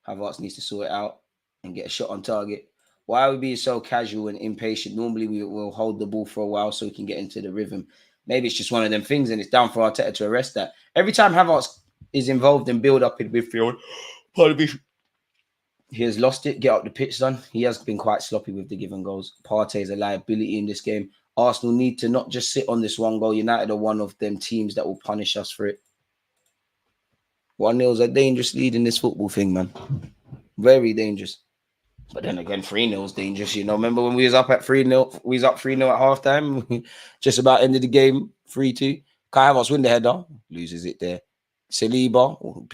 Havertz needs to sort it out and get a shot on target. Why are we being so casual and impatient? Normally we will hold the ball for a while so we can get into the rhythm. Maybe it's just one of them things and it's down for Arteta to arrest that. Every time Havertz is involved in build-up in midfield, he has lost it. Get up the pitch, son. He has been quite sloppy with the given goals. Partey is a liability in this game. Arsenal need to not just sit on this one goal. United are one of them teams that will punish us for it. 1-0 is a dangerous lead in this football thing, man. Very dangerous. But then again, 3-0 is dangerous. You know, remember when we was up at 3-0? We was up 3-0 at halftime. Just about ended the game 3-2. Kai Havertz win the header. Loses it there. Saliba,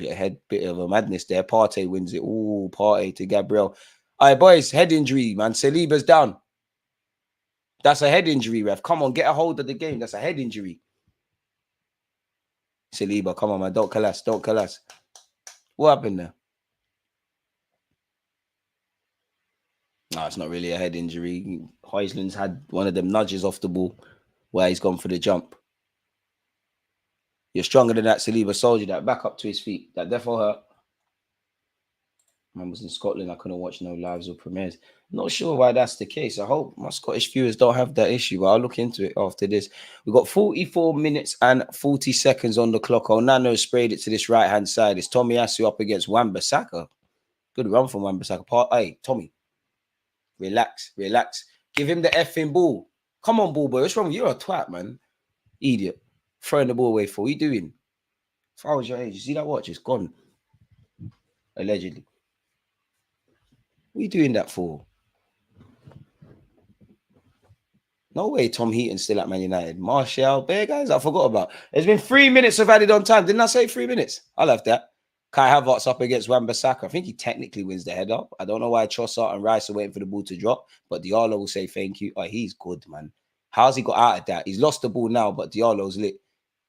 bit of a madness there. Partey wins it. Oh, Partey to Gabriel. All right, boys, head injury, man. Saliba's down. That's a head injury, ref. Come on, get a hold of the game. That's a head injury. Saliba, come on, man. Don't collapse. Don't collapse. What happened there? No, it's not really a head injury. Højlund's had one of them nudges off the ball where he's gone for the jump. You're stronger than that, Saliba. Soldier that back up to his feet. That defo hurt. I was in Scotland. I couldn't watch no lives or premieres. Not sure why that's the case. I hope my Scottish viewers don't have that issue, but I'll look into it after this. We've got 44 minutes and 40 seconds on the clock. Onana sprayed it to this right-hand side. It's Tomiyasu up against Wan-Bissaka. Good run from Wan-Bissaka. Hey, Tommy, relax. Give him the effing ball. Come on, ball boy. What's wrong with you? You're a twat, man. Idiot. Throwing the ball away for. What are you doing? If I was your age, you see that watch? It's gone. Allegedly. What are you doing that for? No way Tom Heaton's still at Man United. Martial, bare guys I forgot about. There's been 3 minutes of added on time. Didn't I say 3 minutes? I'll have that. Kai Havertz up against Wan-Bissaka. I think he technically wins the head up. I don't know why Trossard and Rice are waiting for the ball to drop, but Diallo will say thank you. Oh, he's good, man. How's he got out of that? He's lost the ball now, but Diallo's lit.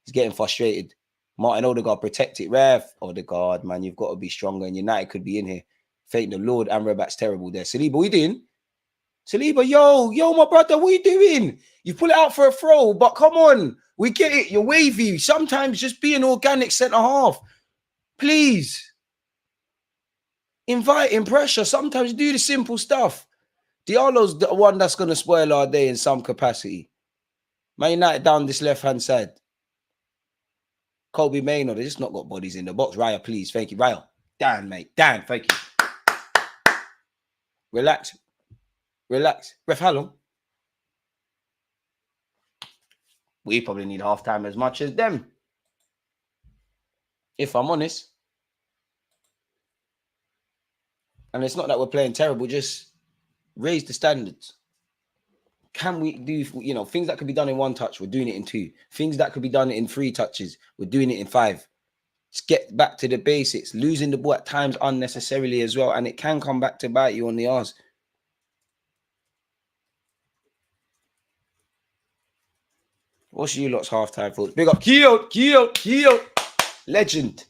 He's getting frustrated. Martin Odegaard, protect it. Rev. Odegaard, man, you've got to be stronger, and United could be in here. Thank the Lord. Amrabat's terrible there. Saliba, what are you doing? Saliba, yo, my brother, what are you doing? You pull it out for a throw, but come on. We get it. You're wavy. Sometimes just be an organic centre-half. Please. Inviting pressure. Sometimes do the simple stuff. Diallo's the one that's going to spoil our day in some capacity. Man United down this left-hand side. Kobe Mainoo, they just not got bodies in the box. Raya, please. Thank you. Raya. Dan, mate. Dan, thank you. Relax. Ref, how long? We probably need half-time as much as them. If I'm honest. And it's not that we're playing terrible, just raise the standards. Can we do, things that could be done in 1 touch, we're doing it in 2. Things that could be done in 3 touches, we're doing it in 5. Just get back to the basics. Losing the ball at times unnecessarily as well, and it can come back to bite you on the arse. What's you lot's half-time thoughts? Big up, Keo, legend.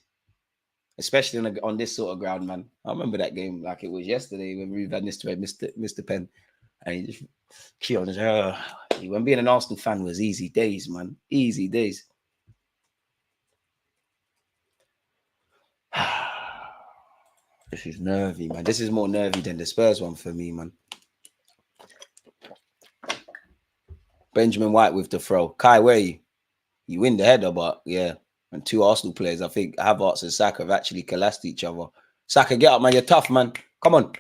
Especially on this sort of ground, man. I remember that game like it was yesterday when Ruud van Nistelrooy missed the pen. And he just, Keon, when being an Arsenal fan was easy days, man. Easy days. This is nervy, man. This is more nervy than the Spurs one for me, man. Benjamin White with the throw. Kai, where are you? You win the header, but yeah. And 2 Arsenal players, I think Havertz and Saka have actually collapsed each other. Saka, get up, man. You're tough, man. Come on.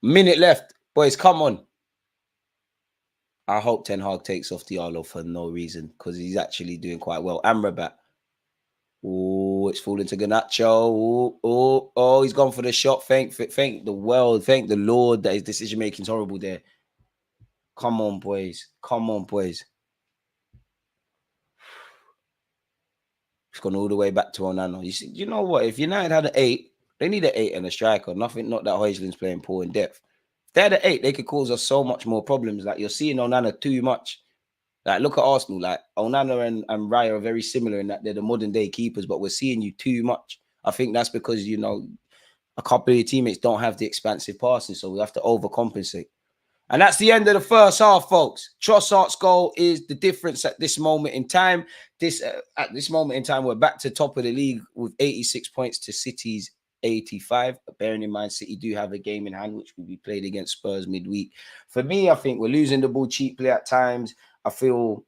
Minute left. Boys, come on. I hope Ten Hag takes off Diallo for no reason because he's actually doing quite well. Amrabat. Oh, it's falling to Garnacho. Oh, he's gone for the shot. Thank the world. Thank the Lord that his decision-making is horrible there. Come on, boys. It's gone all the way back to Onana. You know what? If United had an 8, they need an 8 and a striker. Not that Højlund's playing poor in depth. If they had an 8, they could cause us so much more problems. Like, you're seeing Onana too much. Like, look at Arsenal. Like, Onana and Raya are very similar in that they're the modern-day keepers, but we're seeing you too much. I think that's because, a couple of your teammates don't have the expansive passing, so we have to overcompensate. And that's the end of the first half, folks. Trossard's goal is the difference at this moment in time. At this moment in time, we're back to top of the league with 86 points to City's 85. But bearing in mind, City do have a game in hand, which will be played against Spurs midweek. For me, I think we're losing the ball cheaply at times. I feel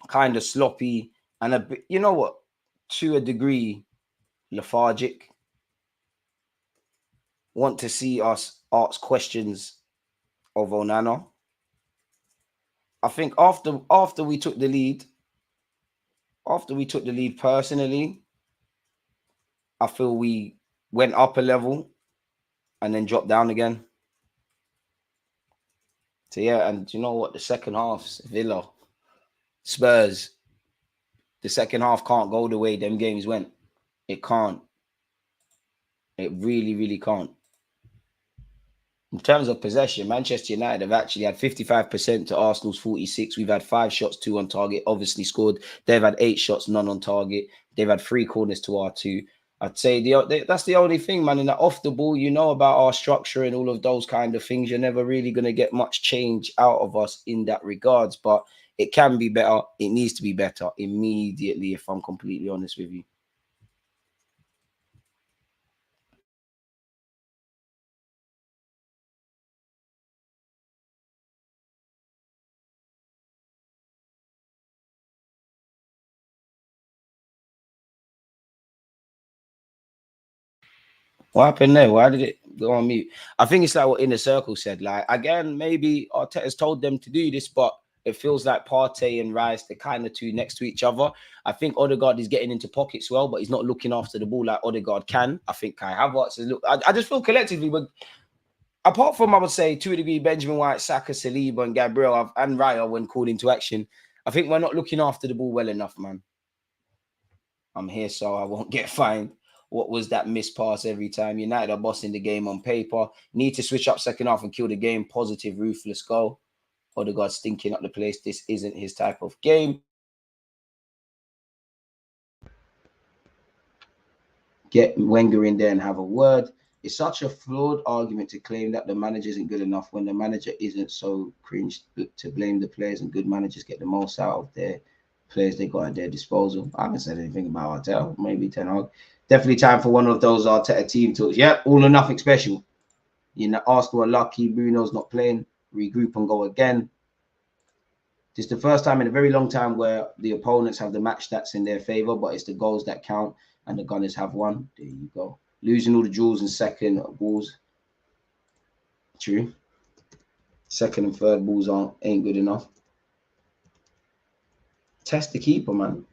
kind of sloppy and a bit, to a degree, lethargic. Want to see us ask questions of Onana. I think after we took the lead, personally, I feel we went up a level and then dropped down again. So yeah, and you know what? The second half's Villa, Spurs. The second half can't go the way them games went. It can't. It really, really can't. In terms of possession, Manchester United have actually had 55% to Arsenal's 46. We've had 5 shots, 2 on target, obviously scored. They've had 8 shots, none on target. They've had 3 corners to our 2. I'd say that's the only thing, man. In that off the ball, you know about our structure and all of those kind of things. You're never really going to get much change out of us in that regards, but it can be better. It needs to be better immediately, if I'm completely honest with you. What happened there? Why did it go on mute? I think it's like what Inner Circle said. Like, again, maybe Arteta's told them to do this, but it feels like Partey and Rice, they're kind of two next to each other. I think Odegaard is getting into pockets well, but he's not looking after the ball like Odegaard can. I think Kai Havertz is I just feel collectively, but apart from, I would say, to a degree, Benjamin White, Saka, Saliba, and Gabriel and Raya when called into action, I think we're not looking after the ball well enough, man. I'm here so I won't get fined. What was that missed pass every time? United are bossing the game on paper. Need to switch up second half and kill the game. Positive, ruthless goal. Odegaard stinking up the place. This isn't his type of game. Get Wenger in there and have a word. It's such a flawed argument to claim that the manager isn't good enough when the manager isn't. So cringe to blame the players, and good managers get the most out of their players they got at their disposal. I haven't said anything about Arteta. Maybe Ten Hag. Definitely time for one of those Arteta team talks. Yeah, all or nothing special. You know, Arsenal are lucky. Bruno's not playing. Regroup and go again. This is the first time in a very long time where the opponents have the match stats in their favor, but it's the goals that count, and the Gunners have one. There you go. Losing all the duels and second balls. True. Second and third balls ain't good enough. Test the keeper, man.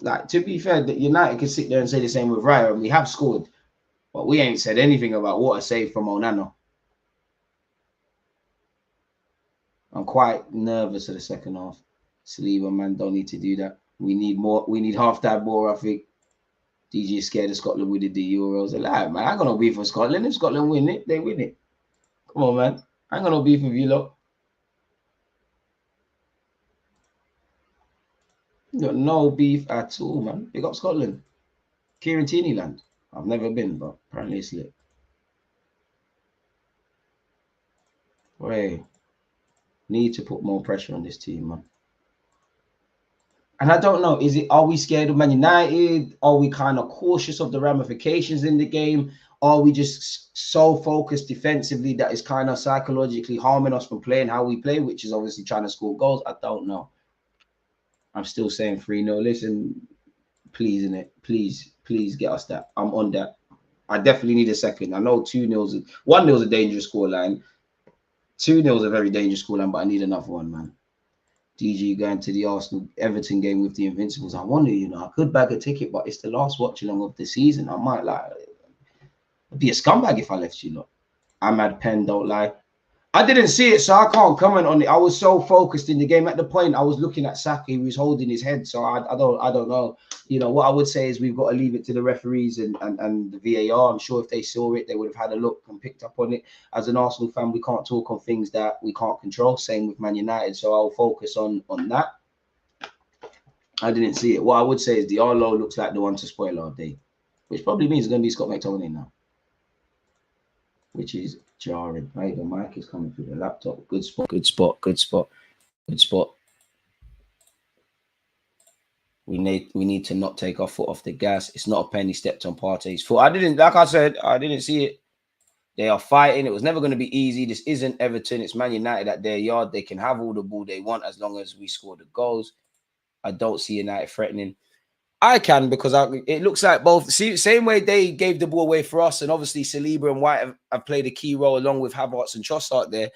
Like, to be fair, that United can sit there and say the same with Raya, and we have scored, but we ain't said anything about what a save from Onana. I'm quite nervous of the second half. Saliba, man, don't need to do that. We need more. We need half that ball, I think. DG is scared of Scotland with the Euros. Alive, man. I ain't got no beef with Scotland. If Scotland win it, they win it. Come on, man. I ain't got no beef with you lot. Got no beef at all, man. Big up Scotland. Kieran Tierney land. I've never been, but apparently it's lit. Wait. Need to put more pressure on this team, man. And I don't know, are we scared of Man United? Are we kind of cautious of the ramifications in the game? Are we just so focused defensively that it's kind of psychologically harming us from playing how we play, which is obviously trying to score goals? I don't know. I'm still saying 3-0. Listen, please, innit? Please get us that. I'm on that. I definitely need a second. I know 2-0, 1-0 is a dangerous scoreline. 2-0 is a very dangerous scoreline, but I need another one, man. DG going to the Arsenal Everton game with the Invincibles. I wonder, you know, I could bag a ticket, but it's the last watch along of the season. I might be a scumbag if I left you lot. Ahmad Penn, don't lie. I didn't see it, so I can't comment on it. I was so focused in the game. At the point, I was looking at Saka, he was holding his head, so I don't know. You know, what I would say is we've got to leave it to the referees and the VAR. I'm sure if they saw it, they would have had a look and picked up on it. As an Arsenal fan, we can't talk on things that we can't control. Same with Man United, so I'll focus on that. I didn't see it. What I would say is the Arlo looks like the one to spoil our day, which probably means it's going to be Scott McTominay now, which is jarring. Right, the mic is coming through the laptop. Good spot. Good spot. Good spot. Good spot. We need to not take our foot off the gas. It's not a penny stepped on Partey's foot. I didn't see it. They are fighting. It was never going to be easy. This isn't Everton. It's Man United at their yard. They can have all the ball they want as long as we score the goals. I don't see United threatening. I can, because it looks like both. See, same way they gave the ball away for us, and obviously Saliba and White have played a key role along with Havertz and Trossard there.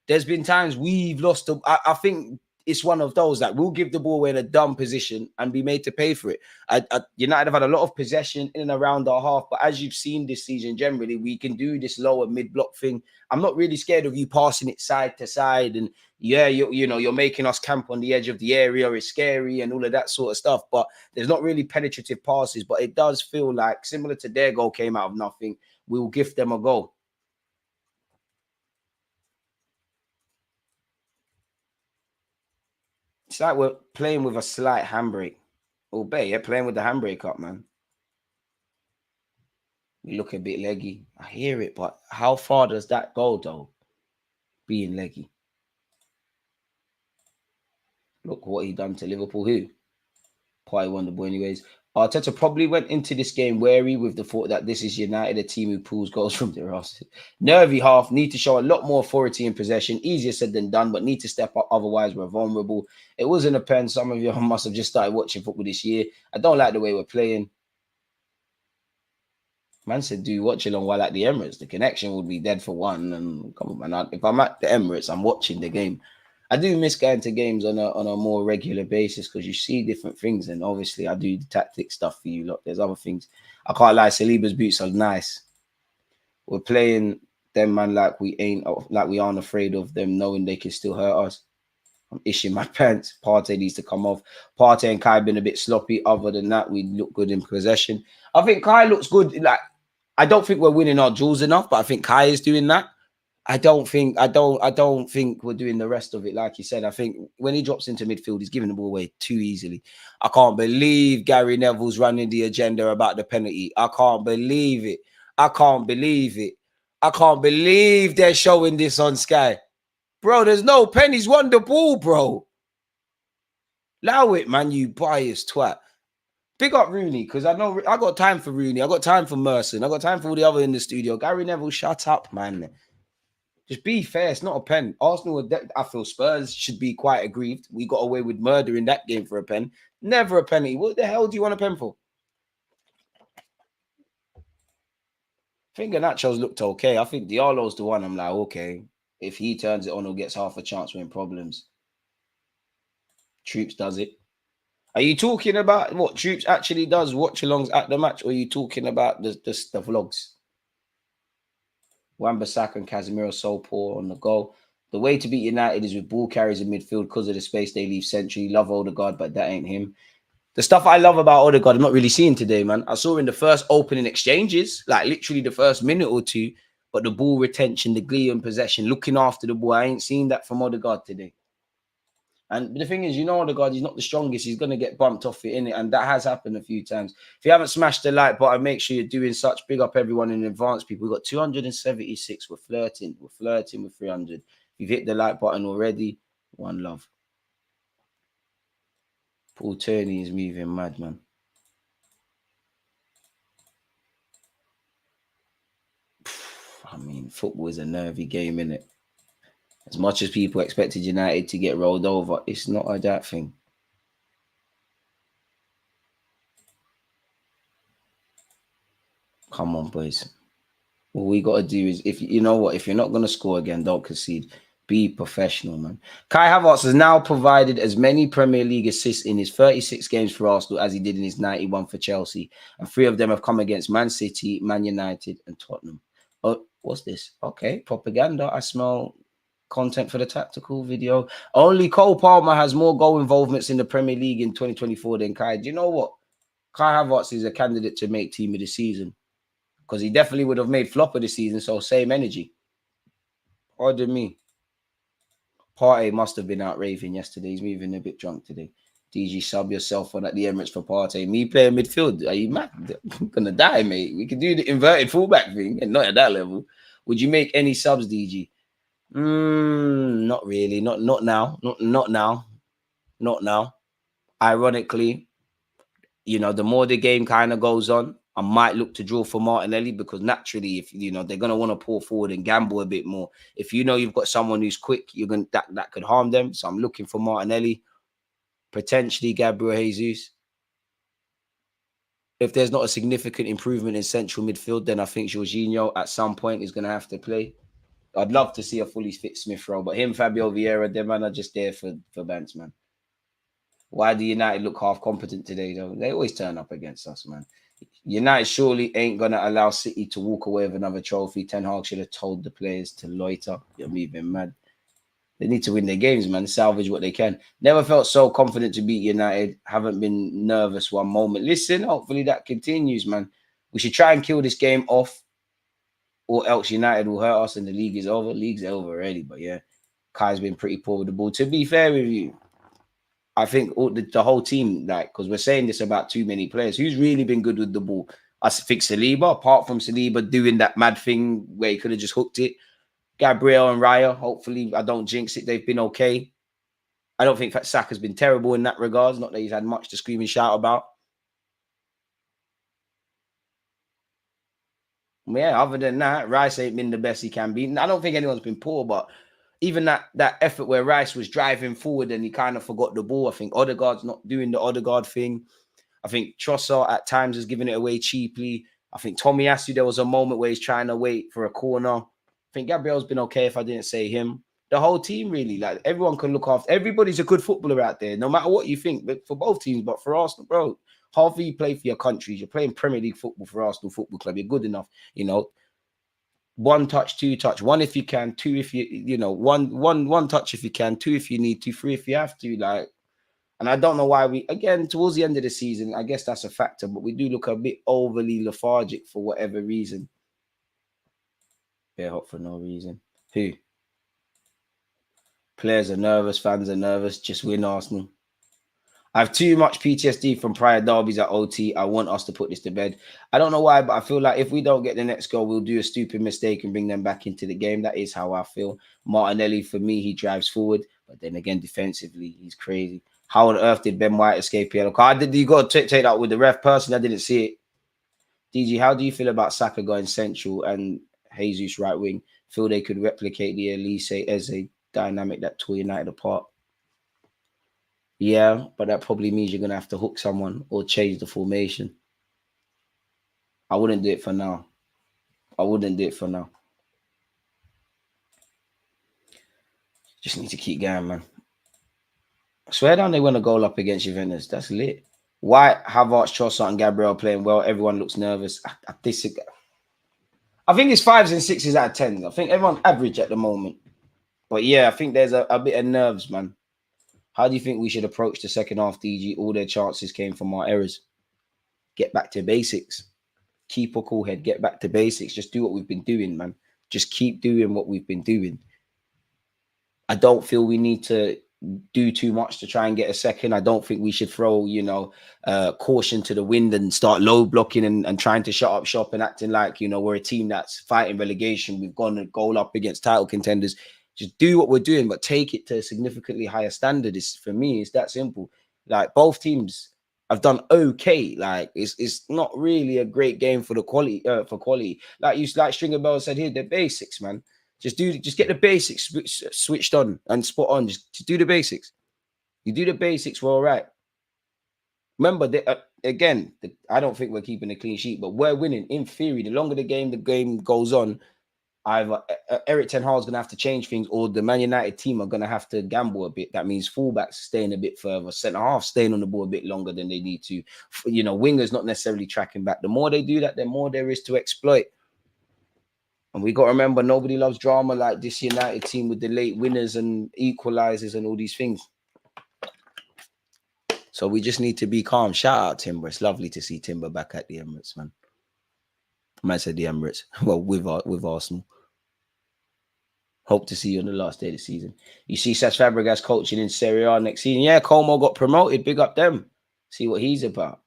There's been times we've lost. I think it's one of those that we'll give the ball away in a dumb position and be made to pay for it. United have had a lot of possession in and around our half, but as you've seen this season, generally we can do this lower mid-block thing. I'm not really scared of you passing it side to side, and yeah, you're making us camp on the edge of the area. It's scary and all of that sort of stuff, but there's not really penetrative passes. But it does feel like, similar to their goal came out of nothing, we will give them a goal. It's like we're playing with a slight handbrake. Oh, Bay, yeah, playing with the handbrake up, man. We look a bit leggy. I hear it, but how far does that go, though? Being leggy. Look what he done to Liverpool. Who? Probably won the ball anyways. Arteta probably went into this game wary with the thought that this is United, a team who pulls goals from their ass. Nervy half, need to show a lot more authority in possession. Easier said than done, but need to step up. Otherwise, we're vulnerable. It wasn't a pen. Some of you must have just started watching football this year. I don't like the way we're playing. Man said, do watch along while at the Emirates. The connection would be dead for one. And come on, man. If I'm at the Emirates, I'm watching the game. I do miss going to games on a more regular basis because you see different things. And obviously, I do the tactic stuff for you. Look, there's other things. I can't lie. Saliba's boots are nice. We're playing them, man, like we aren't afraid of them, knowing they can still hurt us. I'm itching my pants. Partey needs to come off. Partey and Kai been a bit sloppy. Other than that, we look good in possession. I think Kai looks good. Like, I don't think we're winning our duels enough, but I think Kai is doing that. I don't think we're doing the rest of it. Like you said, I think when he drops into midfield, he's giving the ball away too easily. I can't believe Gary Neville's running the agenda about the penalty. I can't believe it. I can't believe it. I can't believe they're showing this on Sky. Bro, there's no pen. He's won the ball, bro. Allow it, man, you biased twat. Big up Rooney, because I know I got time for Rooney. I got time for Merson. I got time for all the other in the studio. Gary Neville, shut up, man. Just be fair. It's not a pen. Arsenal, I feel Spurs should be quite aggrieved. We got away with murder in that game for a pen. Never a penalty. What the hell do you want a pen for? I think Ganacho's looked okay. I think Diallo's the one I'm like, okay. If he turns it on or gets half a chance, we're in problems. Troops does it. Are you talking about what Troops actually does, watch-alongs at the match, or are you talking about the vlogs? Wan-Bissaka and Casemiro so poor on the goal. The way to beat United is with ball carriers in midfield because of the space they leave centrally. Love Odegaard, but that ain't him. The stuff I love about Odegaard, I'm not really seeing today, man. I saw in the first opening exchanges, like literally the first minute or two, but the ball retention, the glee and possession, looking after the ball, I ain't seen that from Odegaard today. And the thing is, you know, Odegaard, he's not the strongest. He's going to get bumped off it, innit? And that has happened a few times. If you haven't smashed the like button, make sure you're doing such. Big up everyone in advance, people. We've got 276. We're flirting. We're flirting with 300. If you've hit the like button already, one love. Paul Turney is moving mad, man. I mean, football is a nervy game, innit? As much as people expected United to get rolled over, it's not a that thing. Come on, boys. What we got to do is, if you know what, if you're not going to score again, don't concede. Be professional, man. Kai Havertz has now provided as many Premier League assists in his 36 games for Arsenal as he did in his 91 for Chelsea. And 3 of them have come against Man City, Man United, and Tottenham. Oh, what's this? Okay, propaganda. I smell content for the tactical video. Only Cole Palmer has more goal involvements in the Premier League in 2024 than Kai. Do you know what? Kai Havertz is a candidate to make team of the season because he definitely would have made flop of the season. So same energy. Pardon me. Partey must have been out raving yesterday. He's moving a bit drunk today. DG, sub yourself on at the Emirates for Partey. Me playing midfield. Are you mad? I'm gonna die, mate. We can do the inverted fullback thing, and not at that level. Would you make any subs, DG? Not really. Not now. Not now. Not now. Ironically, you know, the more the game kind of goes on, I might look to draw for Martinelli because naturally, if you know, they're gonna want to pull forward and gamble a bit more. If you know you've got someone who's quick, you're gonna that could harm them. So I'm looking for Martinelli, potentially Gabriel Jesus. If there's not a significant improvement in central midfield, then I think Jorginho at some point is gonna have to play. I'd love to see a fully fit Smith Rowe, but him, Fabio Vieira, them man are just there for Bants, man. Why do United look half competent today, though? They always turn up against us, man. United surely ain't going to allow City to walk away with another trophy. Ten Hag should have told the players to loiter. You're moving mad. They need to win their games, man. Salvage what they can. Never felt so confident to beat United. Haven't been nervous one moment. Listen, hopefully that continues, man. We should try and kill this game off, or else United will hurt us and the league is over. League's over already, but yeah, Kai's been pretty poor with the ball. To be fair with you, I think the whole team, like, because we're saying this about too many players. Who's really been good with the ball? I think Saliba, apart from Saliba doing that mad thing where he could have just hooked it, Gabriel and Raya, hopefully I don't jinx it, they've been okay. I don't think that Saka's been terrible in that regards, not that he's had much to scream and shout about. Yeah, other than that, Rice ain't been the best he can be. I don't think anyone's been poor, but even that effort where Rice was driving forward and he kind of forgot the ball, I think Odegaard's not doing the Odegaard thing. I think Trossard at times is giving it away cheaply. I think Tomiyasu, there was a moment where he's trying to wait for a corner. I think Gabriel's been okay if I didn't say him. The whole team, really, like everyone can look after. Everybody's a good footballer out there, no matter what you think, but for both teams. But for Arsenal, bro, half of you play for your countries. You're playing Premier League football for Arsenal Football Club. You're good enough, you know. One touch, two touch, one if you can, two if you know, one touch if you can, two if you need to, three if you have to, like. And I don't know why we, again, towards the end of the season, I guess that's a factor, but we do look a bit overly lethargic for whatever reason. Yeah, hot for no reason. Who? Players are nervous, fans are nervous, just win Arsenal. I have too much PTSD from prior derbies at OT. I want us to put this to bed. I don't know why, but I feel like if we don't get the next goal, we'll do a stupid mistake and bring them back into the game. That is how I feel. Martinelli, for me, he drives forward, but then again, defensively, he's crazy. How on earth did Ben White escape yellow card? You got to take that with the ref. Personally, I didn't see it. DG, how do you feel about Saka going central and Jesus right wing? Feel they could replicate the Elise Eze dynamic that tore United apart? Yeah, but that probably means you're going to have to hook someone or change the formation. I wouldn't do it for now. Just need to keep going, man. Swear down they win a goal up against Juventus. That's lit. White, Havertz, Trossard, and Gabriel playing well. Everyone looks nervous. I disagree. I think it's 5s and 6s out of 10s. I think everyone's average at the moment. But yeah, I think there's a bit of nerves, man. How do you think we should approach the second half, DG? All their chances came from our errors. Get back to basics. Keep a cool head. Get back to basics. Just do what we've been doing, man. Just keep doing what we've been doing. I don't feel we need to do too much to try and get a second. I don't think we should throw, caution to the wind and start low blocking and trying to shut up shop and acting like, we're a team that's fighting relegation. We've gone a goal up against title contenders. Just do what we're doing, but take it to a significantly higher standard. For me, it's that simple. Like, both teams have done okay. Like, it's not really a great game for the quality. Like Stringer Bell said here, the basics, man. Just get the basics switched on and spot on. Just do the basics. You do the basics, we're all right. Remember, I don't think we're keeping a clean sheet, but we're winning. In theory, the longer the game goes on, either Eric Ten Hag's going to have to change things, or the Man United team are going to have to gamble a bit. That means fullbacks staying a bit further, centre-half staying on the ball a bit longer than they need to. Wingers not necessarily tracking back. The more they do that, the more there is to exploit. And we got to remember, nobody loves drama like this United team with the late winners and equalizers and all these things. So we just need to be calm. Shout out Timber. It's lovely to see Timber back at the Emirates, man. I might say the Emirates. Well, with Arsenal. Hope to see you on the last day of the season. You see Cesc Fabregas coaching in Serie A next season. Yeah, Como got promoted. Big up them. See what he's about.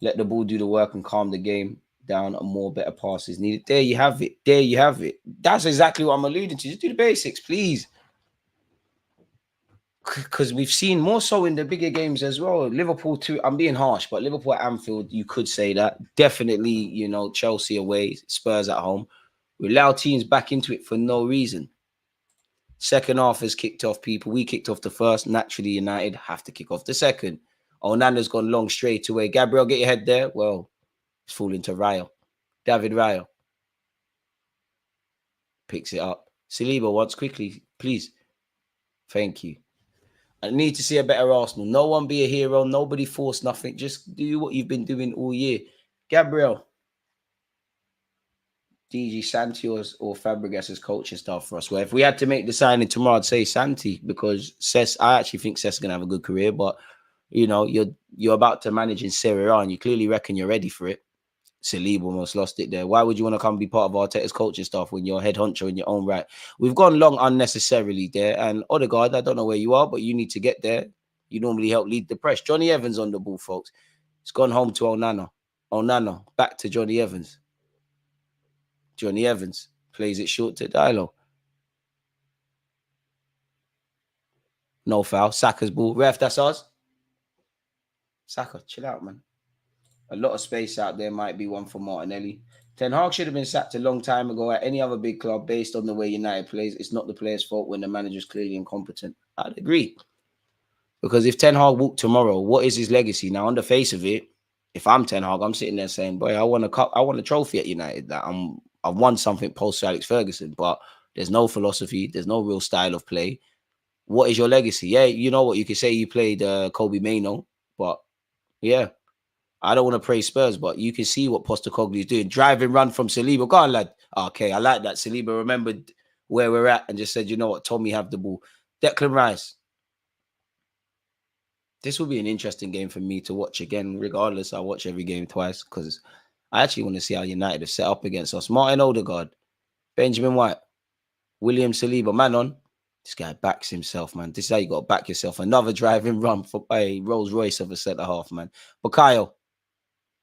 Let the ball do the work and calm the game down, and more better passes needed. There you have it. That's exactly what I'm alluding to. Just do the basics, please. Because we've seen more so in the bigger games as well. Liverpool too. I'm being harsh, but Liverpool at Anfield, you could say that. Definitely, Chelsea away, Spurs at home. We allow teams back into it for no reason. Second half has kicked off people. We kicked off the first. Naturally, United have to kick off the second. Onana's gone long straight away. Gabriel, get your head there. Well, it's falling to Raya. David Raya picks it up. Saliba once quickly, please. Thank you. I need to see a better Arsenal. No one be a hero. Nobody force nothing. Just do what you've been doing all year. Gabriel. DG, Santi or Fabregas as coaching staff for us. Well, if we had to make the signing tomorrow, I'd say Santi, because I actually think Cesc is going to have a good career, but, you're about to manage in Serie A and you clearly reckon you're ready for it. Saliba almost lost it there. Why would you want to come be part of Arteta's coaching staff when you're head honcho in your own right? We've gone long unnecessarily there. And Odegaard, I don't know where you are, but you need to get there. You normally help lead the press. Johnny Evans on the ball, folks. It's gone home to Onana. Onana, back to Johnny Evans. Johnny Evans plays it short to Diallo. No foul. Saka's ball. Ref, that's ours. Saka, chill out, man. A lot of space out there. Might be one for Martinelli. Ten Hag should have been sacked a long time ago at any other big club based on the way United plays. It's not the player's fault when the manager's clearly incompetent. I'd agree. Because if Ten Hag walked tomorrow, what is his legacy? Now, on the face of it, if I'm Ten Hag, I'm sitting there saying, boy, I want a cup, I want a trophy at United. That I've won something post Alex Ferguson, but there's no philosophy, there's no real style of play. What is your legacy? Yeah, you know what? You could say you played Kobe Mainoo, but yeah, I don't want to praise Spurs, but you can see what Postecoglou is doing. Driving run from Saliba. Go on, lad. Okay, I like that. Saliba remembered where we're at and just said, you know what, Tommy, have the ball. Declan Rice. This will be an interesting game for me to watch again. Regardless, I watch every game twice because I actually want to see how United have set up against us. Martin Odegaard, Benjamin White, William Saliba. Man on. This guy backs himself, man. This is how you got to back yourself. Another driving run for a Rolls Royce of a centre-half, man. Bukayo,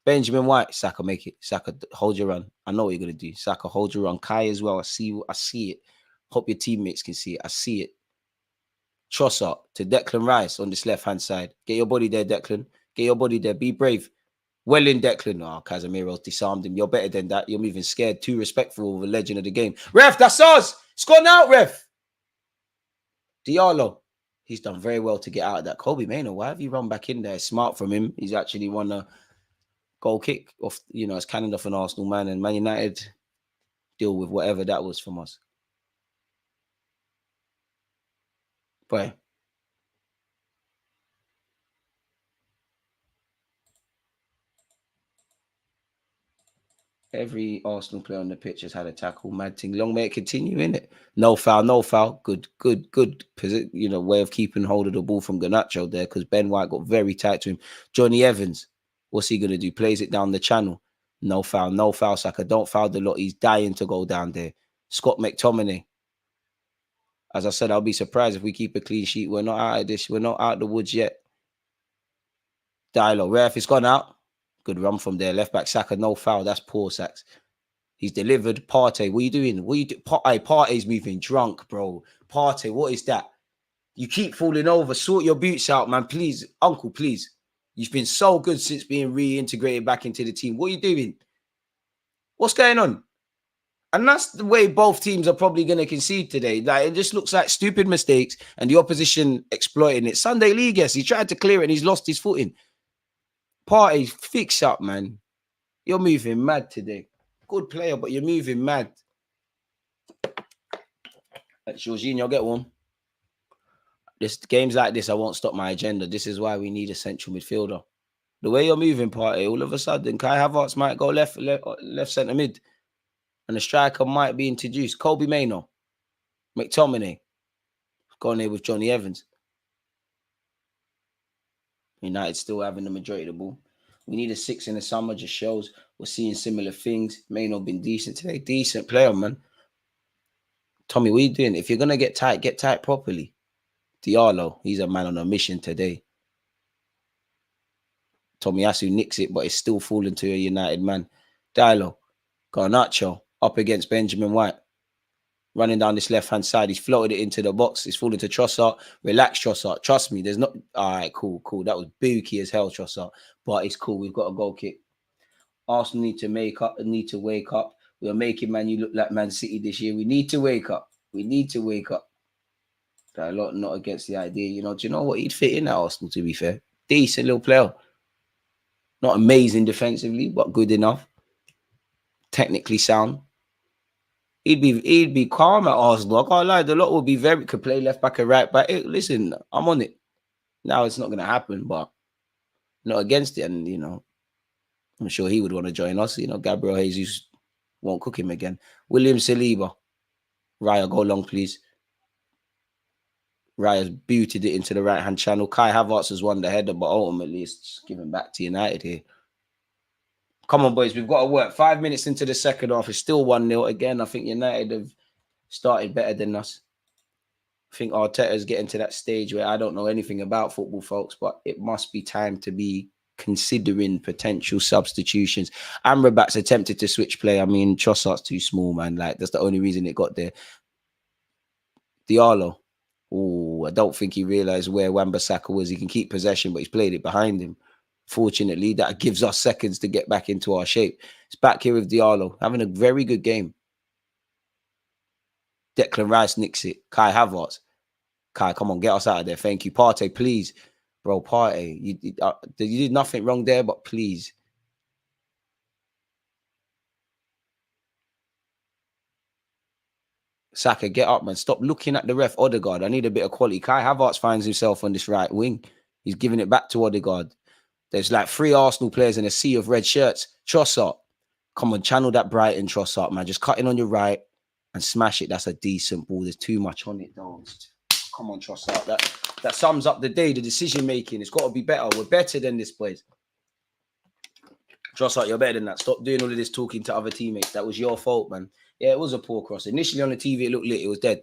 Benjamin White. Saka, make it. Saka, hold your run. I know what you're going to do. Saka, hold your run. Kai as well. I see it. Hope your teammates can see it. I see it. Trossard to Declan Rice on this left-hand side. Get your body there, Declan. Get your body there. Be brave. Well in, Declan. Oh, Casemiro's disarmed him. You're better than that. You're moving scared. Too respectful of a legend of the game. Ref, that's us. It's gone out, ref. Diallo. He's done very well to get out of that. Kobe Mainoo, why have you run back in there? Smart from him. He's actually won a goal kick off, it's cannoned off an Arsenal man, and Man United deal with whatever that was from us. Boy. Every Arsenal player on the pitch has had a tackle. Mad thing. Long may it continue, innit? No foul, no foul. Good way of keeping hold of the ball from Garnacho there, because Ben White got very tight to him. Johnny Evans, what's he going to do? Plays it down the channel. No foul, no foul, Saka. Don't foul the lot. He's dying to go down there. Scott McTominay. As I said, I'll be surprised if we keep a clean sheet. We're not out of this. We're not out of the woods yet. Diallo. Ref, it's gone out. Good run from there. Left back Saka, no foul. That's poor, Saks. He's delivered. Partey, what are you doing? What are you doing? Partey's moving drunk, bro. Partey, what is that? You keep falling over. Sort your boots out, man. Please, uncle, please. You've been so good since being reintegrated back into the team. What are you doing? What's going on? And that's the way both teams are probably going to concede today. Like, it just looks like stupid mistakes and the opposition exploiting it. Sunday League, yes, he tried to clear it and he's lost his footing. Partey, fix up, man. You're moving mad today. Good player, but you're moving mad. Jorginho, get one. This games like this, I won't stop my agenda. This is why we need a central midfielder. The way you're moving, Partey, all of a sudden, Kai Havertz might go left centre mid. And the striker might be introduced. Kobe Mainoo. McTominay. Going there with Johnny Evans. United still having the majority of the ball. We need a 6 in the summer. Just shows we're seeing similar things. Mainoo been decent today. Decent player, man. Tommy, what are you doing? If you're going to get tight properly. Diallo, he's a man on a mission today. Tomiyasu nicks it, but it's still falling to a United man. Diallo, Garnacho, up against Benjamin White. Running down this left-hand side. He's floated it into the box. It's falling to Trossard. Relax, Trossard. Trust me, there's not... All right, cool. That was booky as hell, Trossard. But it's cool. We've got a goal kick. Arsenal need to wake up. We're making Man U look like Man City this year. We need to wake up. A lot not against the idea. Do you know what? He'd fit in at Arsenal, to be fair. Decent little player. Not amazing defensively, but good enough. Technically sound. He'd be calm at Arsenal. I can't lie. The lot would be could play left back and right back. Hey, listen, I'm on it. Now it's not going to happen, but not against it. And, I'm sure he would want to join us. Gabriel Jesus won't cook him again. William Saliba. Raya, go long, please. Raya's booted it into the right-hand channel. Kai Havertz has won the header, but ultimately it's just given back to United here. Come on, boys. We've got to work. 5 minutes into the second half. It's still 1-0. Again, I think United have started better than us. I think Arteta's getting to that stage where I don't know anything about football, folks, but it must be time to be considering potential substitutions. Amrabat's attempted to switch play. I mean, Trossard's too small, man. Like, that's the only reason it got there. Diallo. Oh, I don't think he realised where Wan-Bissaka was. He can keep possession, but he's played it behind him. Fortunately, that gives us seconds to get back into our shape. It's back here with Diallo, having a very good game. Declan Rice nicks it. Kai Havertz. Kai, come on, get us out of there. Thank you. Partey, please. Bro, Partey, you did nothing wrong there, but please. Saka, get up, man. Stop looking at the ref. Odegaard, I need a bit of quality. Kai Havertz finds himself on this right wing. He's giving it back to Odegaard. There's like 3 Arsenal players in a sea of red shirts. Trossard, come on, channel that Brighton Trossard, man. Just cut in on your right and smash it. That's a decent ball. There's too much on it, though. Come on, Trossard. That sums up the day, the decision-making. It's got to be better. We're better than this, boys. Trossard, you're better than that. Stop doing all of this talking to other teammates. That was your fault, man. Yeah, it was a poor cross. Initially on the TV, it looked lit. It was dead.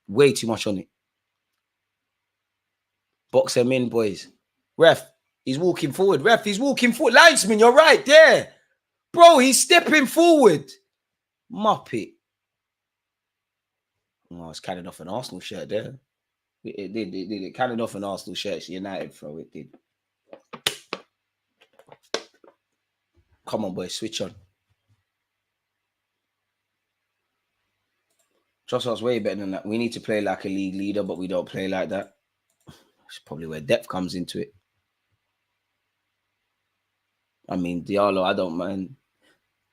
Way too much on it. Box him in, boys. Ref, he's walking forward. Ref, he's walking forward. Linesman, you're right there. Bro, he's stepping forward. Muppet. Oh, it's carrying off an Arsenal shirt there. It did. It carried off an Arsenal shirt. It's United throw. It did. Come on, boys. Switch on. Trossard's way better than that. We need to play like a league leader, but we don't play like that. It's probably where depth comes into it. I mean, Diallo, I don't mind.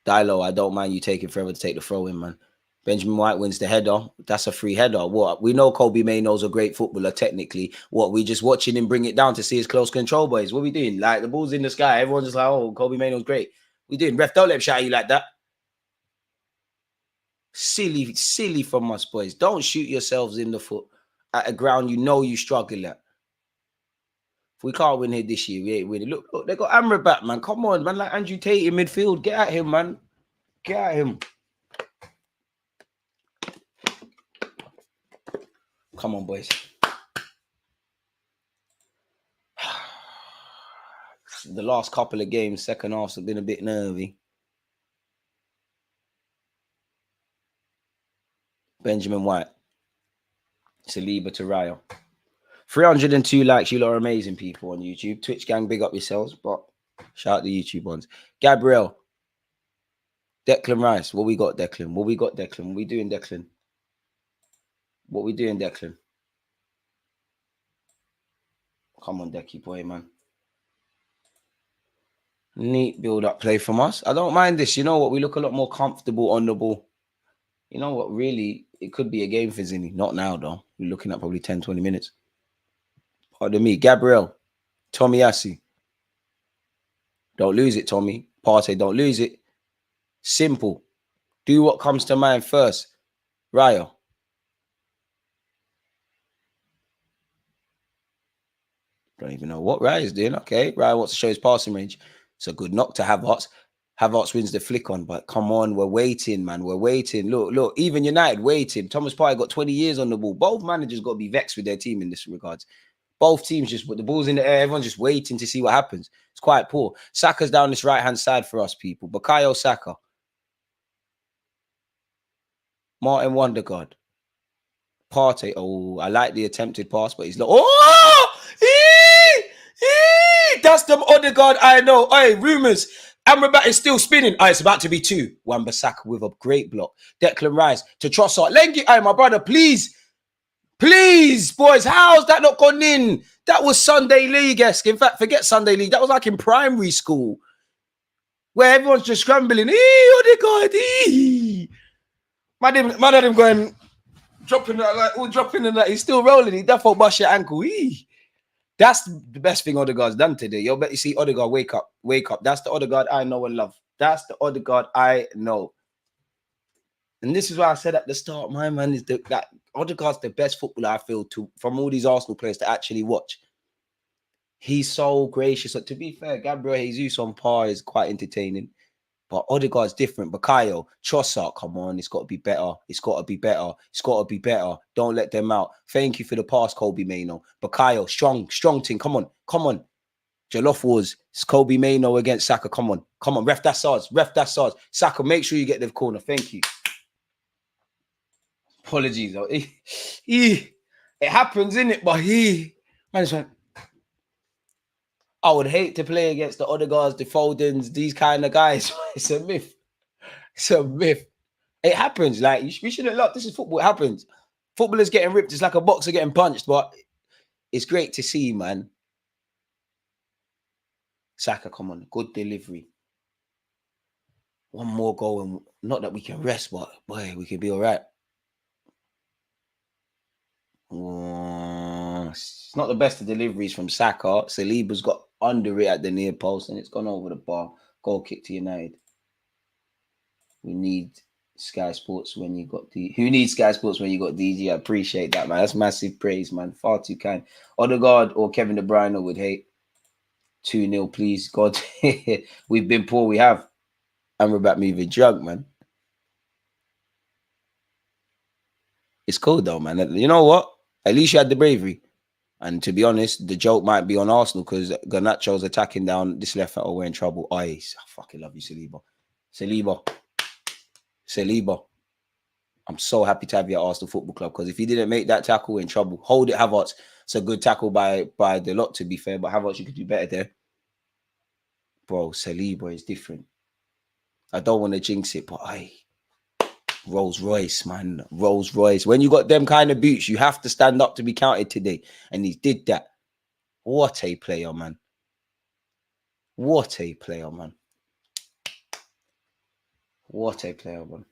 Diallo, I don't mind you taking forever to take the throw in, man. Benjamin White wins the header. That's a free header. What? We know Kobe Mainoo's a great footballer technically. What? We just watching him bring it down to see his close control, boys. What are we doing? Like, the ball's in the sky. Everyone's just like, oh, Kobe Mainoo's great. We doing? Ref, don't let him shout at you like that. Silly from us, boys. Don't shoot yourselves in the foot at a ground you know you struggle at. If we can't win here this year, we ain't winning. Look, they got Amrabat, man. Come on, man. Like Andrew Tate in midfield. Get at him, man. Get at him. Come on, boys. The last couple of games, second halves have been a bit nervy. Benjamin White. Saliba to Raya. 302 likes. You lot are amazing people on YouTube. Twitch gang, big up yourselves. But shout out the YouTube ones. Gabriel. Declan Rice. What we got, Declan? What we got, Declan? What we doing, Declan? What we doing, Declan? Come on, Decky boy, man. Neat build-up play from us. I don't mind this. You know what? We look a lot more comfortable on the ball. You know what? Really, it could be a game for Zinni. Not now, though. We're looking at probably 10, 20 minutes. Pardon me. Gabriel. Tomiyasu. Don't lose it, Tommy. Partey, don't lose it. Simple. Do what comes to mind first. Raya. Don't even know what Raya is doing. Okay, Raya wants to show his passing range. It's a good knock to Havertz. Havertz wins the flick on, but come on, we're waiting, man. We're waiting. Look, even United waiting. Thomas Partey got 20 years on the ball. Both managers got to be vexed with their team in this regards. Both teams just put the balls in the air. Everyone's just waiting to see what happens. It's quite poor. Saka's down this right-hand side for us, people. Bukayo Saka. Martin Wondergaard. Partey. Oh, I like the attempted pass, but he's like, oh! That's the Odegaard I know. Hey, rumours. Amrabat is still spinning. Oh, it's about to be 2. Wan-Bissaka with a great block. Declan Rice to Trossard. Lengi, hey, my brother, please. Please, boys. How's that not gone in? That was Sunday League-esque. In fact, forget Sunday League. That was like in primary school. Where everyone's just scrambling. Odegaard. Man had him going, dropping that, like, all dropping in that. He's still rolling. He definitely bust your ankle. That's the best thing Odegaard's done today. You'll bet you see Odegaard wake up. That's the Odegaard I know and love. That's the Odegaard I know. And this is why I said at the start, my man is that Odegaard's the best footballer I feel from all these Arsenal players to actually watch. He's so gracious. To be fair, Gabriel Jesus on par is quite entertaining. But Odegaard's different. Bukayo, Trossard, come on, it's got to be better. It's got to be better. It's got to be better. Don't let them out. Thank you for the pass, Kobe Mainoo. Bukayo, strong thing. Come on. Jollof Wars. It's Kobe Mano against Saka. Come on. Come on. Ref, that's ours. Ref, that's ours. Saka, make sure you get the corner. Thank you. Apologies. Though. It happens, innit? But man, I would hate to play against the Odegaards, the Fodens, these kind of guys. It's a myth. It's a myth. It happens. Like, we shouldn't look. This is football. It happens. Footballers getting ripped. It's like a boxer getting punched. But it's great to see, man. Saka, come on. Good delivery. One more goal. And not that we can rest, but boy, we can be all right. It's not the best of deliveries from Saka. Saliba's got under it at the near post and it's gone over the bar. Goal kick to United. We need Sky Sports when you got who needs Sky Sports when you got DG? I appreciate that, man. That's massive praise, man. Far too kind. Odegaard or Kevin De Bruyne would hate. 2-0, please. God. We've been poor, we have. And we're about moving drunk, man. It's cool though, man. You know what? At least you had the bravery. And to be honest, the joke might be on Arsenal because Garnacho's attacking down this left foot. We're in trouble. I fucking love you, Saliba. I'm so happy to have you at Arsenal Football Club because if he didn't make that tackle, we're in trouble. Hold it, Havertz. It's a good tackle by the lot, to be fair. But Havertz, you could do better there. Bro, Saliba is different. I don't want to jinx it, but Rolls Royce, man. Rolls Royce. When you got them kind of boots, you have to stand up to be counted today. And he did that. What a player, man. What a player, man. What a player, man.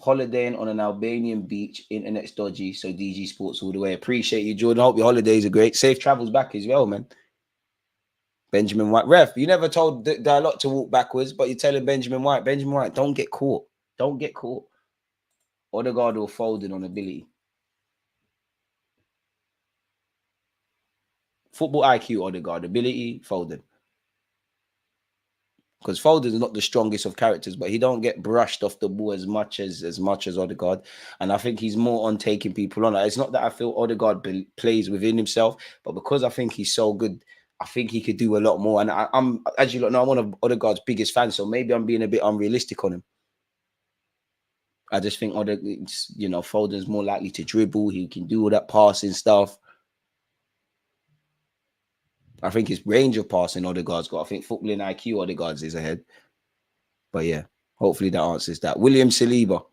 Holidaying on an Albanian beach. Internet's dodgy, so DG Sports all the way. Appreciate you, Jordan. Hope your holidays are great. Safe travels back as well, man. Benjamin White. Ref, you never told Dialog to walk backwards, but you're telling Benjamin White, don't get caught. Don't get caught. Odegaard or Foden on ability. Football IQ, Odegaard. Ability, Foden. Because Foden is not the strongest of characters, but he don't get brushed off the ball as much as Odegaard. And I think he's more on taking people on. It's not that I feel Odegaard plays within himself, but because I think he's so good, I think he could do a lot more. And I'm, as you know, I'm one of Odegaard's biggest fans, so maybe I'm being a bit unrealistic on him. I just think Foden's more likely to dribble. He can do all that passing stuff. I think his range of passing Odegaard's got. I think footballing IQ Odegaard's is ahead. But yeah, hopefully that answers that. William Saliba,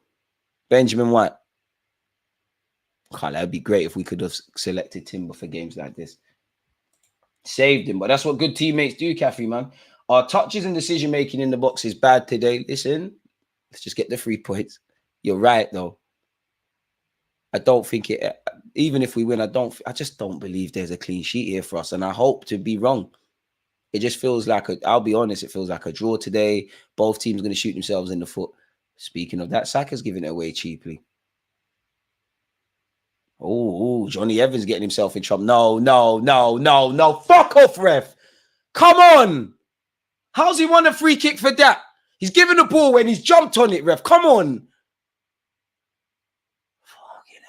Benjamin White. God, that'd be great if we could have selected Timber for games like this. Saved him, but that's what good teammates do, Kathy, man. Our touches and decision making in the box is bad today. Listen, let's just get the 3 points. You're right, though. I don't think it. Even if we win, I just don't believe there's a clean sheet here for us, and I hope to be wrong. It just feels like I'll be honest. It feels like a draw today. Both teams are going to shoot themselves in the foot. Speaking of that, Saka's giving it away cheaply. Oh, Johnny Evans getting himself in trouble. No. Fuck off, ref. Come on. How's he won a free kick for that? He's given the ball when he's jumped on it, ref. Come on.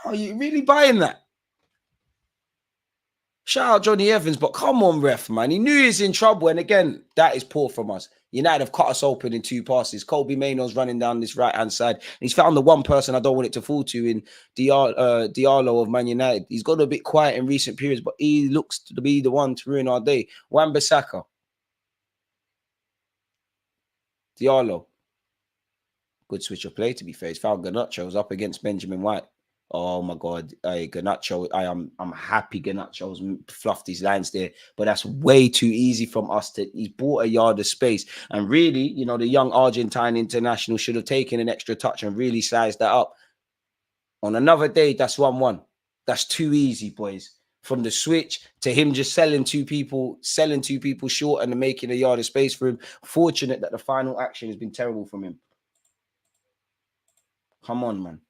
Are you really buying that? Shout out Johnny Evans, but come on, ref, man. He knew he was in trouble. And again, that is poor from us. United have cut us open in 2 passes. Kobe Mano's running down this right-hand side. He's found the one person I don't want it to fall to in Diallo of Man United. He's got a bit quiet in recent periods, but he looks to be the one to ruin our day. Wan-Bissaka. Diallo. Good switch of play, to be fair. He's found Garnacho's up against Benjamin White. Oh my God, Garnacho! I'm happy Garnacho's fluffed his lines there, but that's way too easy from us to. He's bought a yard of space, and really, the young Argentine international should have taken an extra touch and really sized that up. On another day, that's 1-1. That's too easy, boys. From the switch to him just selling two people short and making a yard of space for him. Fortunate that the final action has been terrible from him. Come on, man.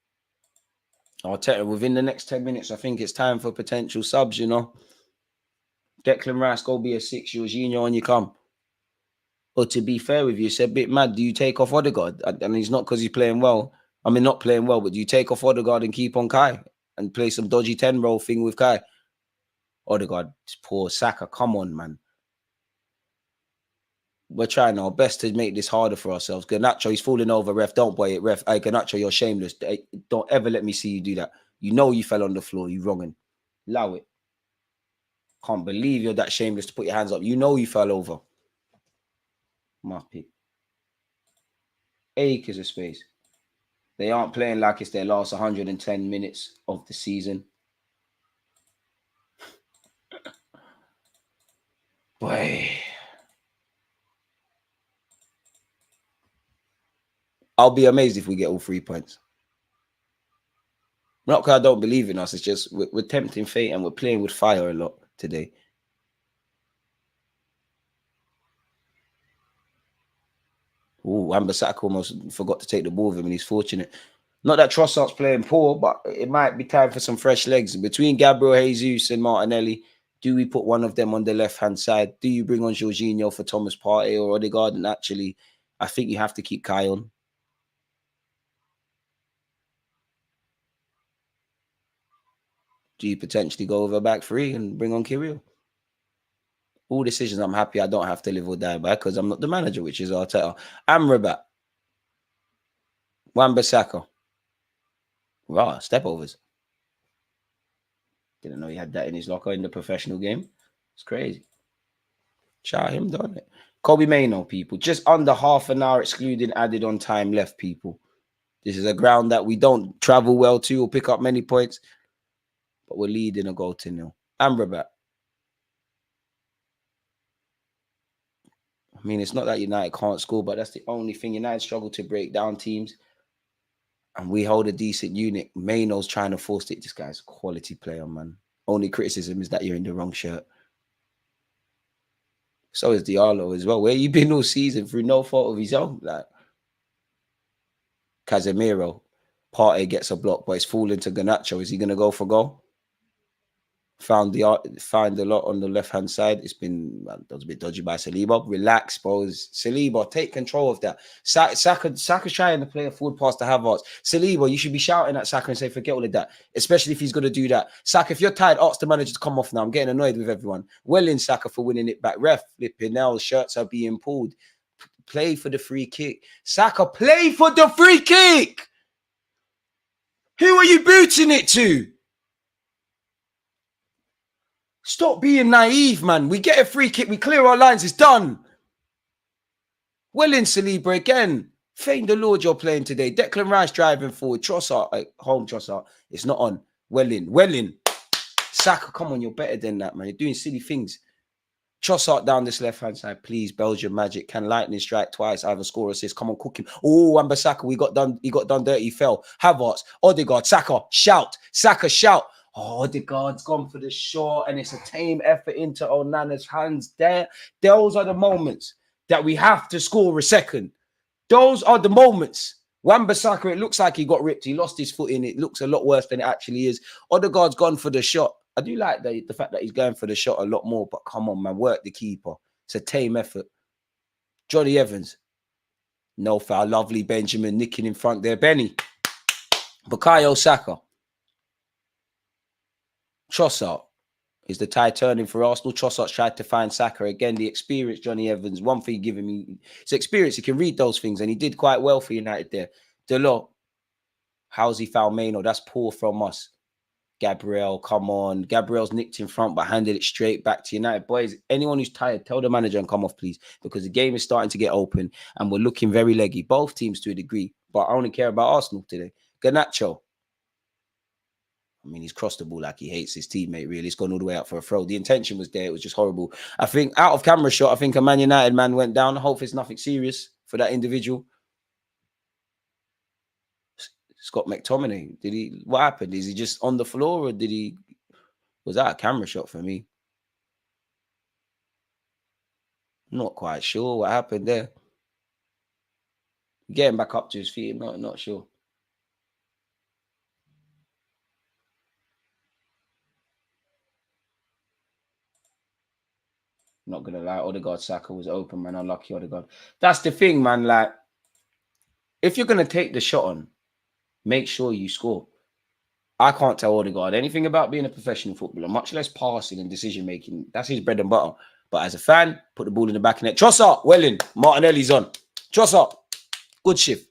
Arteta, within the next 10 minutes, I think it's time for potential subs, Declan Rice, go be a 6. Jorginho, on you come. But to be fair with you, it's a bit mad. Do you take off Odegaard? And he's not because he's playing well. I mean, not playing well, but do you take off Odegaard and keep on Kai? And play some dodgy 10 role thing with Kai? Odegaard, poor Saka. Come on, man. We're trying our best to make this harder for ourselves. Garnacho, he's falling over. Ref, don't boy it. Ref, hey, Garnacho, you're shameless. Don't ever let me see you do that. You know you fell on the floor. You wronging. Allow it. Can't believe you're that shameless to put your hands up. You know you fell over. Muppet. Acres of space. They aren't playing like it's their last 110 minutes of the season. Boy. I'll be amazed if we get all 3 points. Not because I don't believe in us. It's just we're tempting fate and we're playing with fire a lot today. Oh, Wan-Bissaka almost forgot to take the ball with him and he's fortunate. Not that Trossard's playing poor, but it might be time for some fresh legs. Between Gabriel Jesus and Martinelli, do we put one of them on the left-hand side? Do you bring on Jorginho for Thomas Partey or Odegaard? And actually, I think you have to keep Kai on. Do you potentially go over back three and bring on Kirill? All decisions I'm happy I don't have to live or die by because I'm not the manager, which is Arteta. Amrabat. Wan-Bissaka. Wow, step overs. Didn't know he had that in his locker in the professional game. It's crazy. Shout him, done it. Kobe Mainoo, people. Just under half an hour excluding added on time left, people. This is a ground that we don't travel well to or pick up many points, but we're leading a goal to nil. Amrabat. I mean, it's not that United can't score, but that's the only thing. United struggle to break down teams, and we hold a decent unit. Mainoo's trying to force it. This guy's a quality player, man. Only criticism is that you're in the wrong shirt. So is Diallo as well. Where you been all season through no fault of his own? Like Casemiro, Partey gets a block, but it's falling to Garnacho. Is he going to go for goal? Find a lot on the left-hand side. It's been that was a bit dodgy by Saliba. Relax, bros. Saliba, take control of that. Saka's trying to play a forward pass to Havertz. Saliba, you should be shouting at Saka and say, forget all of that. Especially if he's going to do that. Saka, if you're tired, ask the manager to come off now. I'm getting annoyed with everyone. Well in Saka for winning it back. Ref, flipping now. Shirts are being pulled. Play for the free kick. Saka, play for the free kick. Who are you booting it to? Stop being naive, man. We get a free kick. We clear our lines. It's done. Well in Saliba again. Thank the Lord you're playing today. Declan Rice driving forward. Trossard, home Trossard. It's not on. Well in. Saka, come on. You're better than that, man. You're doing silly things. Trossard down this left-hand side. Please, Belgium magic. Can lightning strike twice? Either score or assist. Come on, cook him. Oh, Wan-Bissaka. He got done dirty. He fell. Havertz. Odegaard. Saka. Shout. Saka, shout. Oh, Odegaard's gone for the shot, and it's a tame effort into Onana's hands there. Those are the moments that we have to score a second. Those are the moments. Wan-Bissaka, it looks like he got ripped. He lost his footing. It looks a lot worse than it actually is. Odegaard's gone for the shot. I do like the fact that he's going for the shot a lot more, but come on, man, work the keeper. It's a tame effort. Johnny Evans. No foul. Lovely Benjamin nicking in front there. Benny. Bukayo Saka. Trossard is the tide turning for Arsenal. Trossard's tried to find Saka again. The experience, Johnny Evans. One thing giving me, it's experience. He can read those things, and he did quite well for United there. Deluded. How's he found Mainoo? That's poor from us. Gabriel, come on. Gabriel's nicked in front, but handed it straight back to United. Boys, anyone who's tired, tell the manager and come off, please, because the game is starting to get open, and we're looking very leggy. Both teams to a degree, but I only care about Arsenal today. Garnacho. I mean, he's crossed the ball like he hates his teammate, really. It's gone all the way out for a throw. The intention was there. It was just horrible. I think out of camera shot, I think a Man United man went down. I hope it's nothing serious for that individual. Scott McTominay, what happened? Is he just on the floor or was that a camera shot for me? Not quite sure what happened there. Getting back up to his feet, I'm not sure. Not gonna lie, Odegaard Saka was open, man. Unlucky Odegaard. That's the thing, man. Like, if you're gonna take the shot on, make sure you score. I can't tell Odegaard anything about being a professional footballer, much less passing and decision making. That's his bread and butter. But as a fan, put the ball in the back of net. Trossard, well in. Martinelli's on. Trossard, good shift.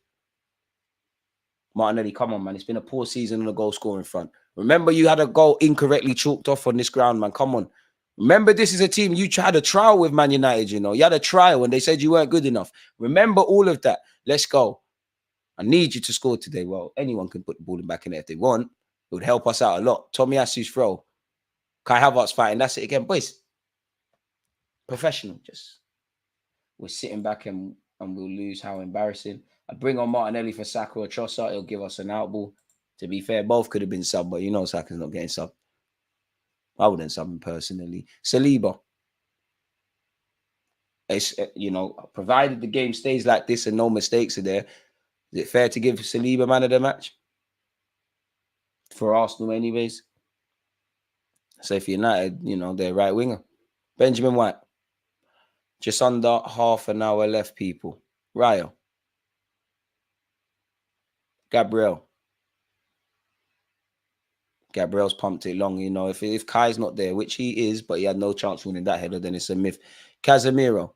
Martinelli, come on, man. It's been a poor season on the goal scoring front. Remember, you had a goal incorrectly chalked off on this ground, man. Come on. Remember, this is a team you had a trial with, Man United, you know. You had a trial and they said you weren't good enough. Remember all of that. Let's go. I need you to score today. Well, anyone can put the ball in back in there if they want. It would help us out a lot. Tommy Asu's throw. Kai Havertz fighting. That's it again. Boys, professional. Just we're sitting back and we'll lose. How embarrassing. I bring on Martinelli for Saka or Trossard. It'll give us an outball. To be fair, both could have been sub, but you know Saka's not getting sub. I wouldn't sub him personally. Saliba. It's, you know, provided the game stays like this and no mistakes are there, is it fair to give Saliba man of the match? For Arsenal anyways. Say for United, you know, they're right winger. Benjamin White. Just under half an hour left, people. Ryo. Gabriel's pumped it long, you know. If Kai's not there, which he is, but he had no chance winning that header, then it's a myth. Casemiro.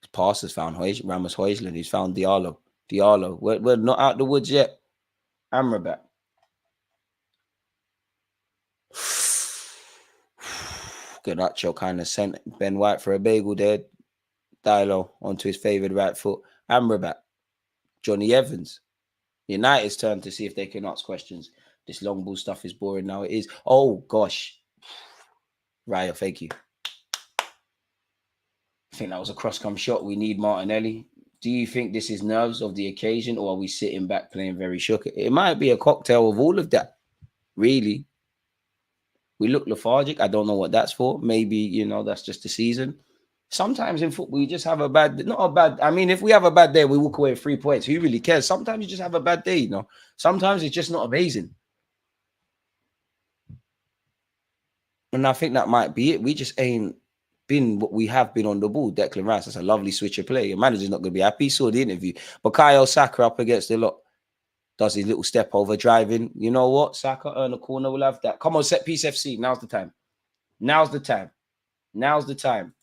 His pass has found Ramos Højlund. He's found Diallo. We're not out the woods yet. Amrabat. Garnacho kind of sent Ben White for a bagel there. Diallo onto his favoured right foot. Amrabat. Johnny Evans. United's turn to see if they can ask questions. This long ball stuff is boring now. It is. Oh, gosh. Raya, thank you. I think that was a cross-come shot. We need Martinelli. Do you think this is nerves of the occasion, or are we sitting back playing very shook? It might be a cocktail of all of that, really. We look lethargic. I don't know what that's for. Maybe, you know, that's just the season. Sometimes in football, you just have I mean, if we have a bad day, we walk away with 3 points. Who really cares? Sometimes you just have a bad day, you know. Sometimes it's just not amazing. And I think that might be it. We just ain't been what we have been on the ball. Declan Rice, that's a lovely switch of play. Your manager's not going to be happy. He saw the interview. Bukayo Saka up against the lot. Does his little step over driving. You know what? Saka earn a corner. We'll have that. Come on, set piece FC. Now's the time. Now's the time. Now's the time.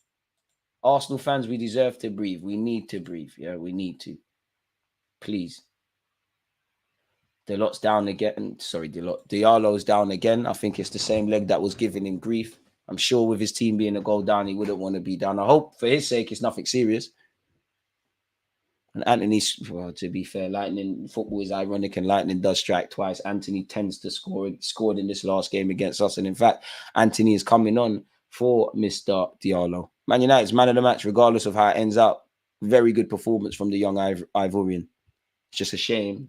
Arsenal fans, we deserve to breathe. We need to breathe. Yeah, we need to. Please. Delot's down again. Sorry, Diallo's down again. I think it's the same leg that was giving him grief. I'm sure with his team being a goal down, he wouldn't want to be down. I hope for his sake it's nothing serious. And Anthony's, well, to be fair, Lightning, football is ironic and Lightning does strike twice. Anthony tends to scored in this last game against us. And in fact, Anthony is coming on for Mr. Diallo. Man United's man of the match, regardless of how it ends up. Very good performance from the young Ivorian. It's just a shame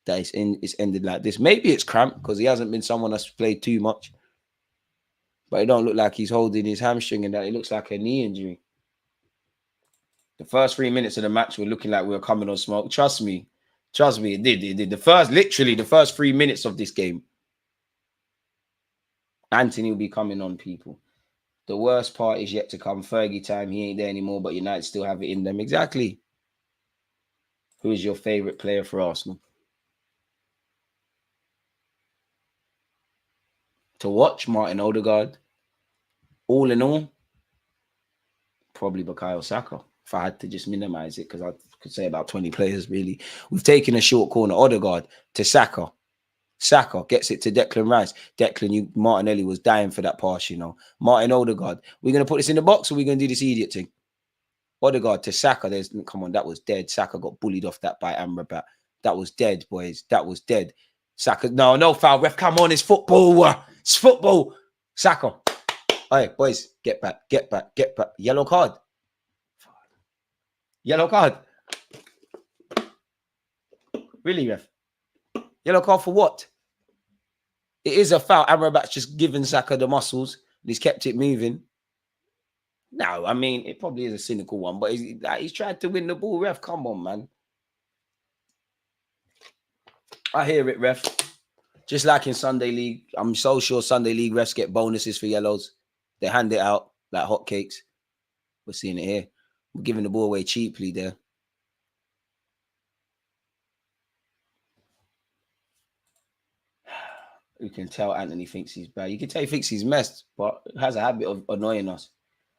that it's ended like this. Maybe it's cramped because he hasn't been someone that's played too much. But it don't look like he's holding his hamstring and that. It looks like a knee injury. The first 3 minutes of the match were looking like we were coming on smoke. Trust me. Trust me, it did. It did. Literally the first 3 minutes of this game. Anthony will be coming on, people. The worst part is yet to come. Fergie time, he ain't there anymore, but United still have it in them. Exactly. Who is your favourite player for Arsenal? To watch, Martin Odegaard. All in all, probably Bukayo Saka. If I had to just minimise it, because I could say about 20 players, really. We've taken a short corner. Odegaard to Saka. Saka gets it to Declan Rice. Martinelli was dying for that pass, you know. Martin Odegaard. We're going to put this in the box or we're going to do this idiot thing? Odegaard to Saka. Come on, that was dead. Saka got bullied off that by Amrabat. That was dead, boys. That was dead. Saka. No foul. Ref, come on. It's football. It's football. Saka. Hey, boys, get back. Yellow card. Yellow card. Really, ref? Yellow card for what? It is a foul. Amrabat's just given Saka the muscles. He's kept it moving. No, I mean, it probably is a cynical one, but he's tried to win the ball, ref. Come on, man. I hear it, ref. Just like in Sunday League, I'm so sure Sunday League refs get bonuses for yellows. They hand it out like hotcakes. We're seeing it here. We're giving the ball away cheaply there. You can tell Anthony thinks he's bad. You can tell he thinks he's messed, but has a habit of annoying us.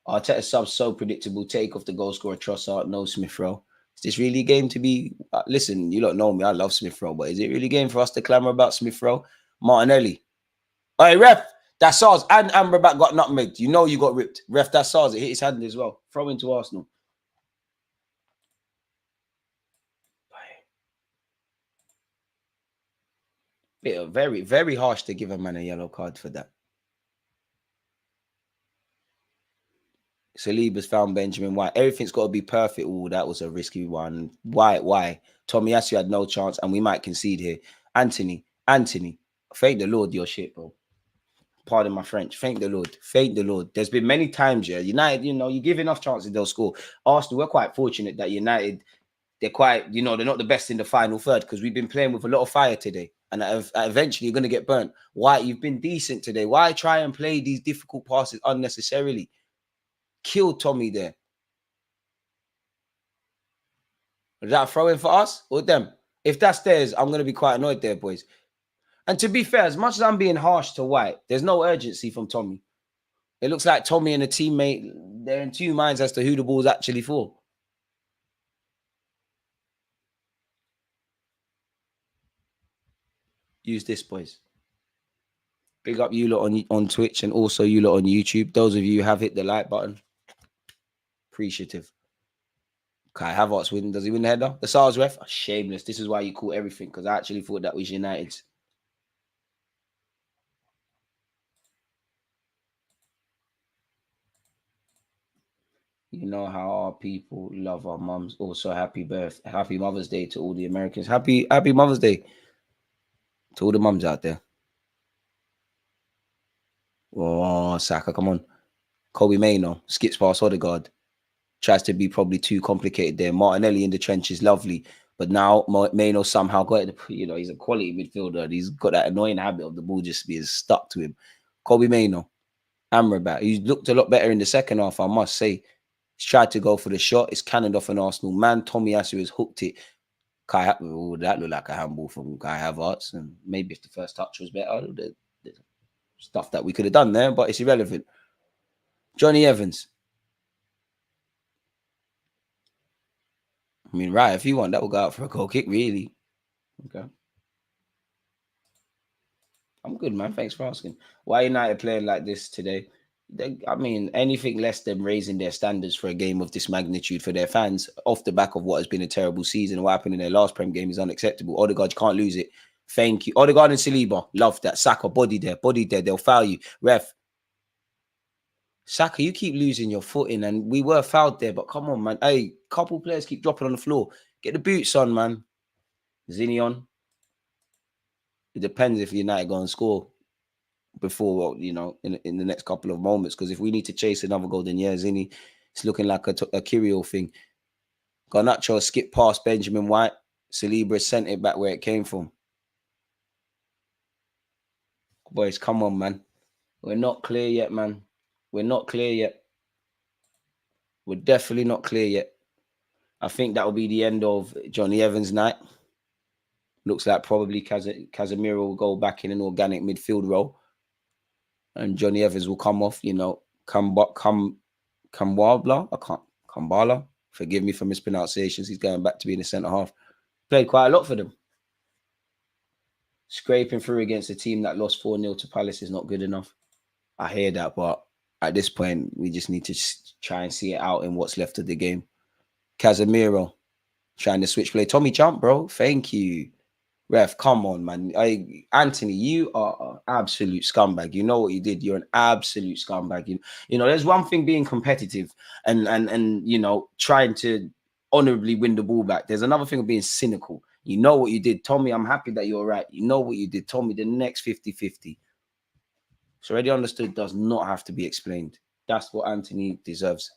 Arteta subs so predictable. Take off the goal scorer, Trossard, no Smith Rowe. Is this really game to be? Listen, you don't know me. I love Smith Rowe, but is it really game for us to clamour about Smith Rowe? Martinelli. Hey, ref, that's ours. And Amrabat got nutmegged. You know you got ripped. Ref, that's ours. It hit his hand as well. Throw into Arsenal. Bit very, very harsh to give a man a yellow card for that. Saliba's found Benjamin White. Everything's got to be perfect. Oh, that was a risky one. Why? Tomiyasu had no chance, and we might concede here. Anthony, thank the Lord your shit, bro. Pardon my French. Thank the Lord. Thank the Lord. There's been many times, yeah. United, you give enough chances, they'll score. Arsenal, we're quite fortunate that United, they're quite, they're not the best in the final third because we've been playing with a lot of fire today. And eventually you're going to get burnt. Why? You've been decent today. Why try and play these difficult passes unnecessarily? Kill Tommy there. Is that a throw-in for us or them? If that's theirs, I'm going to be quite annoyed there, boys. And to be fair, as much as I'm being harsh to White, there's no urgency from Tommy. It looks like Tommy and a teammate, they're in two minds as to who the ball's actually for. Use this, boys. Big up you lot on Twitch and also you lot on YouTube. Those of you who have hit the like button. Appreciative. Kai Havertz win. Does he win the header? The SARS ref? Oh, shameless. This is why you call everything, because I actually thought that was United's. You know how our people love our mums. Also, happy Mother's Day to all the Americans. Happy Mother's Day to all the mums out there. Oh, Saka, come on. Kobe Mainoo skips past Odegaard. Tries to be probably too complicated there. Martinelli in the trench is lovely. But now Mainoo somehow got it. He's a quality midfielder. He's got that annoying habit of the ball just being stuck to him. Kobe Mainoo. Amrabat. He looked a lot better in the second half, I must say. He's tried to go for the shot. It's cannoned off an Arsenal man. Tomiyasu has hooked it. That looked like a handball from Kai Havertz. And maybe if the first touch was better, the stuff that we could have done there, but it's irrelevant. Johnny Evans. I mean, right, if you want, that will go out for a goal kick, really. Okay. I'm good, man. Thanks for asking. Why United playing like this today? Anything less than raising their standards for a game of this magnitude for their fans off the back of what has been a terrible season. What happened in their last Prem game is unacceptable. Odegaard, you can't lose it. Thank you. Odegaard and Saliba, love that. Saka, body there. They'll foul you. Ref. Saka, you keep losing your footing, and we were fouled there, but come on, man. Hey, couple players keep dropping on the floor. Get the boots on, man. Zinchenko. It depends if United go and score before, in the next couple of moments. Because if we need to chase another goal, then yeah, Zini, it's looking like a Kirill thing. Garnacho skipped past Benjamin White. Saliba sent it back where it came from. Boys, come on, man. We're not clear yet, man. We're not clear yet. We're definitely not clear yet. I think that will be the end of Johnny Evans' night. Looks like probably Casemiro will go back in an organic midfield role. And Johnny Evans will come off, Kambala. Forgive me for mispronunciations. He's going back to being a centre-half. Played quite a lot for them. Scraping through against a team that lost 4-0 to Palace is not good enough. I hear that, but at this point, we just need to try and see it out in what's left of the game. Casemiro trying to switch play. Tommy jump, bro. Thank you. Ref, come on, man. Anthony, you are an absolute scumbag. You know what you did. You're an absolute scumbag. There's one thing being competitive and trying to honorably win the ball back. There's another thing of being cynical. You know what you did. Tommy, I'm happy that you're right. You know what you did. Tommy, the next 50-50. It's already understood, does not have to be explained. That's what Anthony deserves.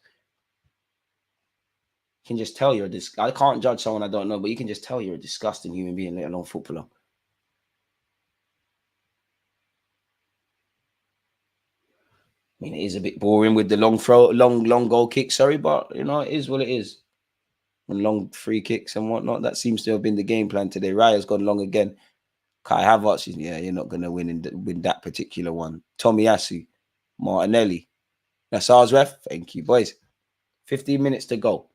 You can just tell you're I can't judge someone I don't know, but you can just tell you're a disgusting human being, let alone footballer. I mean, it is a bit boring with the long goal kick, sorry, but it is what it is. And long free kicks and whatnot. That seems to have been the game plan today. Raya's gone long again. Kai Havertz, you're not going to win that particular one. Tomiyasu, Martinelli. That's ours, ref. Thank you, boys. 15 minutes to go.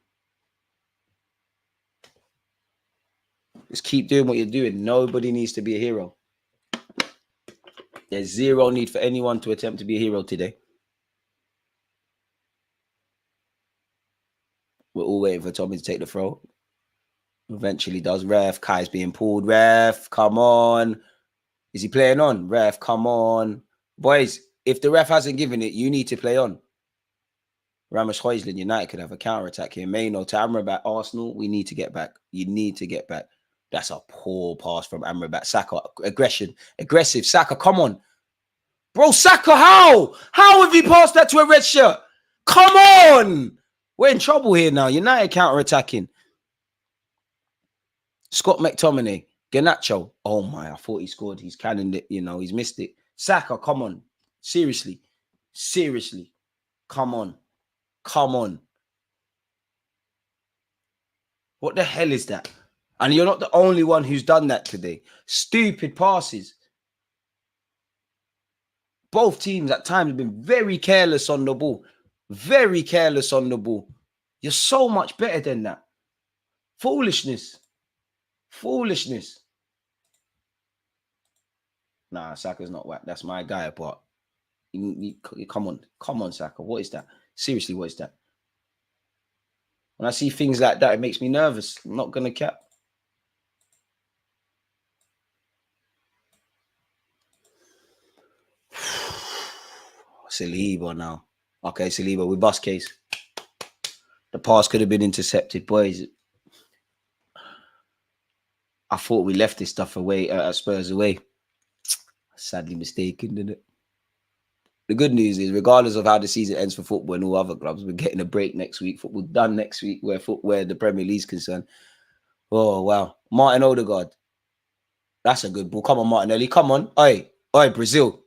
Just keep doing what you're doing. Nobody needs to be a hero. There's zero need for anyone to attempt to be a hero today. We're all waiting for Tommy to take the throw. Eventually does. Ref, Kai's being pulled. Ref, come on. Is he playing on? Ref, come on. Boys, if the ref hasn't given it, you need to play on. Ramos Højlund, United could have a counter-attack here. Maino to Amrabat, Arsenal, we need to get back. You need to get back. That's a poor pass from Amrabat. Saka, aggressive. Saka, come on. Bro, Saka, how? How have you passed that to a red shirt? Come on. We're in trouble here now. United counter-attacking. Scott McTominay, Garnacho. Oh my, I thought he scored. He's cannoned it, he's missed it. Saka, come on. Seriously. Come on. What the hell is that? And you're not the only one who's done that today. Stupid passes. Both teams at times have been very careless on the ball. Very careless on the ball. You're so much better than that. Foolishness. Nah, Saka's not whack. That's my guy, but come on, Saka. What is that? Seriously, what is that? When I see things like that, it makes me nervous. I'm not going to cap. Saliba now. Okay, Saliba with bus case. The pass could have been intercepted, boys. I thought we left this stuff away at Spurs away. Sadly mistaken, didn't it? The good news is, regardless of how the season ends for football and all other clubs, we're getting a break next week. Football done next week where the Premier League's concerned. Oh, wow. Martin Odegaard. That's a good ball. Come on, Martinelli. Come on. Oi, Brazil.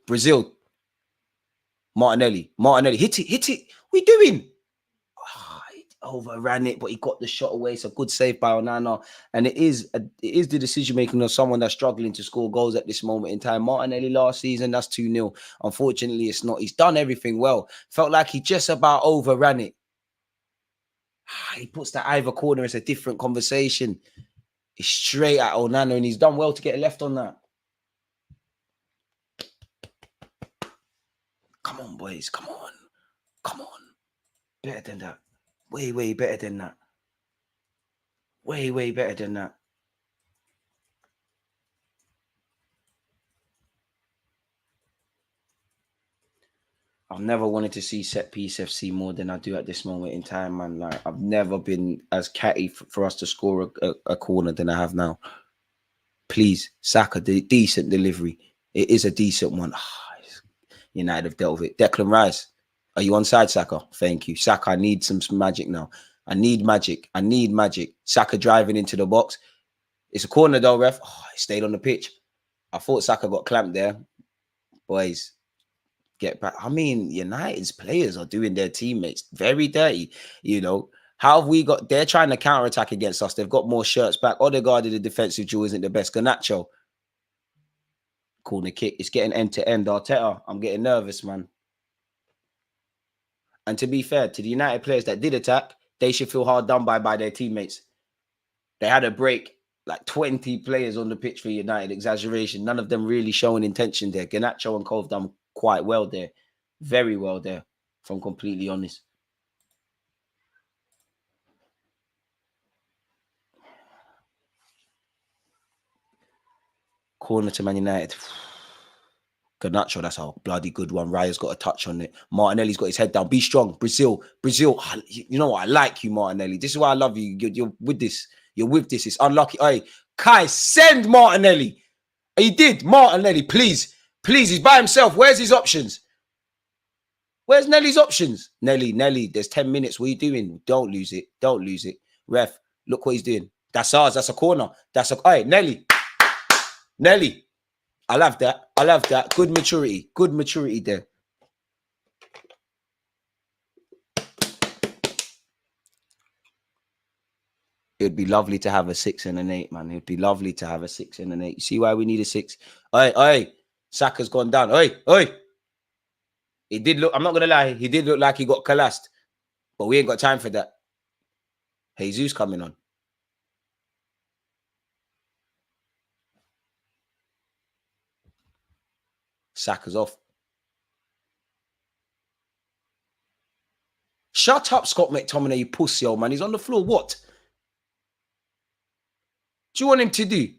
Martinelli. Hit it. What are you doing? Overran it, but he got the shot away. It's a good save by Onana. And it is the decision-making of someone that's struggling to score goals at this moment in time. Martinelli last season, that's 2-0. Unfortunately, it's not. He's done everything well. Felt like he just about overran it. He puts that either corner. It's a different conversation. It's straight at Onana, and he's done well to get left on that. Come on, boys. Come on. Better than that. Way better than that. Way better than that. I've never wanted to see set piece FC more than I do at this moment in time, man. Like, I've never been as catty for us to score a corner than I have now. Please, Saka, decent delivery. It is a decent one. United have dealt with it. Declan Rice. Are you on side, Saka? Thank you. Saka, I need some magic now. I need magic. Saka driving into the box. It's a corner though, ref. It stayed on the pitch. I thought Saka got clamped there. Boys, get back. I mean, United's players are doing their teammates very dirty. How have we got... They're trying to counter-attack against us. They've got more shirts back. Odegaard, the defensive duel isn't the best. Garnacho. Corner kick. It's getting end-to-end. Arteta, I'm getting nervous, man. And to be fair, to the United players that did attack, they should feel hard done by their teammates. They had a break, like 20 players on the pitch for United. Exaggeration. None of them really showing intention there. Garnacho and Cole have done quite well there. Very well there, if I'm completely honest. Corner to Man United. Garnacho, that's a bloody good one. Raya's got a touch on it. Martinelli's got his head down. Be strong. Brazil. You know what? I like you, Martinelli. This is why I love you. You're with this. It's unlucky. Hey, Kai, send Martinelli. He did. Martinelli, please. He's by himself. Where's his options? Where's Nelly's options? Nelly, there's 10 minutes. What are you doing? Don't lose it. Ref, look what he's doing. That's ours. That's a corner. Hey, Nelly. I love that. Good maturity there. It'd be lovely to have a 6 and an 8, man. It'd be lovely to have a 6 and an 8. You see why we need a 6? Oi. Saka's gone down. Oi. He did look, I'm not going to lie, he did look like he got collapsed. But we ain't got time for that. Jesus coming on. Saka's off. Shut up, Scott McTominay, you pussy old man. He's on the floor. What? Do you want him to do?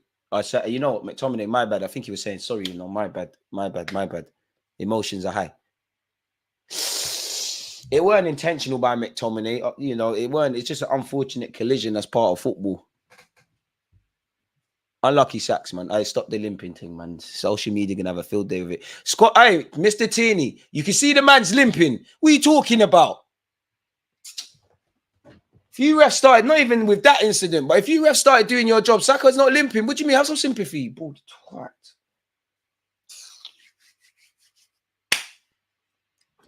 You know what, McTominay, my bad. I think he was saying, sorry, my bad. Emotions are high. It weren't intentional by McTominay. It's just an unfortunate collision as part of football. Unlucky sacks, man. I stopped the limping thing, man. Social media gonna have a field day with it. Scott, Mr. Tierney, you can see the man's limping. What are you talking about? If you refs started, not even with that incident, but if you refs started doing your job, Saka's not limping. What do you mean? Have some sympathy. Bald twat.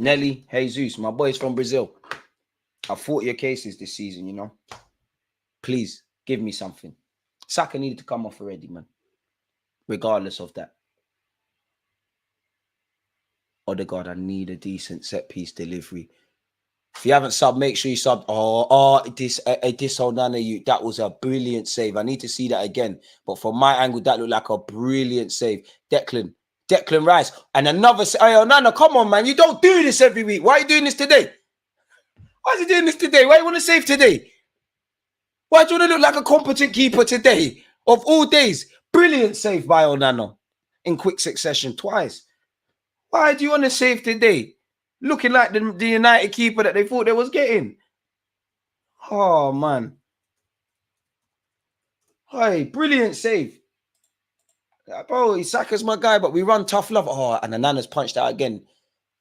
Nelly, Jesus, my boys from Brazil. I fought your cases this season, Please, give me something. Saka needed to come off already, man. Regardless of that. Odegaard, I need a decent set-piece delivery. If you haven't subbed, make sure you sub. This Onana, that was a brilliant save. I need to see that again. But from my angle, that looked like a brilliant save. Declan Rice. And another... Hey, Onana, come on, man. You don't do this every week. Why are you doing this today? Why is he doing this today? Why do you want to save today? Why do you want to look like a competent keeper today? Of all days, brilliant save by Onana in quick succession twice. Why do you want to save today? Looking like the United keeper that they thought they was getting. Oh, man. Hey, brilliant save. Bro, Saka's my guy, but we run tough love. Oh, and Onana's punched out again.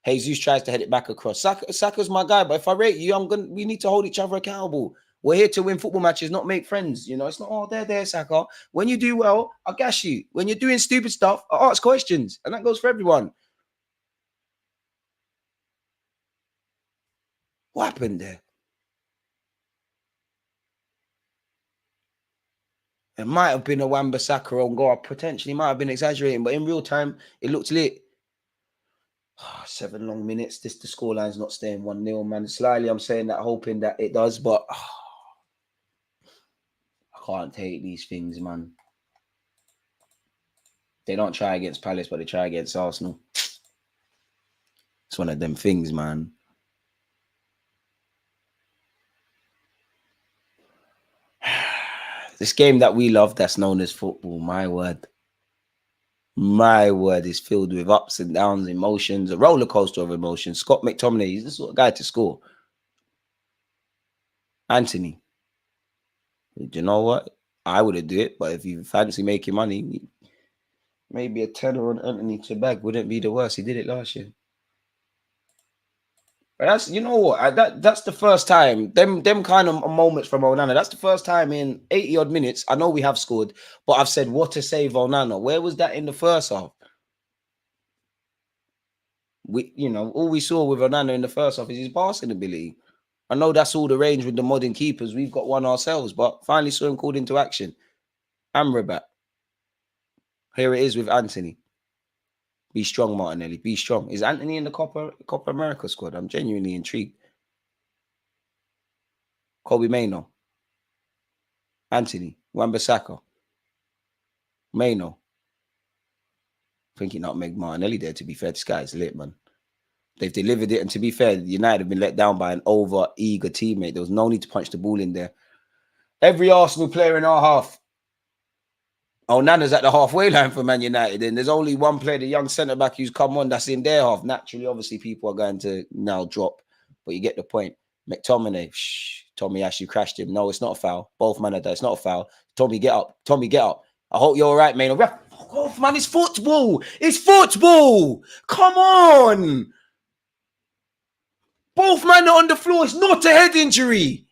Jesus tries to head it back across. Saka's my guy, but if I rate you, we need to hold each other accountable. We're here to win football matches, not make friends. It's not, there, Saka. When you do well, I'll gas you. When you're doing stupid stuff, I'll ask questions. And that goes for everyone. What happened there? It might have been a Wan-Bissaka on goal. Potentially might have been exaggerating, but in real time, it looked lit. 7 long minutes. The scoreline's not staying 1-0, man. Slightly, I'm saying that, hoping that it does, but I can't take these things, man. They don't try against Palace, but they try against Arsenal. It's one of them things, man. This game that we love, that's known as football, my word, is filled with ups and downs, emotions, a roller coaster of emotions. Scott McTominay, he's the sort of guy to score. Anthony, do you know what? I wouldn't do it, but if you fancy making money, maybe a tenner on Anthony to bag wouldn't be the worst. He did it last year. But that's the first time, them kind of moments from Onana, that's the first time in 80 odd minutes. I know we have scored, but I've said, what a save, Onana. Where was that in the first half? All we saw with Onana in the first half is his passing ability. I know that's all the range with the modern keepers. We've got one ourselves, but finally saw him called into action. Amrabat. Here it is with Anthony. Be strong, Martinelli. Be strong. Is Anthony in the Copa America squad? I'm genuinely intrigued. Kobe Mainoo. Anthony. Wan-Bissaka. Mainoo. Thinking not Meg Martinelli there, to be fair. This guy's lit, man. They've delivered it. And to be fair, United have been let down by an over-eager teammate. There was no need to punch the ball in there. Every Arsenal player in our half. Onana's at the halfway line for Man United, and there's only one player, the young centre-back who's come on, that's in their half. Naturally, obviously, people are going to now drop, but you get the point. McTominay, Tommy actually crashed him. No, it's not a foul. Both men are there. It's not a foul. Tommy, get up. Tommy, get up. I hope you're all right, man. Fuck off, man. It's football. It's football. Come on. Both men are on the floor. It's not a head injury.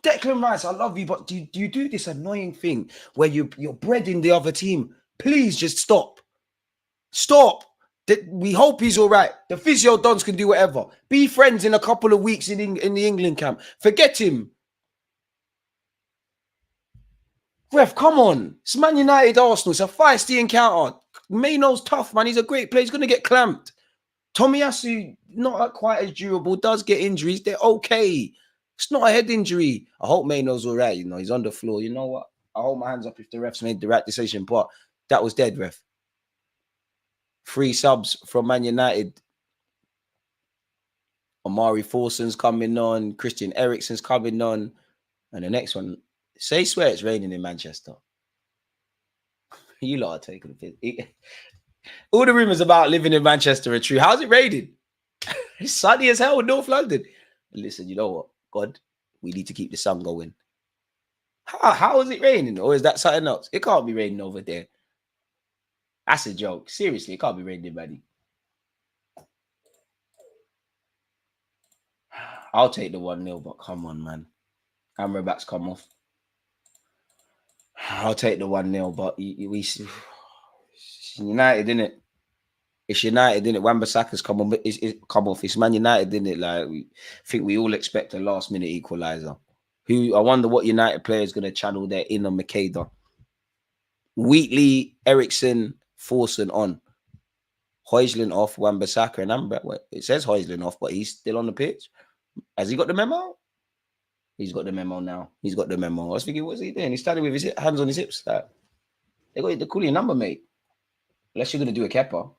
Declan Rice, I love you, but do you do this annoying thing where you're breading the other team? Please just stop. Stop. We hope he's all right. The physio dons can do whatever. Be friends in a couple of weeks in the England camp. Forget him. Ref, come on. It's Man United Arsenal. It's a feisty encounter. Maino's tough, man. He's a great player. He's going to get clamped. Tomiyasu, not quite as durable, does get injuries. They're okay. It's not a head injury. I hope Maino's all right. You know, he's on the floor. You know what? I hold my hands up if the refs made the right decision, but that was dead, ref. 3 subs from Man United. Omari Forson's coming on. Christian Eriksen's coming on. And the next one, swear it's raining in Manchester. You lot are taking the piss. All the rumors about living in Manchester are true. How's it raining? It's sunny as hell in North London. Listen, you know what? God, we need to keep the sun going. How is it raining? Or is that something else? It can't be raining over there. That's a joke. Seriously, it can't be raining, buddy. I'll take the 1-0, but come on, man. Amrabat's come off. I'll take the 1-0, but it's United, innit? It's United, innit? Wan-Bissaka's come on, it's come off. It's Man United, innit? Like, I think we all expect a last-minute equaliser. I wonder what United player is going to channel their inner Makeda. Wheatley, Eriksen, Forson on. Højlund off, Wan-Bissaka and Amrabat. It says Højlund off, but he's still on the pitch. Has he got the memo? He's got the memo now. He's got the memo. I was thinking, what's he doing? He's standing with his hands on his hips. Like, they're calling your number, mate. Unless you're going to do a Kepa.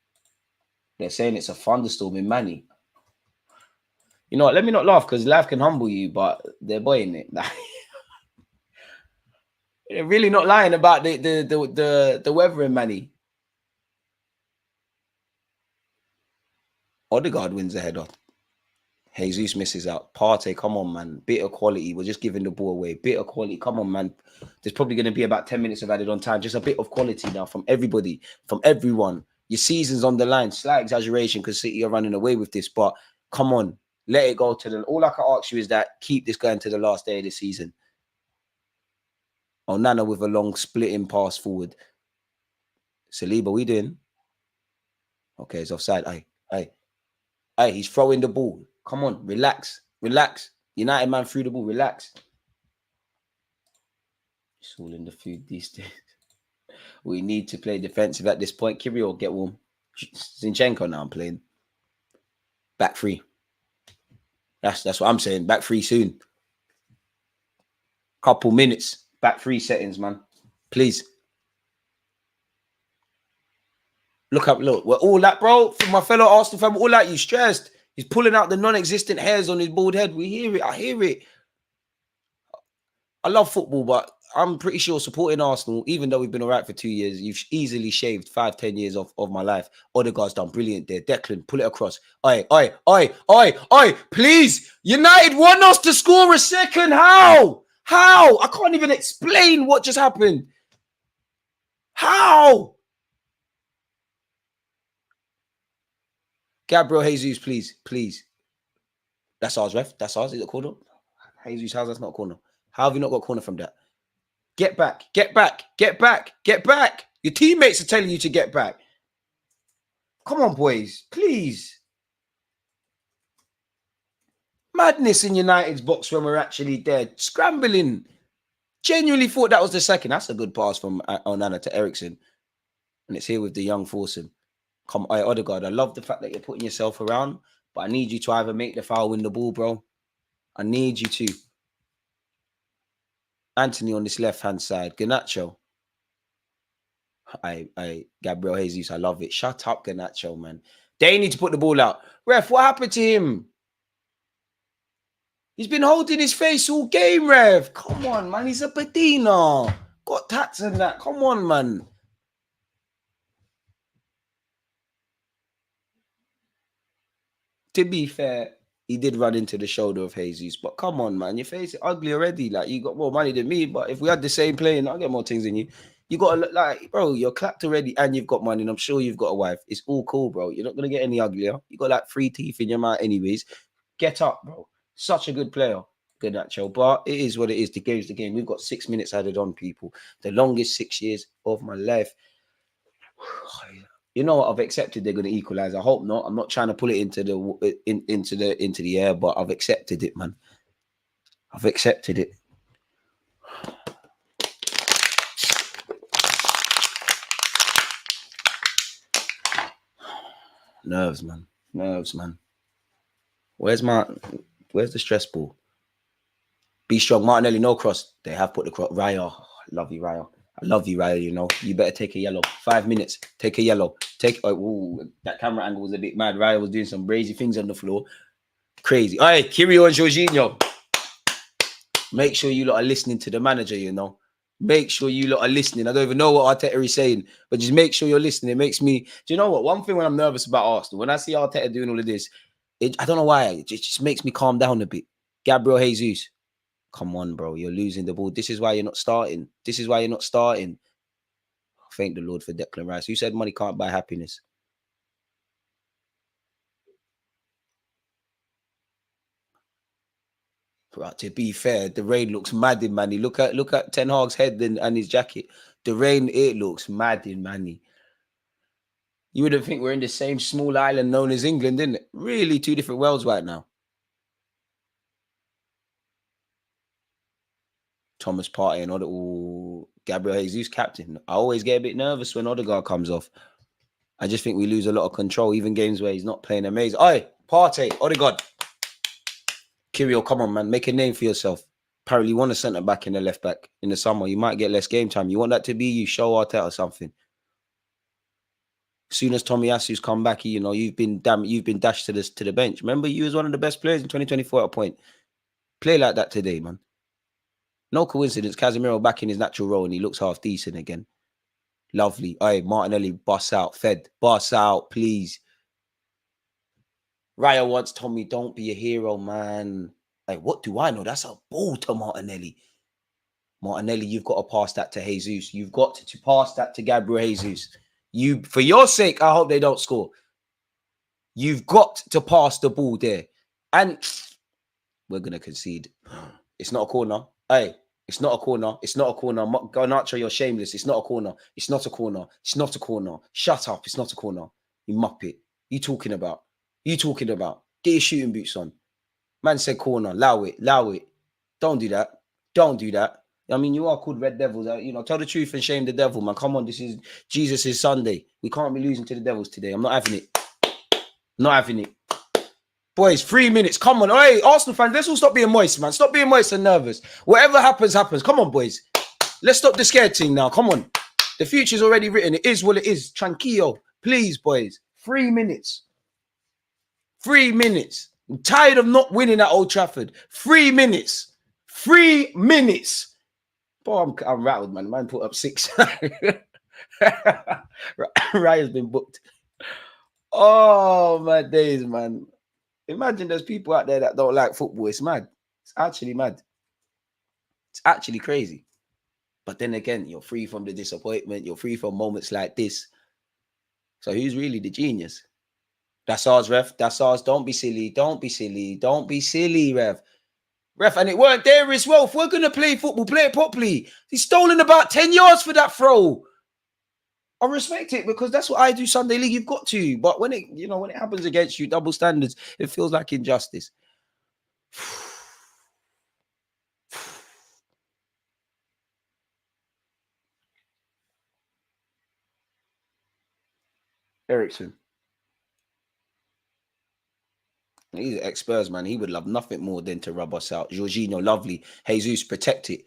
They're saying it's a thunderstorm in Manny. You know what? Let me not laugh because life can humble you, but they're boying it. They're really not lying about the weather in Manny. Odegaard wins the header. Jesus misses out. Partey, come on, man. Bit of quality. We're just giving the ball away. Bit of quality. Come on, man. There's probably going to be about 10 minutes of added on time. Just a bit of quality now from everybody, from everyone. Your season's on the line. Slight exaggeration because City are running away with this, but come on. Let it go to the... All I can ask you is that keep this going to the last day of the season. Oh, Nana with a long splitting pass forward. Saliba, we doing? Okay, it's offside. Aye, he's throwing the ball. Come on, relax. United man threw the ball, relax. It's all in the food these days. We need to play defensive at this point. Kirill, get warm. Zinchenko now I'm playing. Back free. That's what I'm saying. Back free soon. Couple minutes. Back free settings, man. Please. Look, we're all that, bro. For my fellow Arsenal fan, we're all that. You stressed. He's pulling out the non-existent hairs on his bald head. We hear it. I hear it. I love football, but I'm pretty sure supporting Arsenal, even though we've been all right for 2 years, you've easily shaved 5-10 years of my life. Odegaard's done brilliant there. Declan, pull it across. Oi. Please. United want us to score a second. How? I can't even explain what just happened. How? Gabriel Jesus, please. That's ours, ref. That's ours. Is it a corner? Jesus, how's that's not a corner? How have you not got a corner from that? Get back. Your teammates are telling you to get back. Come on, boys. Please. Madness in United's box when we're actually dead. Scrambling. Genuinely thought that was the second. That's a good pass from Onana to Eriksen. And it's here with the young Forson. Come on, Odegaard. I love the fact that you're putting yourself around, but I need you to either make the foul, win the ball, bro. I need you to. Anthony on this left-hand side. Garnacho. Gabriel Jesus, I love it. Shut up, Garnacho, man. They need to put the ball out. Ref, what happened to him? He's been holding his face all game, ref. Come on, man. He's a Padina. Got tats and that. Come on, man. To be fair, he did run into the shoulder of Jesus, but come on, man. Your face is ugly already. Like, you got more money than me, but if we had the same playing, I'll get more things than you. You got to look like, bro, you're clapped already and you've got money, and I'm sure you've got a wife. It's all cool, bro. You're not going to get any uglier. You got like 3 teeth in your mouth anyways. Get up, bro. Such a good player. Good natural, but it is what it is. The game's the game. We've got 6 minutes added on, people. The longest 6 years of my life. You know what? I've accepted they're going to equalize. I hope not. I'm not trying to pull it into the air, but I've accepted it, man. I've accepted it. Nerves, man. Nerves, man. Where's the stress ball? Be strong. Martinelli, no cross. They have put the cross. Raya. Oh, I love you, Raya. I love you, Raya, you know. You better take a yellow. 5 minutes. Take a yellow. That camera angle was a bit mad. Raya was doing some crazy things on the floor. Crazy. All right, Kirio and Jorginho. Make sure you lot are listening to the manager, you know. Make sure you lot are listening. I don't even know what Arteta is saying, but just make sure you're listening. It makes me... Do you know what? One thing when I'm nervous about Arsenal, when I see Arteta doing all of this, I don't know why. It just makes me calm down a bit. Gabriel Jesus. Come on, bro. You're losing the ball. This is why you're not starting. This is why you're not starting. Thank the Lord for Declan Rice. Who said money can't buy happiness? But to be fair, the rain looks mad in Manny. Look at Ten Hag's head and his jacket. The rain, it looks mad in Manny. You wouldn't think we're in the same small island known as England, isn't it? Really, two different worlds right now. Thomas Partey and Gabriel Jesus captain. I always get a bit nervous when Odegaard comes off. I just think we lose a lot of control, even games where he's not playing amazing. Oi, Partey, Odegaard. Kirio, come on, man. Make a name for yourself. Apparently, you want a centre back and a left back in the summer. You might get less game time. You want that to be you. Show Arteta something. As soon as Tomiyasu's come back, you know, you've been dashed to the bench. Remember, you was one of the best players in 2024 at a point. Play like that today, man. No coincidence. Casemiro back in his natural role and he looks half decent again. Lovely. Hey, Martinelli, bust out. Fed, bust out, please. Raya wants Tommy, don't be a hero, man. Hey, what do I know? That's a ball to Martinelli. Martinelli, you've got to pass that to Jesus. You've got to pass that to Gabriel Jesus. For your sake, I hope they don't score. You've got to pass the ball there. And we're going to concede. It's not a corner. Hey, it's not a corner. It's not a corner. Garnacho, you're shameless. It's not a corner. It's not a corner. It's not a corner. Shut up. It's not a corner. You muppet. You talking about? You talking about? Get your shooting boots on. Man said corner. Allow it. Allow it. Don't do that. Don't do that. I mean, you are called Red Devils. You know, tell the truth and shame the devil, man. Come on, this is Jesus' Sunday. We can't be losing to the Devils today. I'm not having it. Not having it. Boys, 3 minutes. Come on. Hey, Arsenal fans, let's all stop being moist, man. Stop being moist and nervous. Whatever happens, happens. Come on, boys. Let's stop the scared thing now. Come on. The future's already written. It is what it is. Tranquillo. Please, boys. 3 minutes. 3 minutes. I'm tired of not winning at Old Trafford. 3 minutes. 3 minutes. Boy, I'm rattled, man. Man put up 6. Raya's been booked. Oh, my days, man. Imagine there's people out there that don't like football. It's mad. It's actually mad. It's actually crazy. But then again, you're free from the disappointment. You're free from moments like this. So who's really the genius? That's ours, ref. That's ours. Don't be silly. Don't be silly. Don't be silly, ref. Ref, and it weren't there as well. If we're going to play football, play it properly. He's stolen about 10 yards for that throw. I respect it because that's what I do Sunday League. You've got to. But when it happens against you, double standards, it feels like injustice. Ericsson. He's an ex-Spurs, man. He would love nothing more than to rub us out. Jorginho, lovely. Jesus, protect it.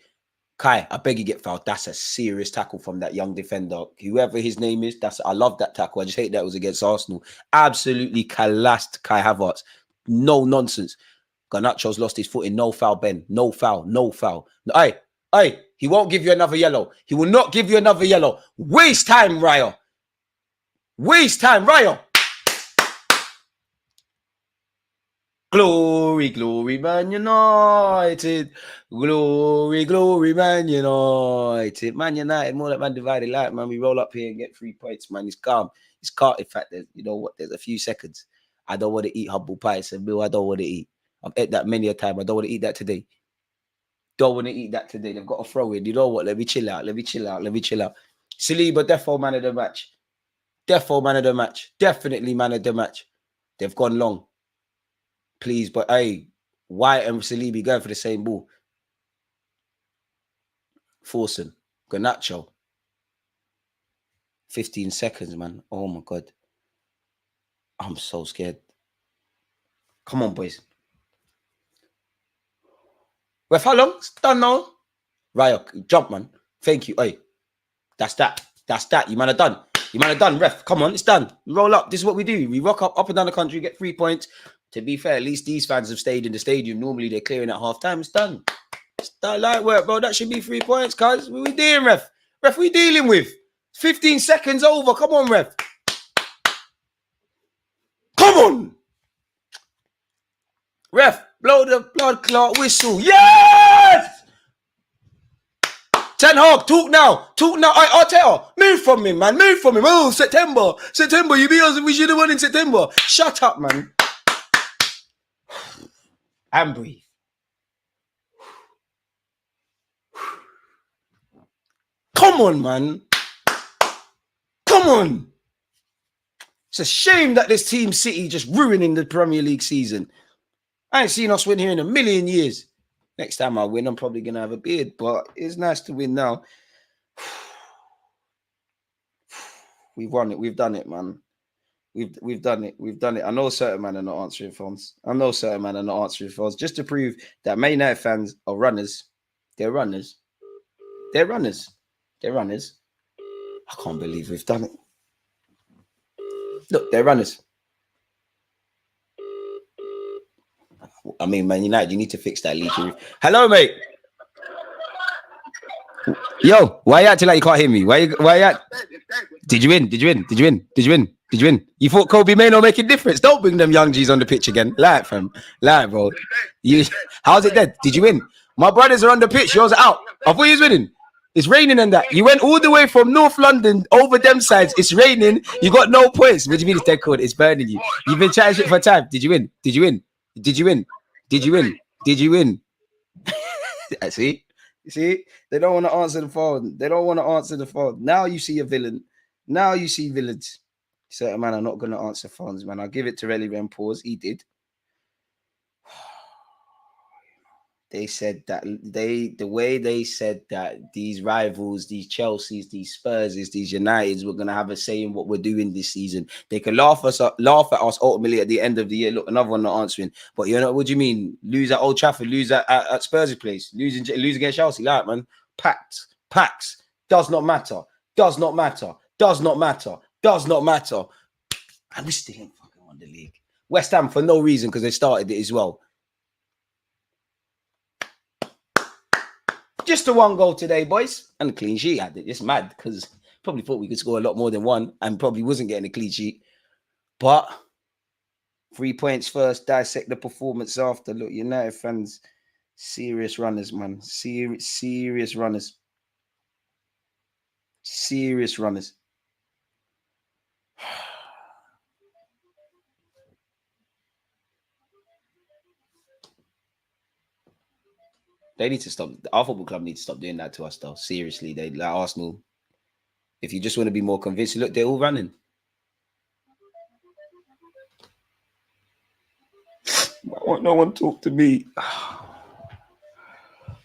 Kai, I beg you get fouled. That's a serious tackle from that young defender. Whoever his name is, I love that tackle. I just hate that it was against Arsenal. Absolutely collapsed Kai Havertz. No nonsense. Garnacho's lost his footing. No foul, Ben. No foul. No foul. Hey, he won't give you another yellow. He will not give you another yellow. Waste time, Raya. Waste time, Raya. Glory, glory, Man United. Glory, glory, Man United. Man United, more like Man Divided Light, man. We roll up here and get 3 points, man. It's calm. It's calm. In fact, you know what? There's a few seconds. I don't want to eat humble pie. So, Bill, I don't want to eat. I've ate that many a time. I don't want to eat that today. Don't want to eat that today. They've got to throw in. You know what? Let me chill out. Let me chill out. Let me chill out. Saliba, defo man of the match. Defo man of the match. Definitely man of the match. They've gone long. Please, but hey, White and Salibi going for the same ball. Forsen. Garnacho. 15 seconds, man. Oh my God. I'm so scared. Come on, boys. Ref, how long? It's done now. Ryok, jump, man. Thank you. Hey, that's that. That's that. You man are done. You man are done. Ref, come on. It's done. Roll up. This is what we do. We rock up and down the country, get 3 points. To be fair, at least these fans have stayed in the stadium. Normally, they're clearing at half time. It's done. It's done. Light work, bro. That should be 3 points, cuz. What we doing, ref? Ref, we dealing with? 15 seconds over. Come on, ref. Come on. Ref, blow the blood clot whistle. Yes! Ten Hag, talk now. Talk now. Arteta, move from him, man. Move from him. Oh, September. September. You beat us. We should have won in September. Shut up, man. And breathe. Come on, man. Come on. It's a shame that this Team City just ruining the Premier League season. I ain't seen us win here in a million years. Next time I win, I'm probably going to have a beard, but it's nice to win now. We've won it. We've done it, man. We've done it. We've done it. I know certain men are not answering phones. Just to prove that Man United fans are runners. They're runners. They're runners. They're runners. I can't believe we've done it. Look, they're runners. I mean, Man United, you need to fix that leaky. Hello, mate. Yo, why you acting like you can't hear me? Why you act? Did you win? Did you win? Did you win? Did you win? Did you win? You thought Kobe may not make a difference? Don't bring them young G's on the pitch again. Lie, fam. Lie, bro. How's it dead? Did you win? My brothers are on the pitch. Yours are out. I thought you was winning. It's raining and that. You went all the way from North London over them sides. It's raining. You got no points. What do you mean it's dead cold? It's burning you. You've been chatting shit for time. Did you win? Did you win? Did you win? Did you win? Did you win? See? See? They don't want to answer the phone. They don't want to answer the phone. Now you see a villain. Now you see villains. Certain man are not going to answer phones, man. I'll give it to Relly Ren pause. He did. They said that the way they said that these rivals, these Chelseas, these Spurses, these Uniteds were gonna have a say in what we're doing this season. They could laugh at us ultimately at the end of the year. Look, another one not answering. But you know what do you mean? Lose at Old Trafford, lose at Spurs' place, lose against Chelsea, like man. Packs. Does not matter. Does not matter. Does not matter. Does not matter. And we still ain't fucking won the league. West Ham for no reason because they started it as well. Just the one goal today, boys. And a clean sheet. It's mad because probably thought we could score a lot more than one and probably wasn't getting a clean sheet. But 3 points first, dissect the performance after. Look, United fans, serious runners, man. Serious runners. Serious runners. They need to stop. Our football club needs to stop doing that to us, though. Seriously, they like Arsenal. If you just want to be more convinced, look, they're all running. Why won't no one talk to me?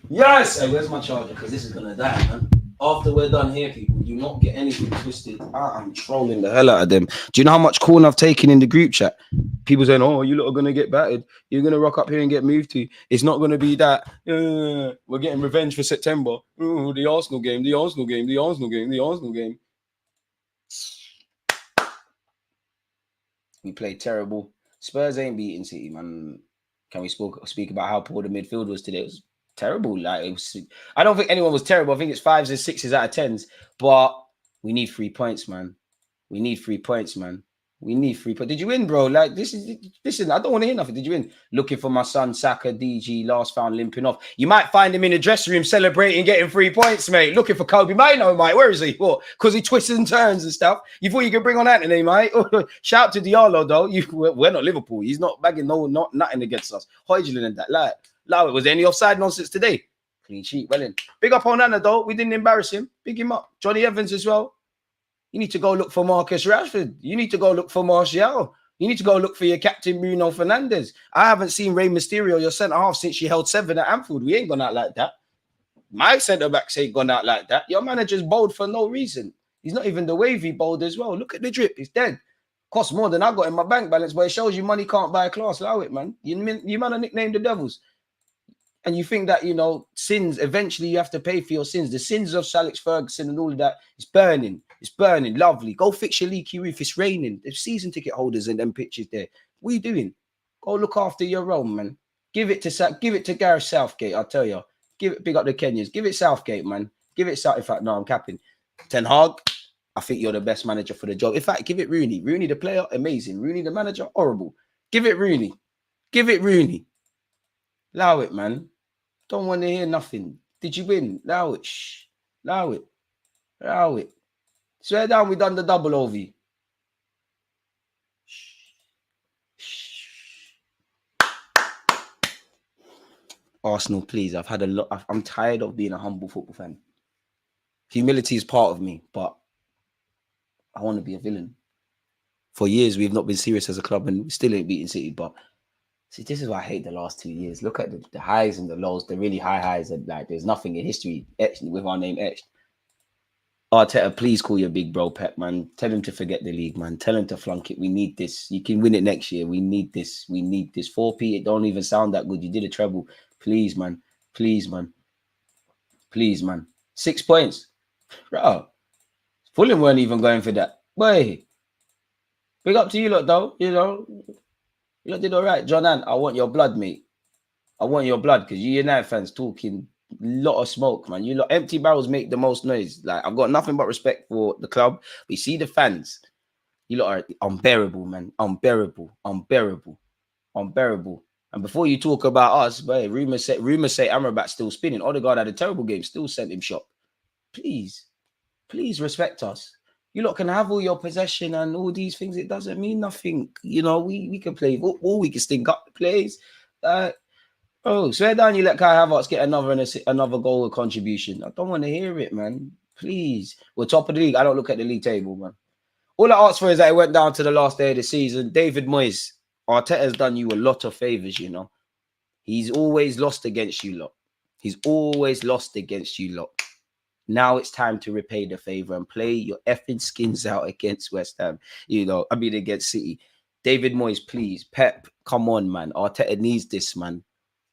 Yes! Hey, where's my charger? Because this is going to die, man. After we're done here, people, do not get anything twisted. I'm trolling the hell out of them. Do you know how much corn I've taken in the group chat? People saying, oh, you lot are going to get battered. You're going to rock up here and get moved to. It's not going to be that. We're getting revenge for September. Ooh, the Arsenal game, the Arsenal game, the Arsenal game, the Arsenal game. We played terrible. Spurs ain't beating City, man. Can we speak about how poor the midfield was today? It was terrible. Like, it was, I don't think anyone was terrible. I think it's 5s and 6s out of 10s. But we need 3 points, man. We need 3 points, man. We need 3 points. Did you win, bro? Like, listen, I don't want to hear nothing. Did you win? Looking for my son, Saka, DG, last found limping off. You might find him in the dressing room celebrating getting 3 points, mate. Looking for Kobe. Mate, no, mate. Where is he? What? Because he twists and turns and stuff. You thought you could bring on Anthony, mate? Shout out to Diallo, though. We're not Liverpool. He's not bagging nothing against us. Højlund and that. Like, was there any offside nonsense today? Clean sheet, well in. Big up on Anna, though. We didn't embarrass him. Big him up. Johnny Evans as well. You need to go look for Marcus Rashford. You need to go look for Martial. You need to go look for your captain, Bruno Fernandes. I haven't seen Rey Mysterio, your centre-half, since she held 7 at Anfield. We ain't gone out like that. My centre-backs ain't gone out like that. Your manager's bold for no reason. He's not even the wavy bold as well. Look at the drip. It's dead. Costs more than I got in my bank balance, but it shows you money can't buy a class. Allow it, man. You man are nicknamed the Devils. And you think that, you know, sins, eventually you have to pay for your sins. The sins of Sir Alex Ferguson and all of that, it's burning. It's burning. Lovely. Go fix your leaky roof. It's raining. There's season ticket holders and them pictures there. What are you doing? Go look after your own, man. Give it to Gareth Southgate, I'll tell you. Big up the Kenyans. Give it Southgate, man. Give it South. In fact, no, I'm capping. Ten Hag, I think you're the best manager for the job. In fact, give it Rooney. Rooney, the player, amazing. Rooney, the manager, horrible. Give it Rooney. Give it Rooney. Allow it, man. Don't want to hear nothing. Did you win? Allow it. Shh. Allow it. Allow it. Swear down, we done the double over you. Arsenal, please. I've had a lot. I'm tired of being a humble football fan. Humility is part of me, but I want to be a villain. For years, we've not been serious as a club and we still ain't beating City. But see, this is why I hate the last 2 years. Look at the highs and the lows, the really high highs. And like, there's nothing in history etched with our name etched. Arteta, please call your big bro Pep, man. Tell him to forget the league, man. Tell him to flunk it. We need this. You can win it next year. We need this. We need this. 4P, it don't even sound that good. You did a treble. Please, man. Please, man. Please, man. 6 points. Bro. Fulham weren't even going for that. Boy. Big up to you lot, though. You know. You lot did all right. John Ann, I want your blood, mate. I want your blood because you United fans talking lot of smoke, man. You lot, empty barrels make the most noise. Like, I've got nothing but respect for the club. We see the fans. You lot are unbearable, man. Unbearable. Unbearable. Unbearable. And before you talk about us, boy, rumors say Amrabat's still spinning. Odegaard had a terrible game, still sent him shot. Please respect us. You lot can have all your possession and all these things. It doesn't mean nothing. You know, we can play football. We can stink up the plays. Oh, swear down, you let Kai Havertz get another goal or contribution. I don't want to hear it, man. Please. We're top of the league. I don't look at the league table, man. All I ask for is that it went down to the last day of the season. David Moyes, Arteta's done you a lot of favors, you know. He's always lost against you lot. He's always lost against you lot. Now it's time to repay the favor and play your effing skins out against West Ham. You know, I mean against City. David Moyes, please. Pep, come on, man. Arteta needs this, man.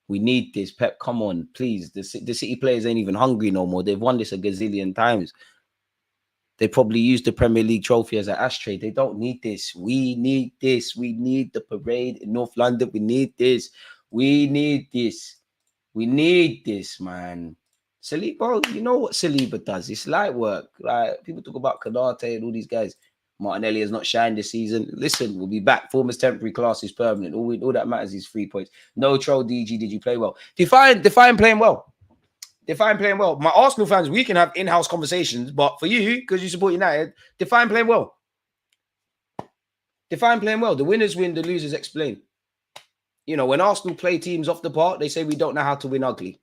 We need this. Pep, come on, please. The City players ain't even hungry no more. They've won this a gazillion times. They probably used the Premier League trophy as an ashtray. They don't need this. We need this. We need the parade in North London. We need this. We need this. We need this, man. Saliba, you know what Saliba does? It's light work. Like, people talk about Canate and all these guys. Martinelli has not shined this season. Listen, we'll be back. Former's temporary, class is permanent. All that matters is 3 points. No troll, DG, did you play well? Define playing well. Define playing well. My Arsenal fans, we can have in-house conversations, but for you, because you support United, define playing well. Define playing well. The winners win, the losers explain. You know, when Arsenal play teams off the park, they say we don't know how to win ugly.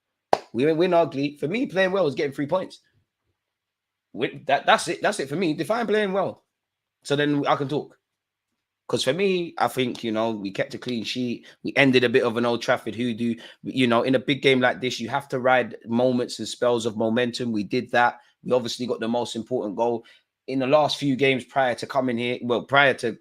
We win ugly. For me, playing well is getting 3 points. That's it. That's it for me. Define playing well. So then I can talk. Because for me, I think, you know, we kept a clean sheet. We ended a bit of an Old Trafford hoodoo. You know, in a big game like this, you have to ride moments and spells of momentum. We did that. We obviously got the most important goal. In the last few games prior to coming here, well, prior to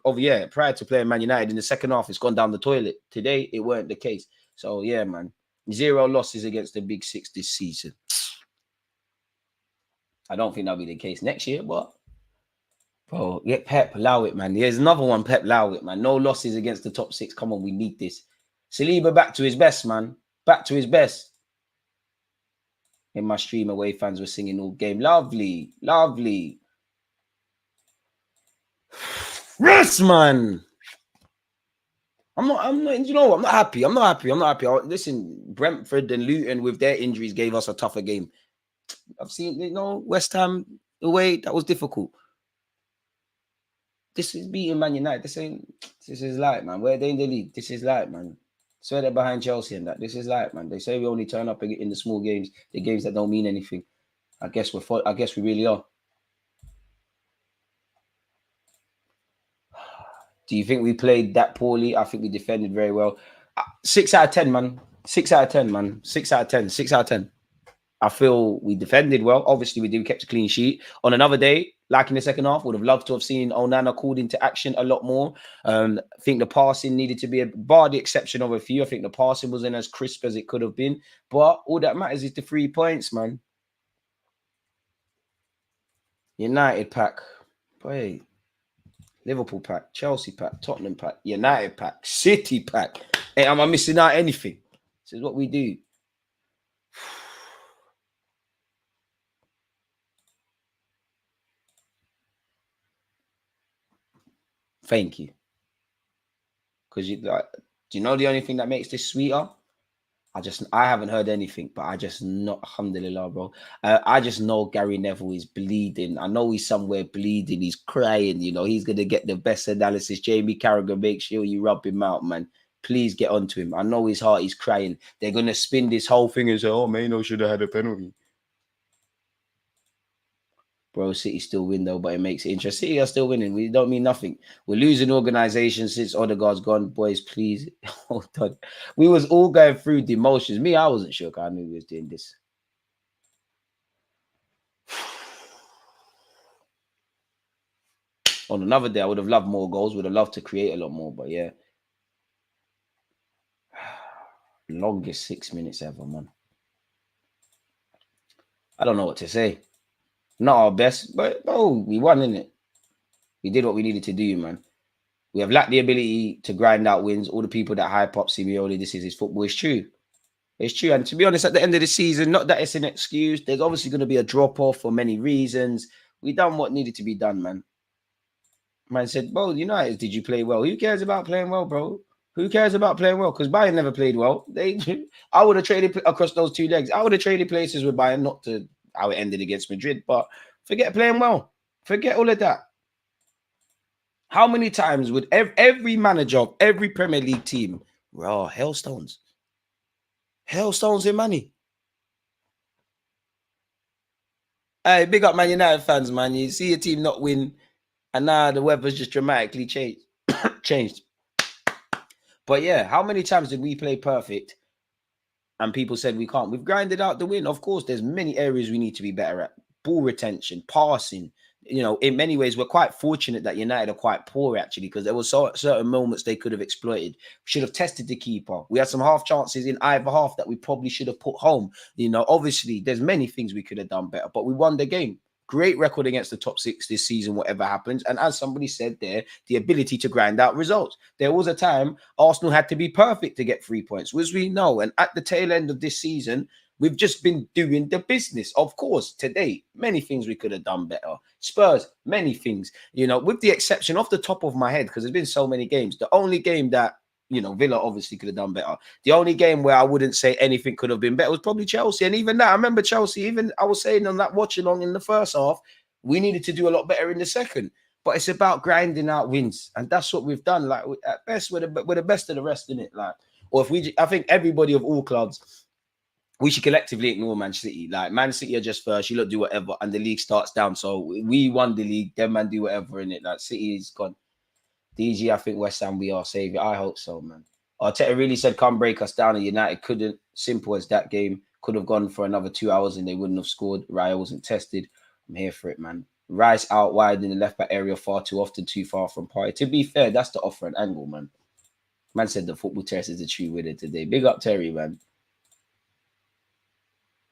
playing Man United, in the second half, it's gone down the toilet. Today, it weren't the case. So, yeah, man. 0 losses against the Big Six this season. I don't think that'll be the case next year, but... Bro, yeah, Pep, allow it, man. There's another one, Pep, allow it, man. No losses against the top 6. Come on, we need this. Saliba back to his best, man. Back to his best. In my stream, away fans were singing all game. Lovely, lovely. Yes, man. I'm not, you know what? I'm not happy. I'm not happy. Listen, Brentford and Luton with their injuries gave us a tougher game. I've seen, you know, West Ham away, that was difficult. This is beating Man United. This is light, man. Where they in the league? This is light, man. Swear they're behind Chelsea and that. This is light, man. They say we only turn up in the small games, the games that don't mean anything. I guess we really are. Do you think we played that poorly? I think we defended very well. 6 out of 10, man. 6 out of 10, man. 6 out of 10. 6 out of 10. I feel we defended well. Obviously, we kept a clean sheet. On another day, like in the second half, would have loved to have seen Onana called into action a lot more. I think the passing needed to be, bar the exception of a few. I think the passing wasn't as crisp as it could have been. But all that matters is the 3 points, man. United pack. Boy. Liverpool pack, Chelsea pack, Tottenham pack, United pack, City pack. Hey, am I missing out anything? This is what we do. Thank you. Because do you know the only thing that makes this sweeter? I haven't heard anything, but I just know, alhamdulillah, bro. I just know Gary Neville is bleeding. I know he's somewhere bleeding. He's crying. You know, he's going to get the best analysis. Jamie Carragher, make sure you rub him out, man. Please get onto him. I know his heart is crying. They're going to spin this whole thing and say, oh, Maino should have had a penalty. Bro, City still win, though, but it makes it interesting. City are still winning. We don't mean nothing. We're losing organization since Odegaard's gone. Boys, please. Hold on. We was all going through the emotions. Me, I wasn't sure. I knew we was doing this. On another day, I would have loved more goals. Would have loved to create a lot more, but yeah. Longest 6 minutes ever, man. I don't know what to say. Not our best, but no, we won, innit? We did what we needed to do, man. We have lacked the ability to grind out wins. All the people that hype up Simeone, this is his football. It's true. It's true. And to be honest, at the end of the season, not that it's an excuse. There's obviously going to be a drop-off for many reasons. We done what needed to be done, man. Man said, bro, United, did you play well? Who cares about playing well, bro? Who cares about playing well? Because Bayern never played well. I would have traded across those 2 legs. I would have traded places with Bayern, not to how it ended against Madrid, but forget playing well. Forget all of that. How many times would every manager of every Premier League team, hailstones? Hailstones in money. Hey, big up Man United fans, man. You see your team not win, and now the weather's just dramatically changed. But yeah, how many times did we play perfect and people said we can't? We've grinded out the win. Of course, there's many areas we need to be better at. Ball retention, passing. In many ways, we're quite fortunate that United are quite poor, actually, because there were certain moments they could have exploited. We should have tested the keeper. We had some half chances in either half that we probably should have put home. Obviously, there's many things we could have done better, but we won the game. Great record against the top 6 this season, whatever happens. And as somebody said there, the ability to grind out results. There was a time Arsenal had to be perfect to get 3 points, which we know. And at the tail end of this season, we've just been doing the business. Of course, today, many things we could have done better. Spurs, many things, with the exception off the top of my head, because there's been so many games. The only game that, Villa obviously could have done better. The only game where I wouldn't say anything could have been better was probably Chelsea. And even that, I remember Chelsea, even I was saying on that watch along in the first half, we needed to do a lot better in the second. But it's about grinding out wins. And that's what we've done. Like, at best, we're the best of the rest, in it. Like, or I think everybody of all clubs, we should collectively ignore Man City. Like, Man City are just first. You lot do whatever, and the league starts down. So we won the league. Them man do whatever in it. Like, City is gone. DG, I think West Ham, we are savior. I hope so, man. Arteta really said, come break us down, and United couldn't. Simple as that game. Could have gone for another 2 hours and they wouldn't have scored. Raya wasn't tested. I'm here for it, man. Rice out wide in the left back area far too often, too far from Party. To be fair, that's the offer and angle, man. Man said the football test is the true winner today. Big up Terry, man.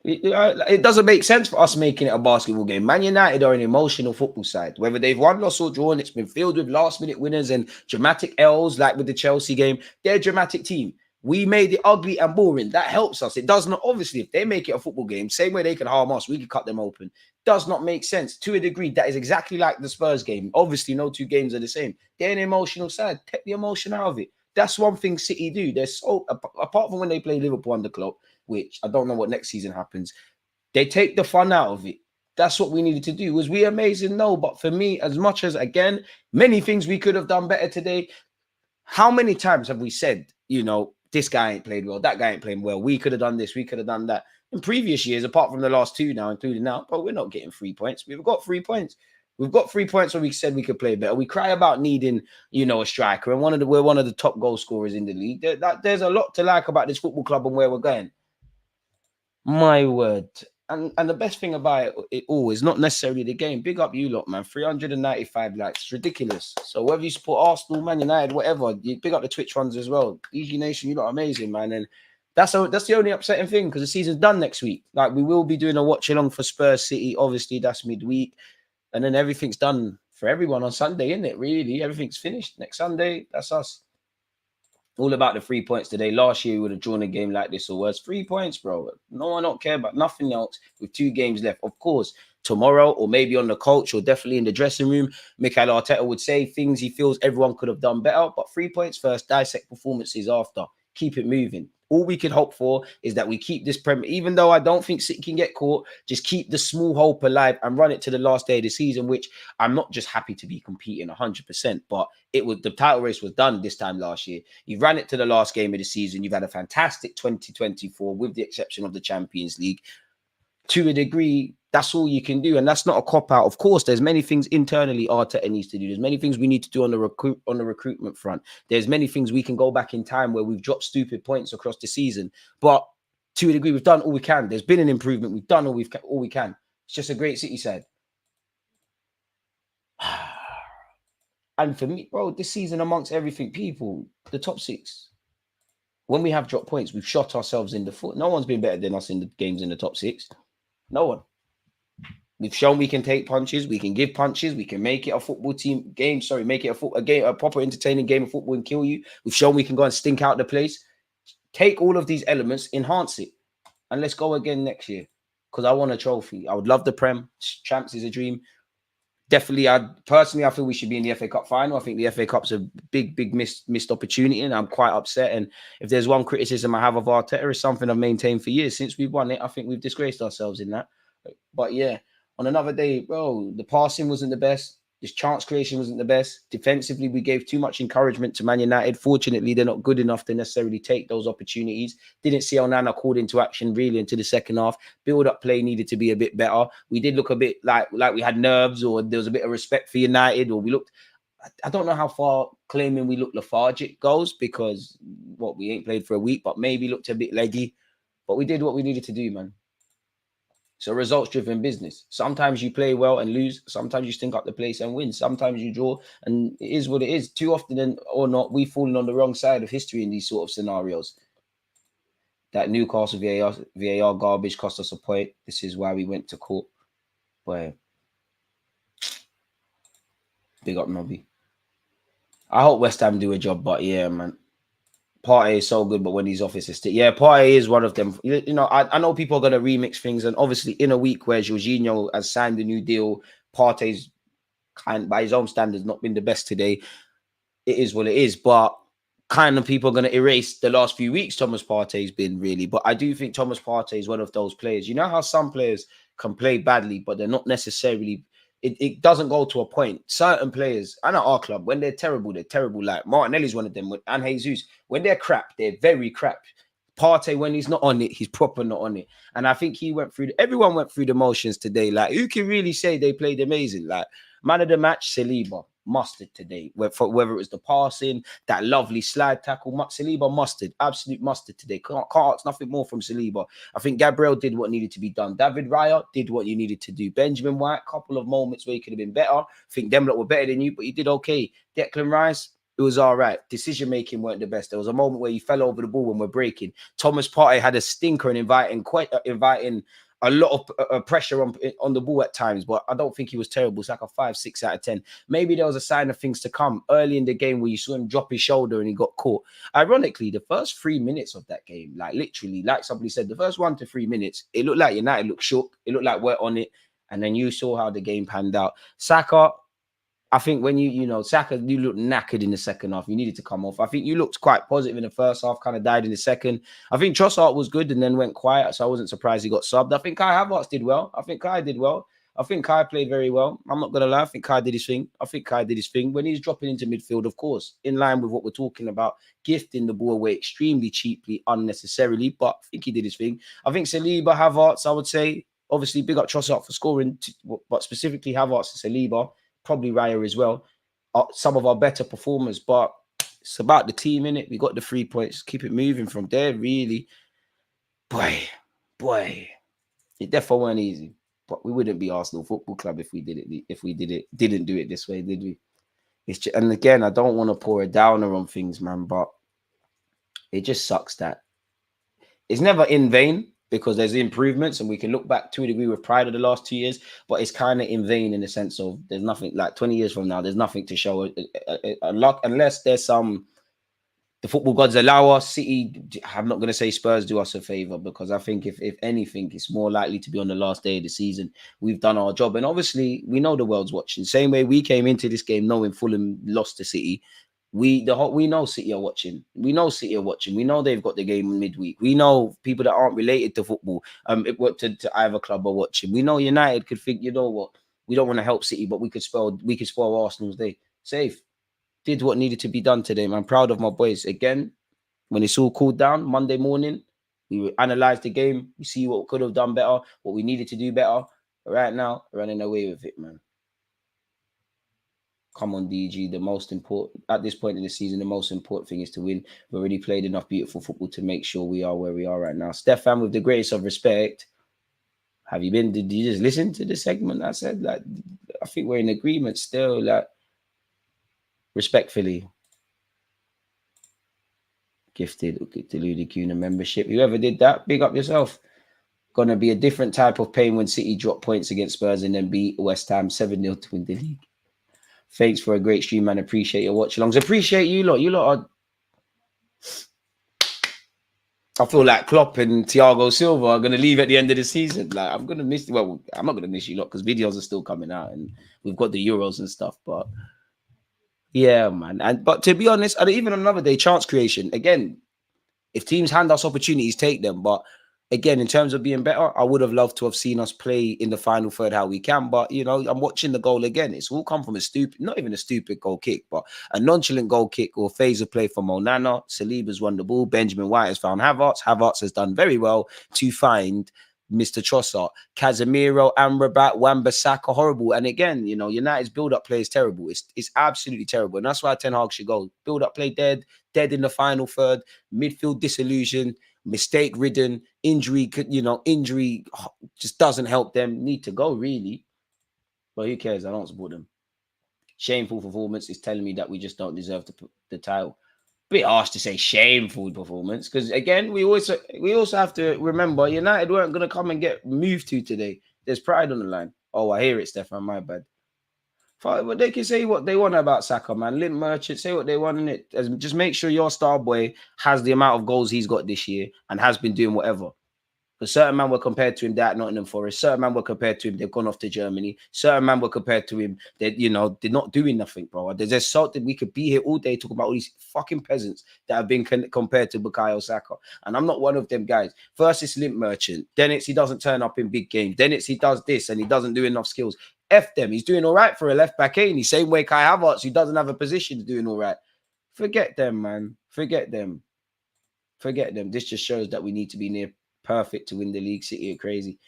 It doesn't make sense for us making it a basketball game. Man United are an emotional football side. Whether they've won, lost, or drawn, it's been filled with last-minute winners and dramatic L's, like with the Chelsea game. They're a dramatic team. We made it ugly and boring. That helps us. It does not, obviously, if they make it a football game, same way they can harm us, we can cut them open. Does not make sense. To a degree, that is exactly like the Spurs game. Obviously, no 2 games are the same. They're an emotional side. Take the emotion out of it. That's one thing City do. They're so, apart from when they play Liverpool under Klopp, which I don't know what next season happens, they take the fun out of it. That's what we needed to do. Was we amazing? No, but for me, as much as, again, many things we could have done better today, how many times have we said, this guy ain't played well, that guy ain't playing well, we could have done this, we could have done that. In previous years, apart from the last 2 now, including now, but we're not getting 3 points. We've got 3 points. We've got 3 points where we said we could play better. We cry about needing, a striker, and we're one of the top goal scorers in the league. There's a lot to like about this football club and where we're going. My word. And the best thing about it all is not necessarily the game. Big up you lot, man. 395 likes. It's ridiculous. So whether you support Arsenal, Man United, whatever, you big up the Twitch ones as well. EG Nation, you lot are amazing, man. And that's the only upsetting thing, because the season's done next week. Like, we will be doing a watch along for Spurs City. Obviously, that's midweek. And then everything's done for everyone on Sunday, isn't it? Really, everything's finished. Next Sunday, that's us. All about the 3 points today. Last year, we would have drawn a game like this or worse. 3 points, bro. No one don't care about nothing else with 2 games left. Of course, tomorrow or maybe on the coach or definitely in the dressing room, Mikel Arteta would say things he feels everyone could have done better. But 3 points first, dissect performances after. Keep it moving. All we can hope for is that we keep this Premier, even though I don't think City can get caught, just keep the small hope alive and run it to the last day of the season, which I'm not just happy to be competing 100%, but the title race was done this time last year. You ran it to the last game of the season. You've had a fantastic 2024 with the exception of the Champions League. To a degree, that's all you can do, and that's not a cop-out. Of course, there's many things internally Arteta needs to do. There's many things we need to do on the recruitment front. There's many things we can go back in time where we've dropped stupid points across the season. But to a degree, we've done all we can. There's been an improvement. We've done all we can. It's just a great City side. And for me, bro, this season amongst everything, people, the top 6. When we have dropped points, we've shot ourselves in the foot. No one's been better than us in the games in the top 6. No one. We've shown we can take punches, we can give punches, we can make it a football team game. Sorry, make it a proper entertaining game of football and kill you. We've shown we can go and stink out the place. Take all of these elements, enhance it, and let's go again next year. Because I want a trophy. I would love the Prem. Champs is a dream. Definitely, I feel we should be in the FA Cup final. I think the FA Cup's a big missed opportunity, and I'm quite upset. And if there's one criticism I have of Arteta, it's something I've maintained for years. Since we've won it, I think we've disgraced ourselves in that. But yeah, on another day, bro, the passing wasn't the best. This chance creation wasn't the best. Defensively, we gave too much encouragement to Man United. Fortunately, they're not good enough to necessarily take those opportunities. Didn't see Onana called into action really into the second half. Build-up play needed to be a bit better. We did look a bit like we had nerves, or there was a bit of respect for United, or we looked... I don't know how far claiming we looked lethargic goes, because we ain't played for a week, but maybe looked a bit leggy. But we did what we needed to do, man. It's a results-driven business. Sometimes you play well and lose. Sometimes you stink up the place and win. Sometimes you draw, and it is what it is. Too often or not, we've fallen on the wrong side of history in these sort of scenarios. That Newcastle VAR garbage cost us a point. This is why we went to court. But big up Nobby. I hope West Ham do a job, but yeah, man. Partey is so good, but when he's off, it's a stick. Yeah, Partey is one of them. I know people are going to remix things, and obviously in a week where Jorginho has signed a new deal, Partey's by his own standards not been the best today. It is what it is, but kind of people are going to erase the last few weeks Thomas Partey's been really. But I do think Thomas Partey is one of those players. You know how some players can play badly, but they're not necessarily... It doesn't go to a point. Certain players, and at our club, when they're terrible, they're terrible. Like Martinelli's one of them, and Jesus. When they're crap, they're very crap. Partey, when he's not on it, he's proper not on it. And I think everyone went through the motions today. Like, who can really say they played amazing? Like, man of the match, Saliba. Mustard today, whether it was the passing, that lovely slide tackle, Saliba mustard, absolute mustard today. Can't ask nothing more from Saliba. I think Gabriel did what needed to be done. David Raya did what you needed to do. Benjamin White, couple of moments where he could have been better. I think them lot were better than you, but you did okay. Declan Rice, it was all right. Decision making weren't the best. There was a moment where he fell over the ball when we're breaking. Thomas Partey had a stinker and inviting a lot of pressure on the ball at times, but I don't think he was terrible. It's like a 5-6 out of 10. Maybe there was a sign of things to come early in the game where you saw him drop his shoulder and he got caught. Ironically, the first 3 minutes of that game, like literally, like somebody said, the first 1 to 3 minutes, it looked like United looked shook. It looked like we're on it. And then you saw how the game panned out. Saka, I think when Saka, you looked knackered in the second half. You needed to come off. I think you looked quite positive in the first half, kind of died in the second. I think Trossard was good and then went quiet, so I wasn't surprised he got subbed. I think Kai Havertz did well. I think Kai did well. I think Kai played very well. I'm not going to lie. I think Kai did his thing. When he's dropping into midfield, of course, in line with what we're talking about, gifting the ball away extremely cheaply, unnecessarily, but I think he did his thing. I think Saliba, Havertz, I would say, Obviously, big up Trossard for scoring, but specifically Havertz and Saliba, probably Raya as well. Some of our better performers, but it's about the team, innit? We got the 3 points. Keep it moving from there, really. Boy, it definitely weren't easy. But we wouldn't be Arsenal Football Club if we didn't do it this way, did we? It's just, and again, I don't want to pour a downer on things, man, but it just sucks that it's never in vain because there's improvements and we can look back to a degree with pride of the last 2 years, but it's kind of in vain in the sense of there's nothing like 20 years from now, there's nothing to show a lot unless there's the football gods allow us. City, I'm not going to say Spurs do us a favour because I think if anything, it's more likely to be on the last day of the season. We've done our job. And obviously, we know the world's watching. Same way we came into this game knowing Fulham lost to City. We know City are watching. We know City are watching. We know they've got the game midweek. We know people that aren't related to football, to either club are watching. We know United could think, you know what, we don't want to help City, but we could spoil Arsenal's day. Safe. Did what needed to be done today, man. Proud of my boys. Again, when it's all cooled down, Monday morning, we analyze the game. We see what we could have done better, what we needed to do better. But right now, running away with it, man. Come on, DG. The most important, at this point in the season, the most important thing is to win. We've already played enough beautiful football to make sure we are where we are right now. Stefan, with the greatest of respect, did you just listen to the segment I said? Like, I think we're in agreement still, like, respectfully. Gifted Deluded Gooner membership. Whoever did that, big up yourself. Gonna be a different type of pain when City drop points against Spurs and then beat West Ham 7-0 to win the league. Thanks for a great stream, man. Appreciate your watch-alongs. Appreciate you lot. You lot are... I feel like Klopp and Thiago Silva are going to leave at the end of the season. Like, I'm going to miss... Well, I'm not going to miss you lot because videos are still coming out and we've got the Euros and stuff, but... Yeah, man. But to be honest, even another day, chance creation. Again, if teams hand us opportunities, take them. But again, in terms of being better, I would have loved to have seen us play in the final third how we can. But, you know, I'm watching the goal again. It's all come from not even a stupid goal kick, but a nonchalant goal kick or phase of play from Onana. Saliba's won the ball. Benjamin White has found Havertz. Havertz has done very well to find Mr. Trossard, Casemiro, Amrabat, Wan-Bissaka, horrible. And again, you know, United's build-up play is terrible. It's absolutely terrible. And that's why Ten Hag should go. Build-up play dead in the final third, midfield disillusion, mistake-ridden, injury just doesn't help them. Need to go, really. But who cares? I don't support them. Shameful performance is telling me that we just don't deserve the title. Bit harsh to say shameful performance because again we also have to remember United weren't going to come and get moved to today. There's pride on the line. Oh, I hear it, Stefan. My bad. But they can say what they want about Saka, man. Lint Merchant, say what they want in it. Just make sure your star boy has the amount of goals he's got this year and has been doing whatever. Because certain men were compared to him that Nottingham Forest. Certain men were compared to him. They've gone off to Germany. Certain men were compared to him. They're not doing nothing, bro. There's so that we could be here all day talking about all these fucking peasants that have been compared to Bukayo Saka. And I'm not one of them guys. First, it's Limp Merchant. Then it's he doesn't turn up in big games. Then it's he does this and he doesn't do enough skills. F them. He's doing all right for a left back, ain't he? Same way Kai Havertz, who doesn't have a position, is doing all right. Forget them, man. Forget them. This just shows that we need to be near perfect to win the league. City are crazy,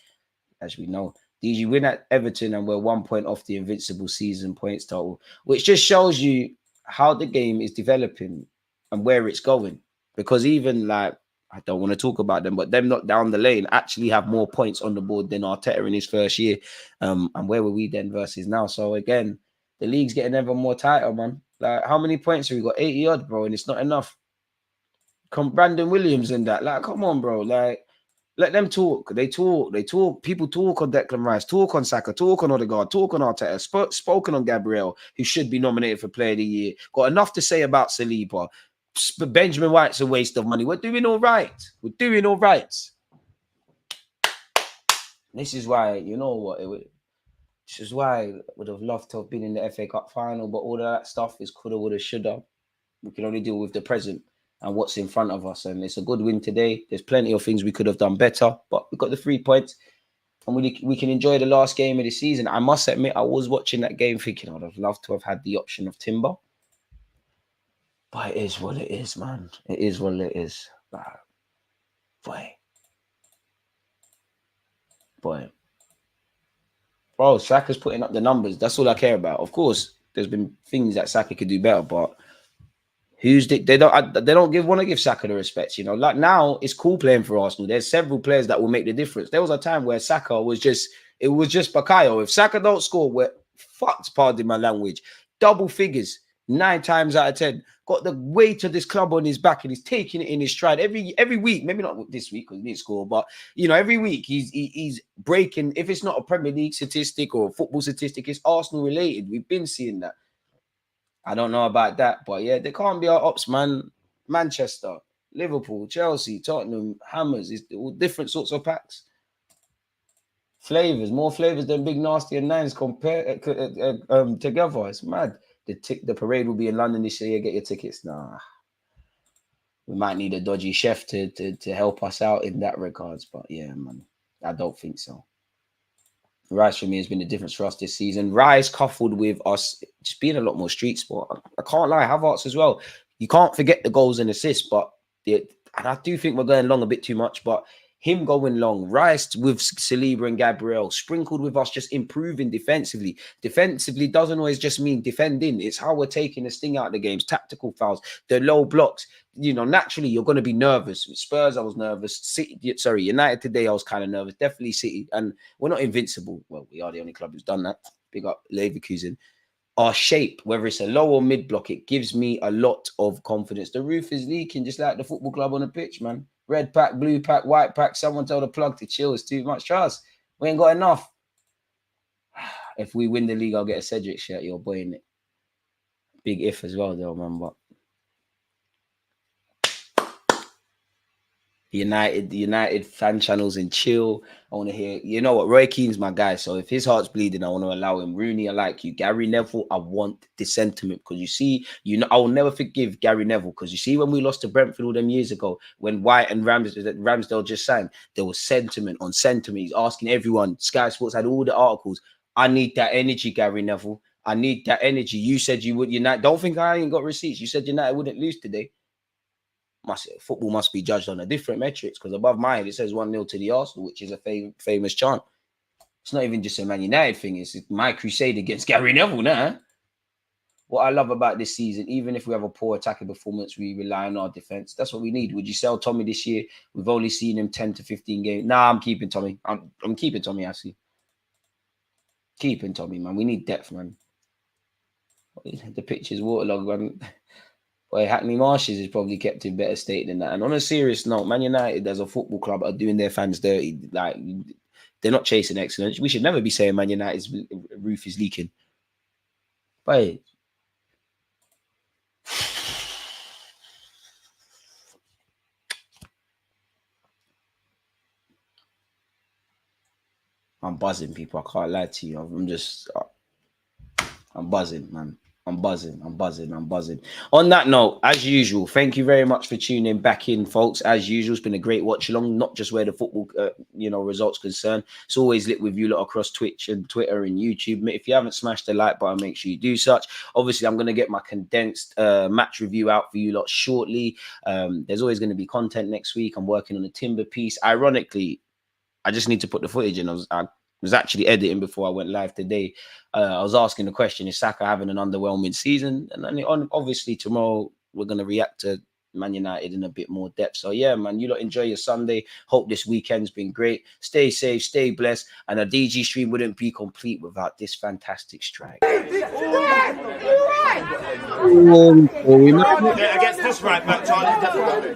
as we know. DG win at Everton and we're 1 point off the invincible season points total, which just shows you how the game is developing and where it's going. Because even like, I don't want to talk about them, but them not down the lane actually have more points on the board than Arteta in his first year. And where were we then versus now? So again, the league's getting ever more tighter, man. Like, how many points have we got? 80 odd, bro, and it's not enough. Come Brandon Williams and that. Like, come on, bro. Like, let them talk. They talk. People talk on Declan Rice, talk on Saka, talk on Odegaard, talk on Arteta, spoken on Gabriel, who should be nominated for Player of the Year. Got enough to say about Saliba. Benjamin White's a waste of money. We're doing all right. This is why, you know what? This is why I would have loved to have been in the FA Cup final, but all of that stuff is coulda, woulda, shoulda. We can only deal with the present and what's in front of us. And it's a good win today. There's plenty of things we could have done better, but we got the 3 points and we can enjoy the last game of the season. I must admit, I was watching that game thinking I'd have loved to have had the option of Timber. But it is what it is, man. It is what it is. Boy. Bro, Saka's putting up the numbers. That's all I care about. Of course, there's been things that Saka could do better, but they don't want to give Saka the respect. You know, like now it's cool playing for Arsenal. There's several players that will make the difference. There was a time where Saka was just Bakayo. If Saka don't score, we're fucked. Pardon my language. Double figures 9 times out of 10. Got the weight of this club on his back, and he's taking it in his stride every week. Maybe not this week because he didn't score, but you know, every week he's breaking. If it's not a Premier League statistic or a football statistic, it's Arsenal related. We've been seeing that. I don't know about that, but yeah, they can't be our ops, man. Manchester, Liverpool, Chelsea, Tottenham, Hammers, it's all different sorts of packs. Flavors, more flavors than Big Nasty and Nines together. It's mad. The parade will be in London this year. Get your tickets. Nah, we might need a dodgy chef to help us out in that regards. But yeah, man, I don't think so. Rice for me has been the difference for us this season. Rice coupled with us just being a lot more street sport. I can't lie, Havertz as well. You can't forget the goals and assists, but and I do think we're going long a bit too much, but him going long, Rice with Saliba and Gabriel, sprinkled with us just improving defensively. Defensively doesn't always just mean defending. It's how we're taking the sting out of the games, tactical fouls, the low blocks. You know, naturally, you're going to be nervous. With Spurs, I was nervous. United today, I was kind of nervous. Definitely City. And we're not invincible. Well, we are the only club who's done that. Big up Leverkusen. Our shape, whether it's a low or mid block, it gives me a lot of confidence. The roof is leaking, just like the football club on the pitch, man. Red pack, blue pack, white pack. Someone tell the plug to chill. It's too much trust. We ain't got enough. If we win the league, I'll get a Cedric shirt. Your boy in it. Big if as well, though, man. But the United fan channels and chill. I want to hear, you know what, Roy Keane's my guy. So if his heart's bleeding, I want to allow him. Rooney, I like you. Gary Neville, I want the sentiment because you see, I will never forgive Gary Neville because you see when we lost to Brentford all them years ago, when White and Ramsdale just signed, there was sentiment on sentiment. He's asking everyone. Sky Sports had all the articles. I need that energy, Gary Neville. I need that energy. You said you would United. Don't think I ain't got receipts. You said United wouldn't lose today. Football must be judged on a different metrics because above my head it says 1-0 to the Arsenal, which is a famous chant. It's not even just a Man United thing. It's my crusade against Gary Neville now. What I love about this season, even if we have a poor attacking performance, we rely on our defense. That's what we need. Would you sell Tommy this year? We've only seen him 10 to 15 games. Nah, I'm keeping Tommy. I'm keeping Tommy, actually. Keeping Tommy, man. We need depth, man. The picture's waterlogged, man. Boy, Hackney Marshes is probably kept in better state than that. And on a serious note, Man United as a football club are doing their fans dirty. Like, they're not chasing excellence. We should never be saying Man United's roof is leaking. But I'm buzzing, people. I can't lie to you. I'm buzzing, man. I'm buzzing. On that note, as usual, thank you very much for tuning back in, folks. As usual, it's been a great watch along, not just where the football, results concerned. It's always lit with you lot across Twitch and Twitter and YouTube. If you haven't smashed the like button, make sure you do such. Obviously, I'm going to get my condensed match review out for you lot shortly. There's always going to be content next week. I'm working on a Timber piece. Ironically, I just need to put the footage in. I was actually editing before I went live today. I was asking the question, is Saka having an underwhelming season? And then obviously tomorrow we're going to react to Man United in a bit more depth. So yeah, man, you lot enjoy your Sunday. Hope this weekend's been great. Stay safe, stay blessed. And a DG stream wouldn't be complete without this fantastic strike. Against this right back, Charlie, definitely.